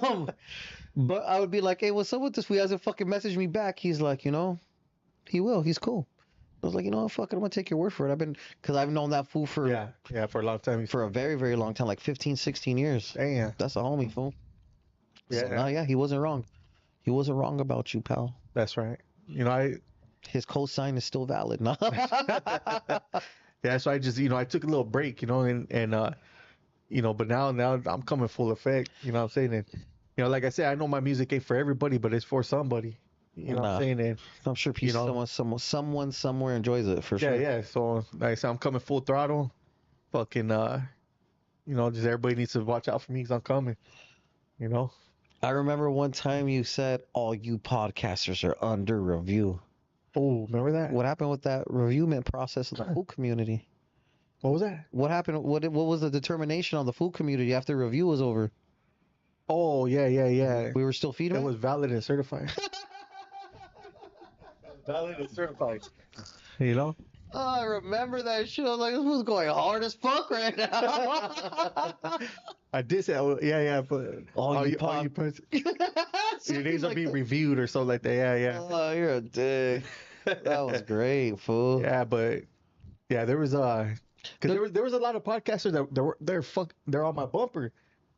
But I would be like, hey, what's up with this? He hasn't fucking messaged me back. He's like, you know, he will. He's cool. I was like, you know what, fuck it, I'm gonna take your word for it. Because I've known that fool for for a long time. for a very, very long time, like 15, 16 years. Damn. That's a homie, fool. Yeah. So, no, yeah, he wasn't wrong. He wasn't wrong about you, pal. That's right. You know, His cosign is still valid. No. yeah, so I just, I took a little break, and but now I'm coming full effect, you know what I'm saying? And, like I said, I know my music ain't for everybody, but it's for somebody. You know what I'm saying? And I'm sure someone somewhere enjoys it for yeah, sure. yeah. So like I said, I'm coming full throttle. Fucking just everybody needs to watch out for me because I'm coming. I remember one time you said all you podcasters are under review. Oh, remember that? What happened with that reviewment process in the food community? What was that? What happened? What was the determination on the food community after review was over? Oh, yeah. We were still feeding it was valid and certified. Valid and certified. You know? Oh, I remember that shit. I was like, this was going hard as fuck right now. I did say, yeah, but all you your names will be reviewed or something like that. Yeah. Oh, you're a dick. That was great, fool. Yeah, but yeah, there was because there was a lot of podcasters that they're on my bumper.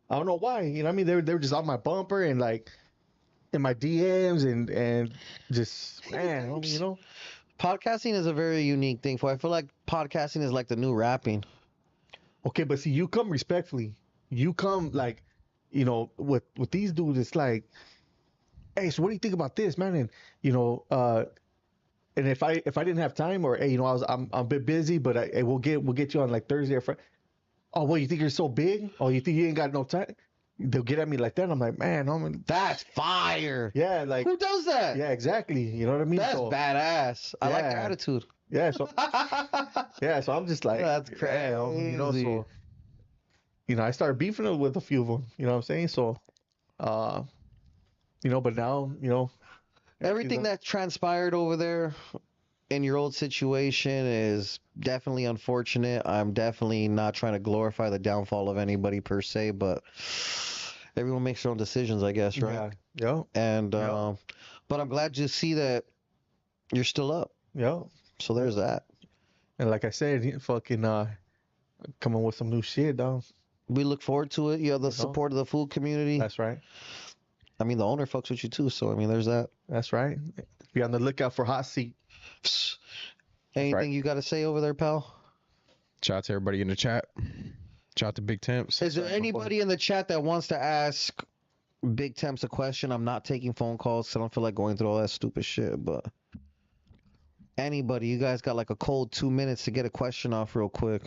I don't know why. You know what I mean? They were just on my bumper and like in my DMs and just man, Podcasting is a very unique thing. I feel like podcasting is like the new rapping. Okay, but see, you come respectfully. You come like, with these dudes, it's like, hey, so what do you think about this, man? And and if I didn't have time or hey, I'm a bit busy, but we'll get you on like Thursday or Friday. Oh, well, you think you're so big? Oh, you think you ain't got no time? They'll get at me like that. I'm like, man, that's fire. Yeah, like who does that? Yeah, exactly. You know what I mean? That's badass. I like the attitude. Yeah, so so I'm just like, that's crazy. So I started beefing with a few of them. You know what I'm saying? So, but now, everything that transpired over there in your old situation is definitely unfortunate. I'm definitely not trying to glorify the downfall of anybody per se, but everyone makes their own decisions, I guess, right? Yeah. And but I'm glad to see that you're still up. Yeah. So there's that. And like I said, fucking coming with some new shit, dog. We look forward to it. You have the support of the food community. That's right. I mean, the owner fucks with you too, so I mean, there's that. That's right. Be on the lookout for hot seat. Anything you got to say over there, pal? Shout out to everybody in the chat. Shout out to Big Temps. Is there anybody in the chat that wants to ask Big Temps a question? I'm not taking phone calls, so I don't feel like going through all that stupid shit, but anybody, you guys got like a cold 2 minutes to get a question off real quick.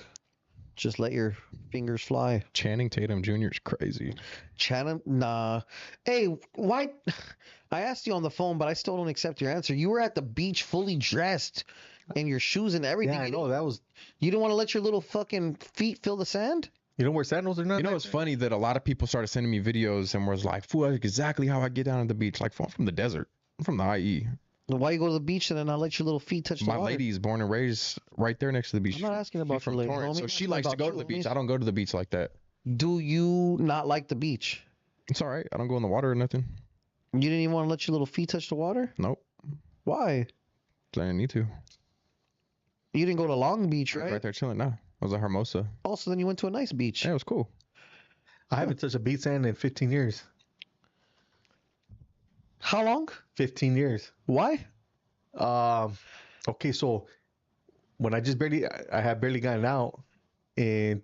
Just let your fingers fly. Channing Tatum Jr. is crazy. Channing? Nah. Hey, why? I asked you on the phone, but I still don't accept your answer. You were at the beach fully dressed in your shoes and everything. Yeah, I know. That was... You didn't want to let your little fucking feet feel the sand? You don't wear sandals or nothing? It's funny that a lot of people started sending me videos and was like, fool, that's exactly how I get down to the beach. Like, I'm from the desert. I'm from the IE. Why you go to the beach and then not let your little feet touch the water? My lady is born and raised right there next to the beach. I'm not asking about your lady, homie. So she likes to go to the beach. I don't go to the beach like that. Do you not like the beach? It's all right. I don't go in the water or nothing. You didn't even want to let your little feet touch the water? Nope. Why? I didn't need to. You didn't go to Long Beach, right? Right there chilling. No, I was at Hermosa. Also, then you went to a nice beach. Yeah, it was cool. I haven't touched a beach sand in 15 years. How long? 15 years. Why? Okay, so when I had barely gotten out in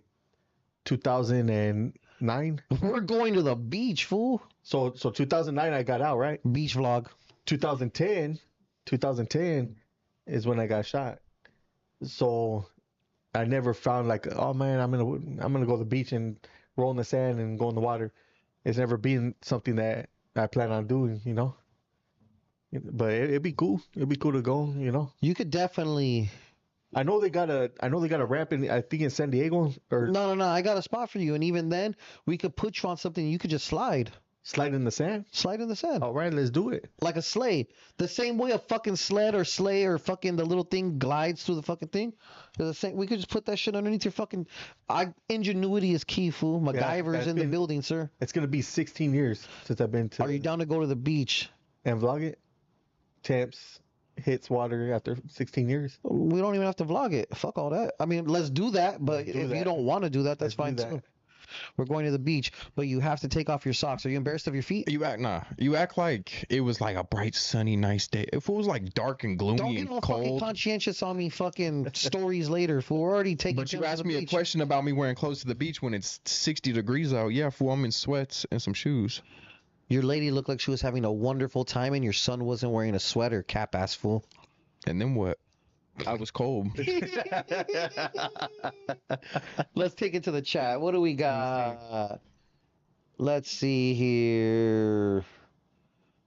2009. We're going to the beach, fool. So 2009 I got out, right? Beach vlog. 2010 is when I got shot. So I never found like, oh man, I'm gonna go to the beach and roll in the sand and go in the water. It's never been something that I plan on doing, But it'd be cool. It'd be cool to go, You could definitely. I know they got a ramp in, I think in San Diego. Or No. I got a spot for you, and even then, we could put you on something. You could just slide. Slide in the sand. Slide in the sand. All right, let's do it. Like a sleigh. The same way a fucking sled or sleigh or fucking the little thing glides through the fucking thing. The same. We could just put that shit underneath your fucking. Ingenuity is key, fool. MacGyver's in the building, sir. It's gonna be 16 years since I've been to. Are you down to go to the beach and vlog it? Temps hits water after 16 years. We don't even have to vlog it. Fuck all that. I mean, let's do that. But if you don't want to do that, that's fine too. We're going to the beach, but you have to take off your socks. Are you embarrassed of your feet? You act like it was like a bright, sunny, nice day. If it was like dark and gloomy Don't get and all fucking cold. conscientious on me fucking stories later, fool. We're already taking But you trips to asked the me a beach. question about me wearing clothes to the beach when it's 60 degrees out. Yeah, fool, I'm in sweats and some shoes. Your lady looked like she was having a wonderful time and your son wasn't wearing a sweater, cap ass fool. And then what? I was cold. Let's take it to the chat. What do we got? Let's see here.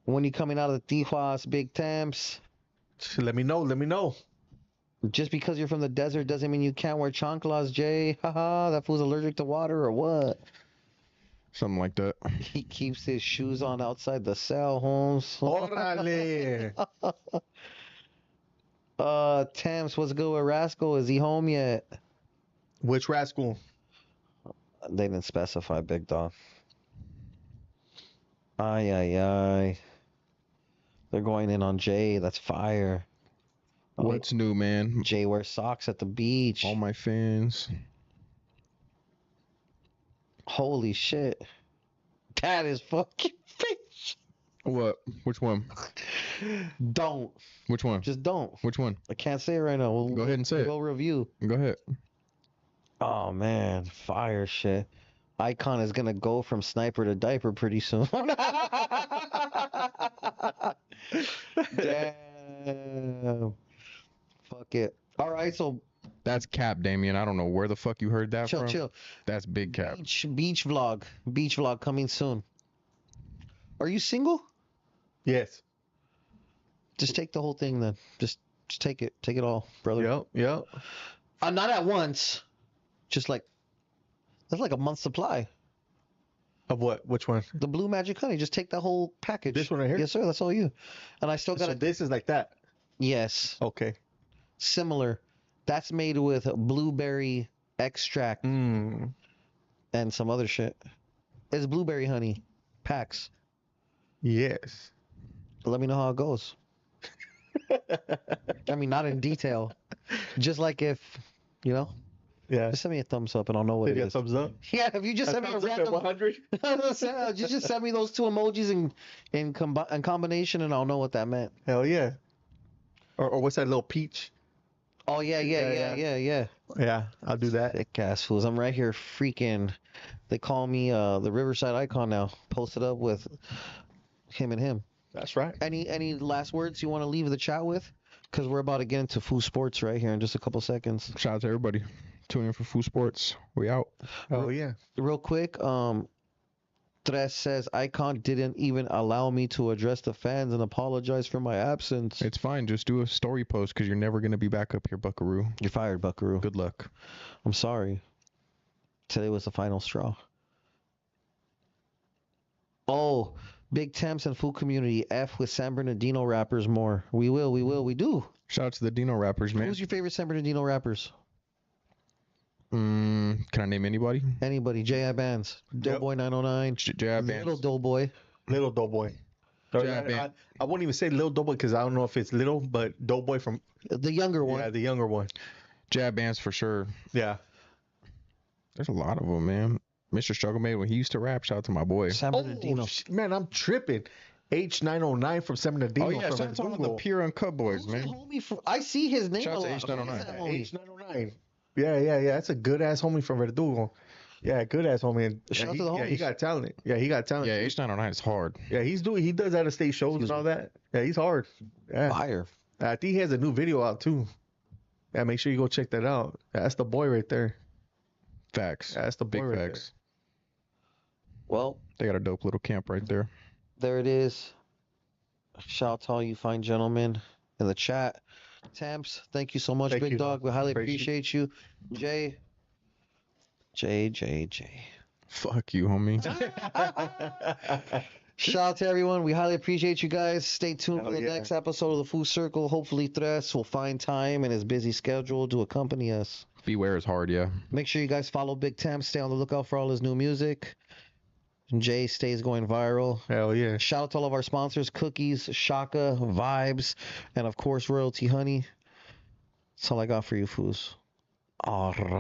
When you coming out of the Tijuas, Big Temps? Let me know. Just because you're from the desert doesn't mean you can't wear chanclas, Jay. Haha, that fool's allergic to water or what? Something like that. He keeps his shoes on outside the cell, Holmes. Órale. Temps, what's good with Rascal? Is he home yet? Which rascal? They didn't specify, big dog. Ay. They're going in on Jay. That's fire. What's new, man? Jay wears socks at the beach. All my fans. Holy shit. That is fucking fish. What? Which one? Don't. Which one? Just don't. Which one? I can't say it right now. Go ahead and say it. We'll review. Go ahead. Oh, man. Fire shit. Eyekon is going to go from sniper to diaper pretty soon. Damn. Fuck it. All right, so That's cap, Damien. I don't know where the fuck you heard that chill, from. chill. That's big cap. Beach vlog coming soon. Are you single? Yes. Just take the whole thing then. Just take it all, brother. Yep. Not at once. Just like that's like a month's supply. Of what? Which one? The Blue Magic Honey. Just take that whole package. This one right here? Yes, sir. That's all you. And I still got So this is like that. Yes, Okay. similar. That's made with blueberry extract Mm. and some other shit. It's blueberry honey packs. Yes. Let me know how it goes. I mean, not in detail. Just like if, Yeah. just send me a thumbs up and I'll know what Did it you is. thumbs up? Yeah, if you just send me a random 100. just send me those two emojis in combination and I'll know what that meant. Hell yeah. Or what's that little peach? Oh yeah. Yeah, I'll do that. Thick ass fools. I'm right here freaking. They call me the Riverside Icon now. Posted up with him and him. That's right. Any last words you want to leave the chat with? Because we're about to get into Foo Sports right here in just a couple seconds. Shout out to everybody. Tune in for Foo Sports. We out. Oh yeah. Real quick, Tres says Eyekon didn't even allow me to address the fans and apologize for my absence. It's fine. Just do a story post because you're never going to be back up here, Buckaroo. You're fired, Buckaroo. Good luck. I'm sorry. Today was the final straw. Oh, Big Temps and Foo Community F with San Bernardino rappers more. We will. We do. Shout out to the Dino rappers, man. Who's your favorite San Bernardino rappers? Can I name anybody? Anybody? J.I. Bands. Doughboy 909. J.I. Bands. Little Doughboy. Little Doughboy. I won't even say Little Doughboy because I don't know if it's little, but Doughboy from The younger one. yeah, the younger one. J.I. Bands for sure. Yeah. There's a lot of them, man. Mr. Struggle Made when he used to rap. Shout out to my boy. San Bernardino. Man, I'm tripping. H909 from San Bernardino. Oh yeah, from shout out to all the Google. Pure Uncut boys, Who's the man. homie from, I see his name Shout a out to lot. H909. Who's that homie? H909. Yeah. That's a good ass homie from Verdugo. Yeah, good ass homie. And Shout out to the he homies. got talent. Yeah, he got talent. Yeah, H909 is hard. Yeah, he does out of state shows Excuse and all that. Yeah, he's hard. Yeah. Fire. I think he has a new video out too. Yeah, make sure you go check that out. That's the boy right there. Facts. That's the boy Big right facts. Well, They got a dope little camp right there. there it is. Shout out to all you fine gentlemen in the chat. Temps, thank you so much, Thank Big you. Dog. We highly Appreciate appreciate you. Jay. Fuck you, homie. there. Shout out to everyone. We highly appreciate you guys. Stay tuned for Hell the yeah. next episode of the Foo Circle. Hopefully, Tres will find time in his busy schedule to accompany us. Beware is hard, yeah. Make sure you guys follow Big Temps. Stay on the lookout for all his new music. Jay stays going viral. Hell yeah. Shout out to all of our sponsors, Cookies, Shaka, Vibes, and of course, Royalty Honey. That's all I got for you, foos. All right.